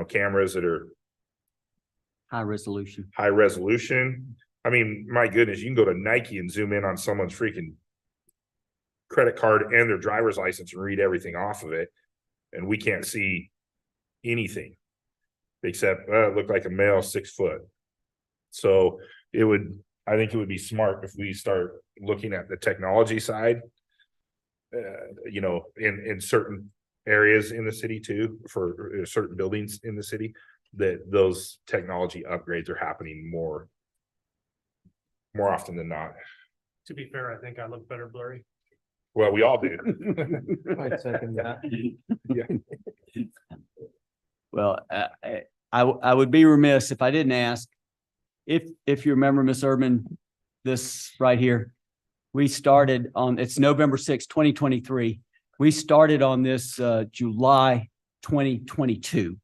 C: cameras that are
A: High resolution.
C: high resolution. I mean, my goodness, you can go to Nike and zoom in on someone's freaking credit card and their driver's license and read everything off of it. And we can't see anything except it looked like a male 6 foot. So I think it would be smart if we start looking at the technology side, in certain areas in the city too, for certain buildings in the city, that those technology upgrades are happening more often than not.
B: To be fair, I think I look better blurry.
C: Well, we all do.
H: I'd second that.
A: Well, I would be remiss if I didn't ask, if you remember, Ms. Urban, this right here, we started on, it's November 6, 2023. We started on this July 2022.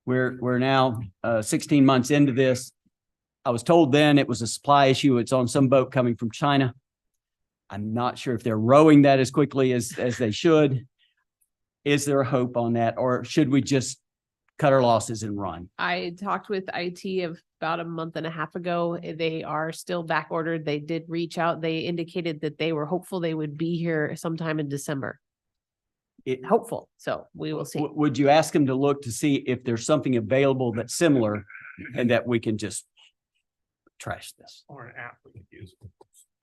A: We're now 16 months into this. I was told then it was a supply issue. It's on some boat coming from China. I'm not sure if they're rowing that as quickly as they should. Is there a hope on that, or should we just cut our losses and run?
E: I talked with IT about a month and a half ago. They are still back ordered. They did reach out. They indicated that they were hopeful they would be here sometime in December. Hopeful. So we will see.
A: Would you ask them to look to see if there's something available that's similar and that we can just trash this?
B: Or an app we could use.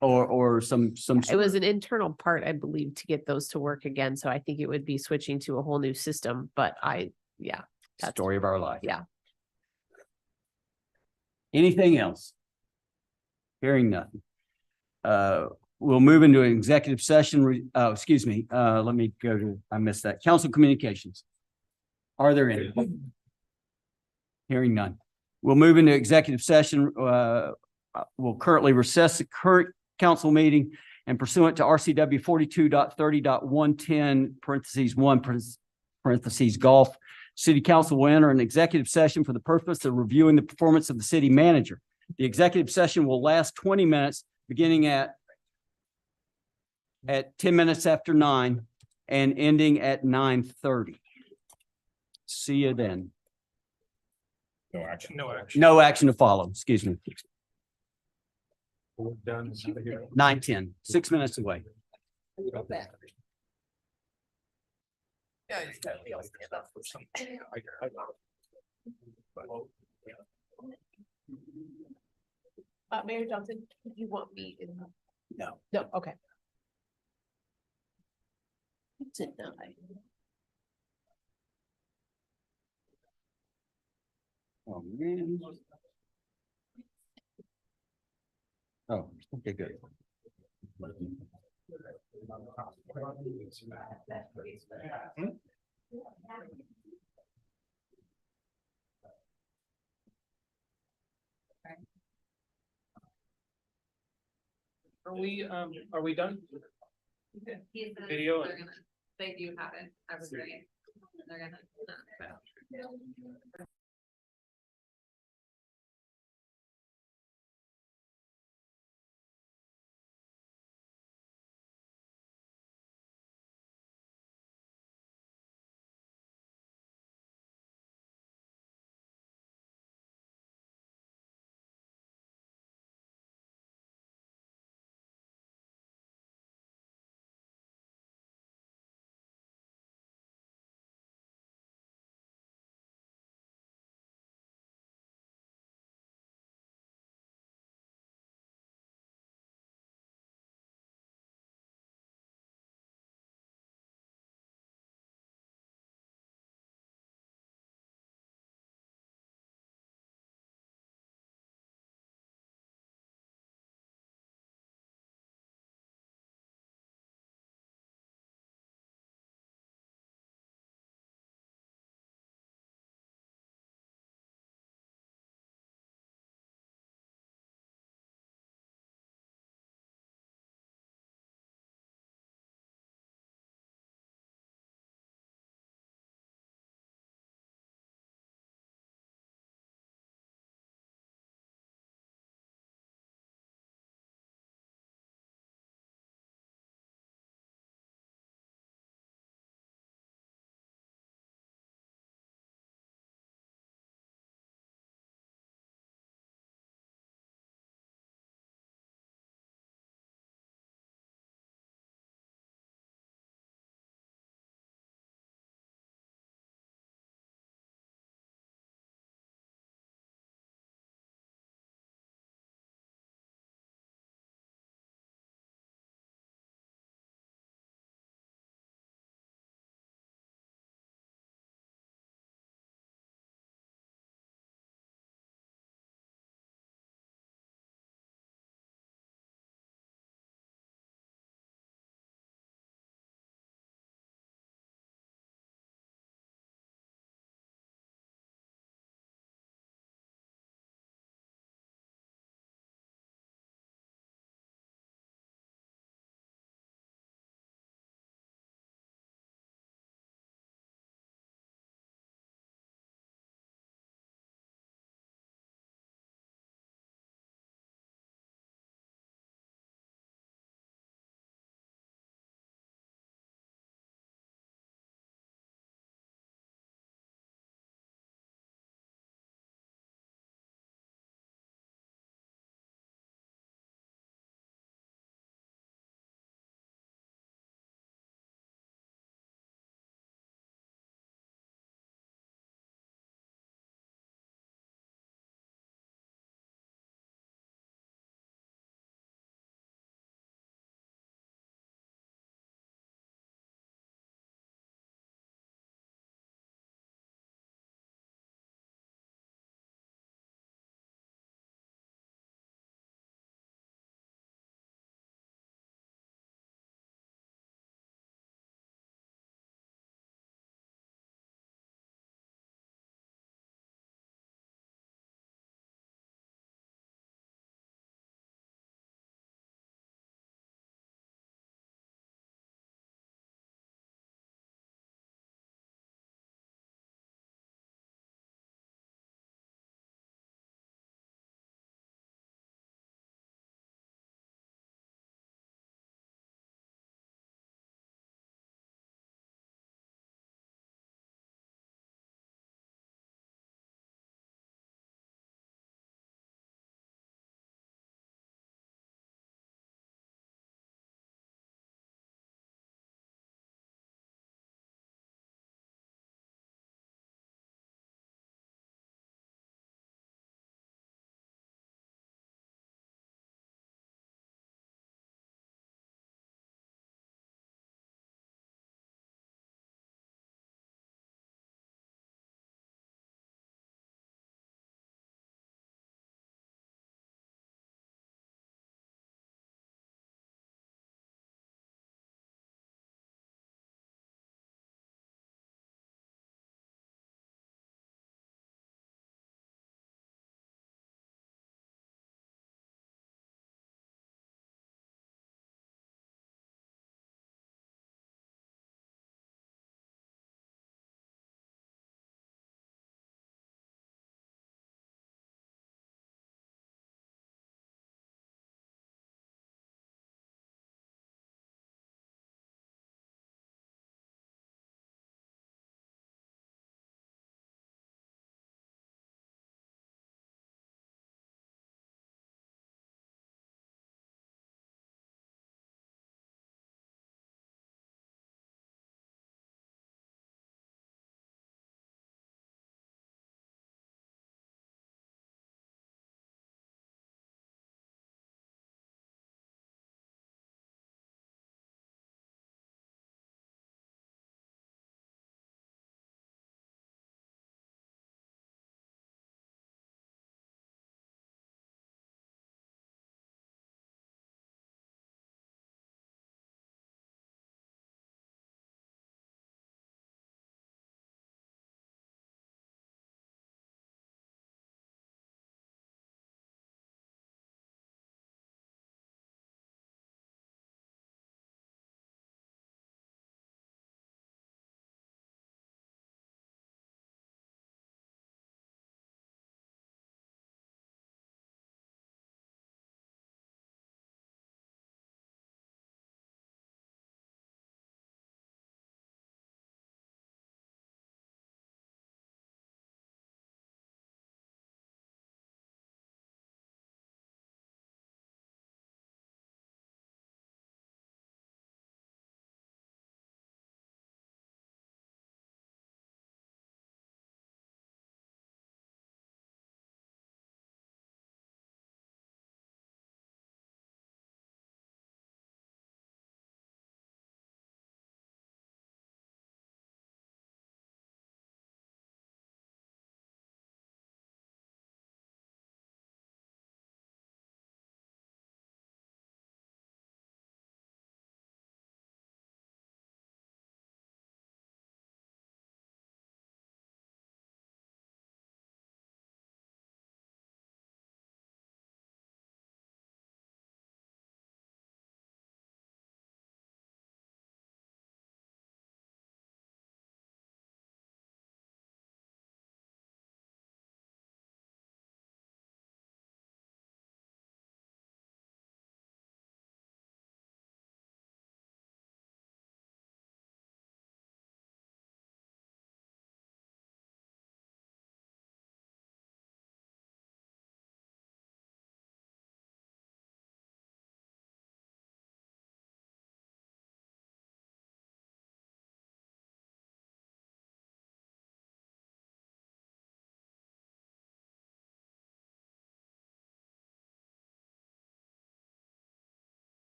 A: Or some.
E: It was an internal part, I believe, to get those to work again. So I think it would be switching to a whole new system, but that's
A: Story of our life.
E: Yeah.
A: Anything else? Hearing nothing. We'll move into an executive session. Excuse me. Let me go to, I missed that. Council communications. Are there any? Hearing none. We'll move into executive session. We'll currently recess the current council meeting and pursuant to RCW 42.30.110 parentheses 1 parentheses golf, city council will enter an executive session for the purpose of reviewing the performance of the city manager. The executive session will last 20 minutes, beginning at 10 minutes after 9 and ending at 9:30. See you then.
C: No action. No action.
A: No action to follow, excuse me.
L: We're done.
A: 9:10, 6 minutes away.
E: Mayor Johnson, do you want me in?
A: No.
E: No, okay. It's at 9.
A: Oh, man. Oh, okay, good.
L: Are we done? Video.
M: They do have it. I was doing it. They're gonna.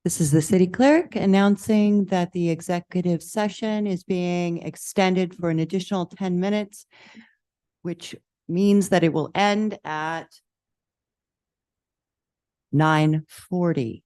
D: This is the city clerk announcing that the executive session is being extended for an additional 10 minutes, which means that it will end at 9:40.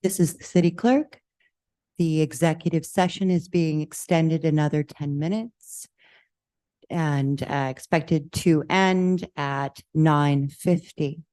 D: This is the city clerk. The executive session is being extended another 10 minutes and expected to end at 9:50.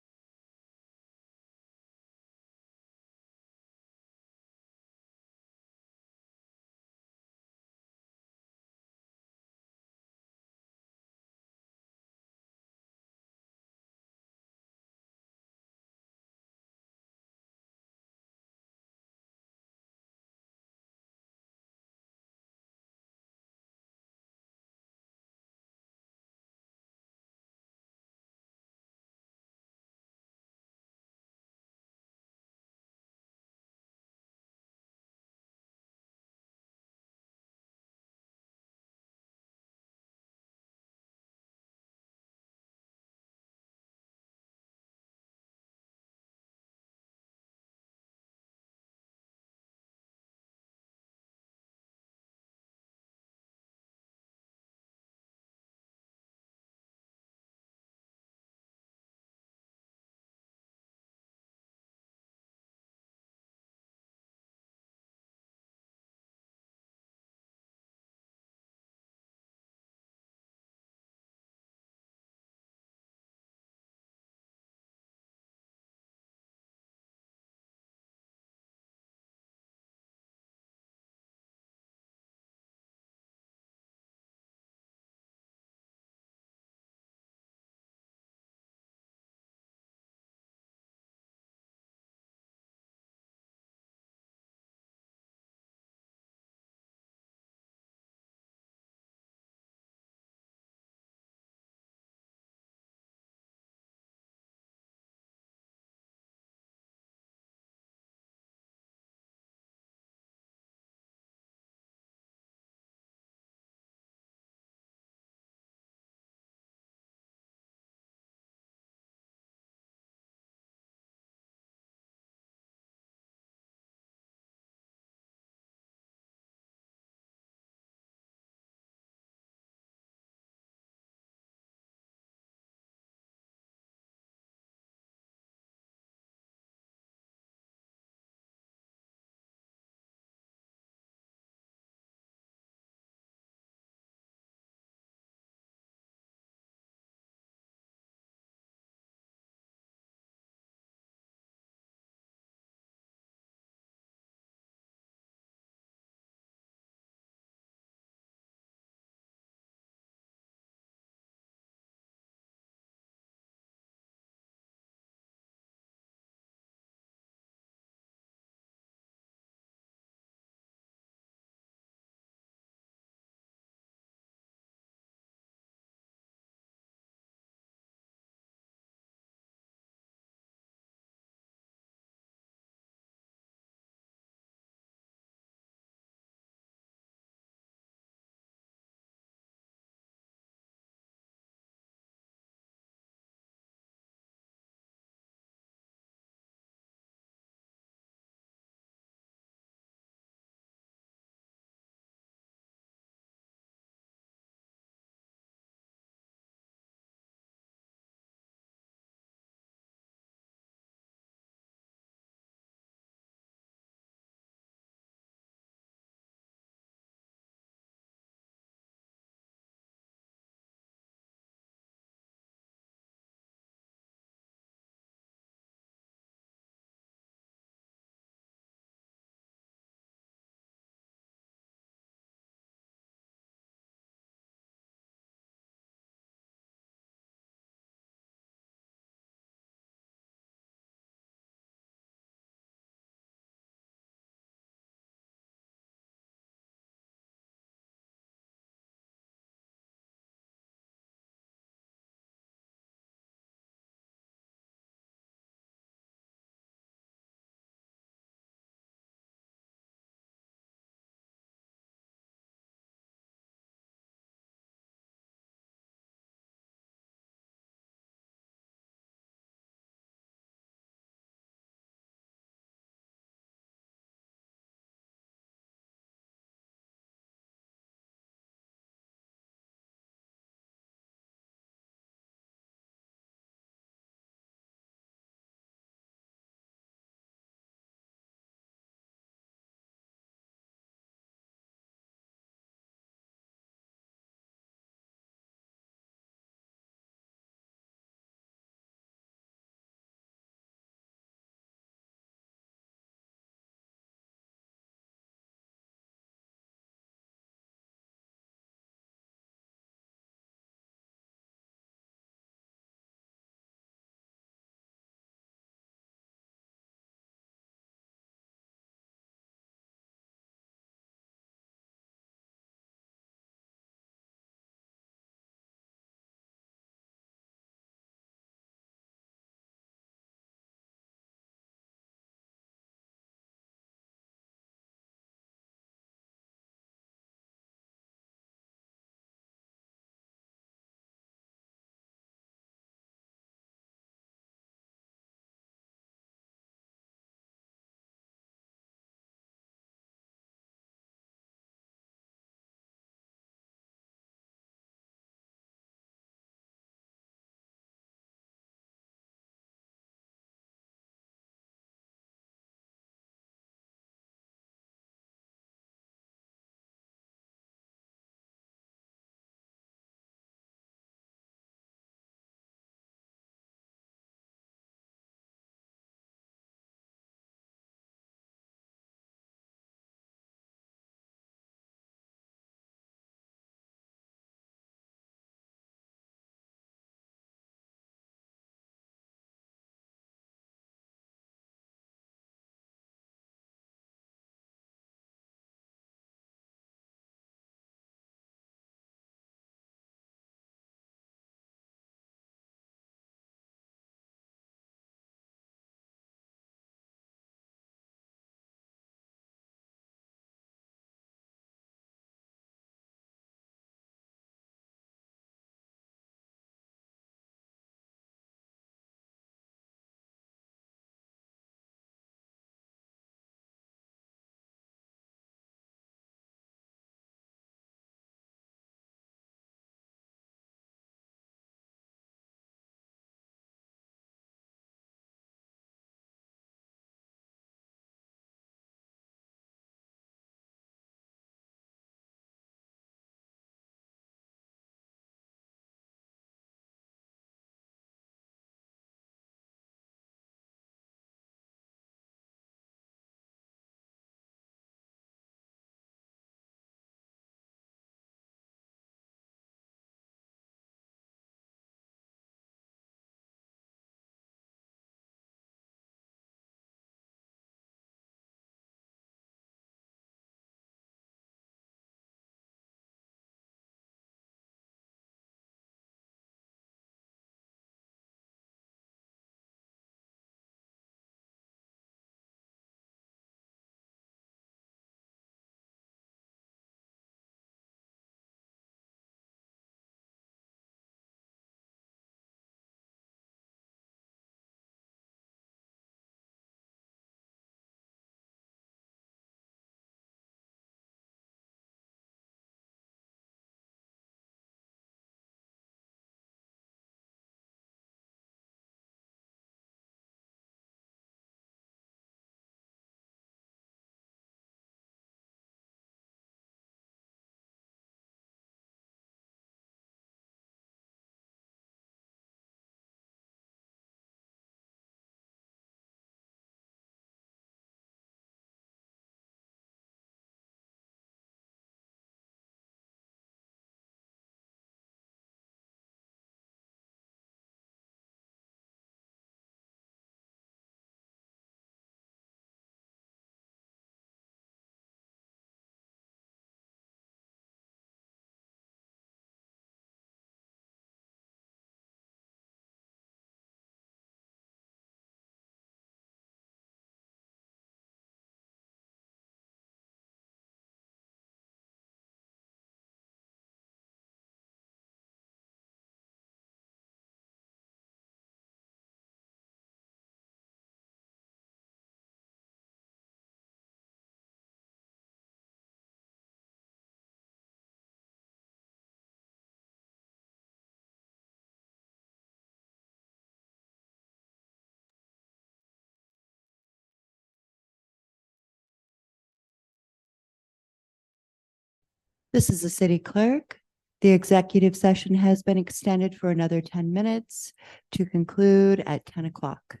D: This is the city clerk. The executive session has been extended for another 10 minutes to conclude at 10 o'clock.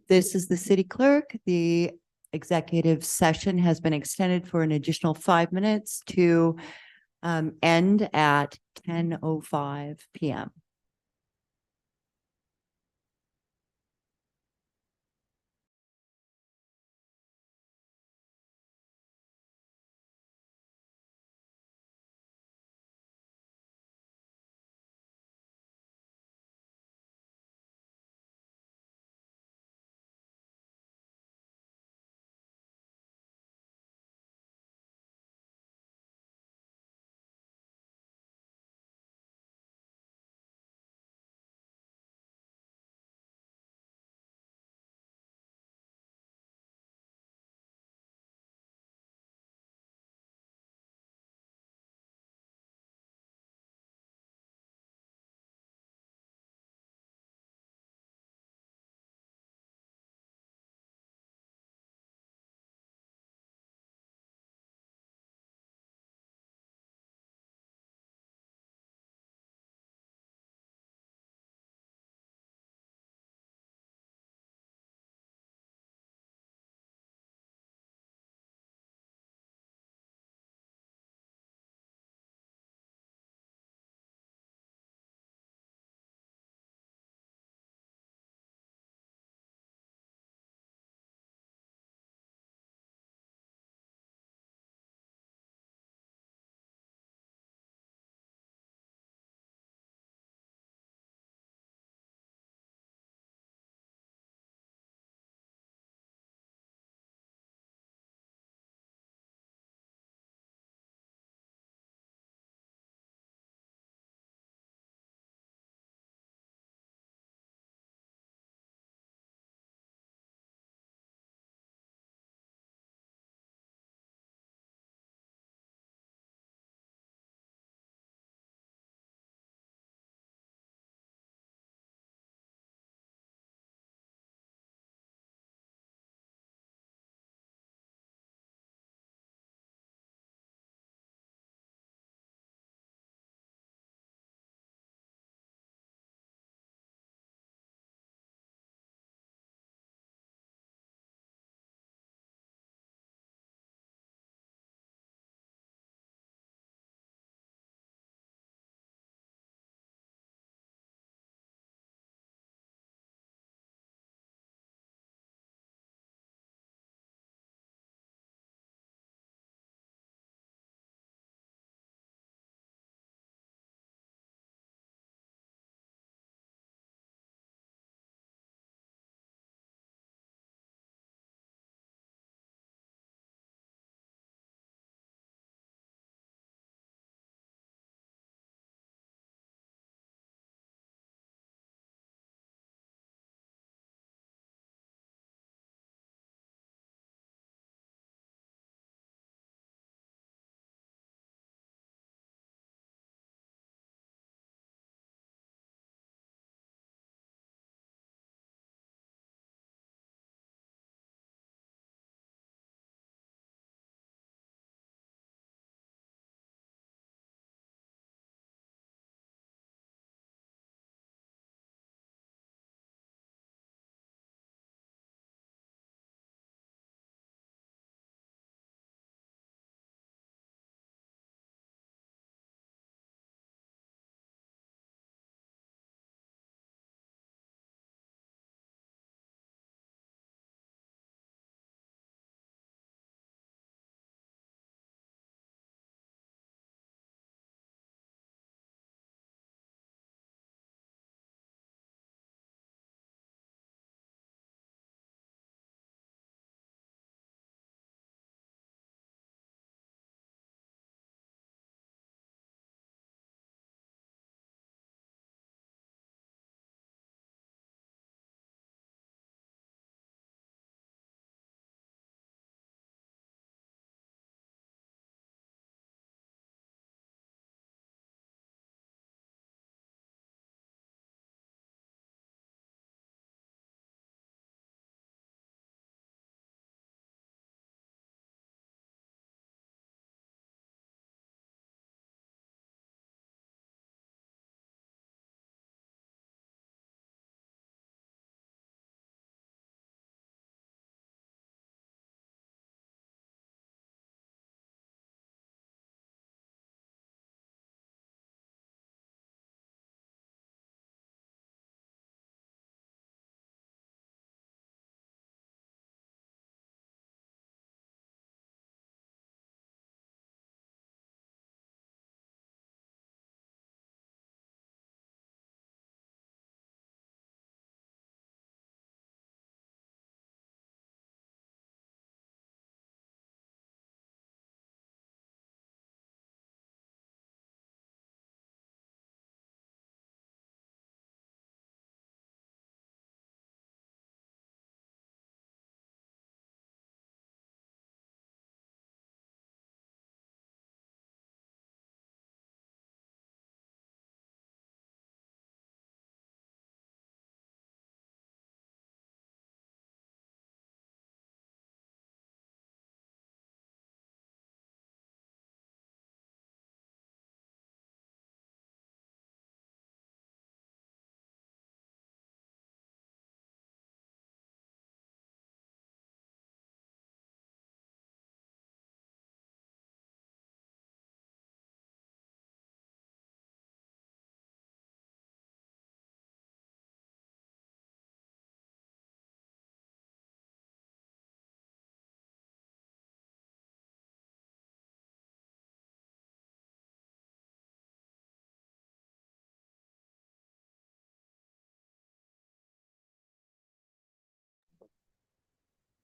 D: This is the city clerk. The executive session has been extended for an additional 5 minutes to end at 10:05 PM.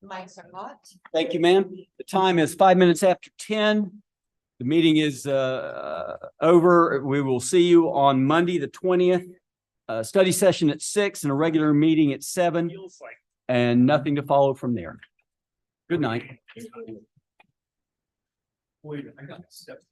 D: Mics are hot.
A: Thank you, ma'am. The time is 5 minutes after 10. The meeting is over. We will see you on Monday, the 20th. Study session at 6 and a regular meeting at 7. And nothing to follow from there. Good night.
H: Wait, I got steps.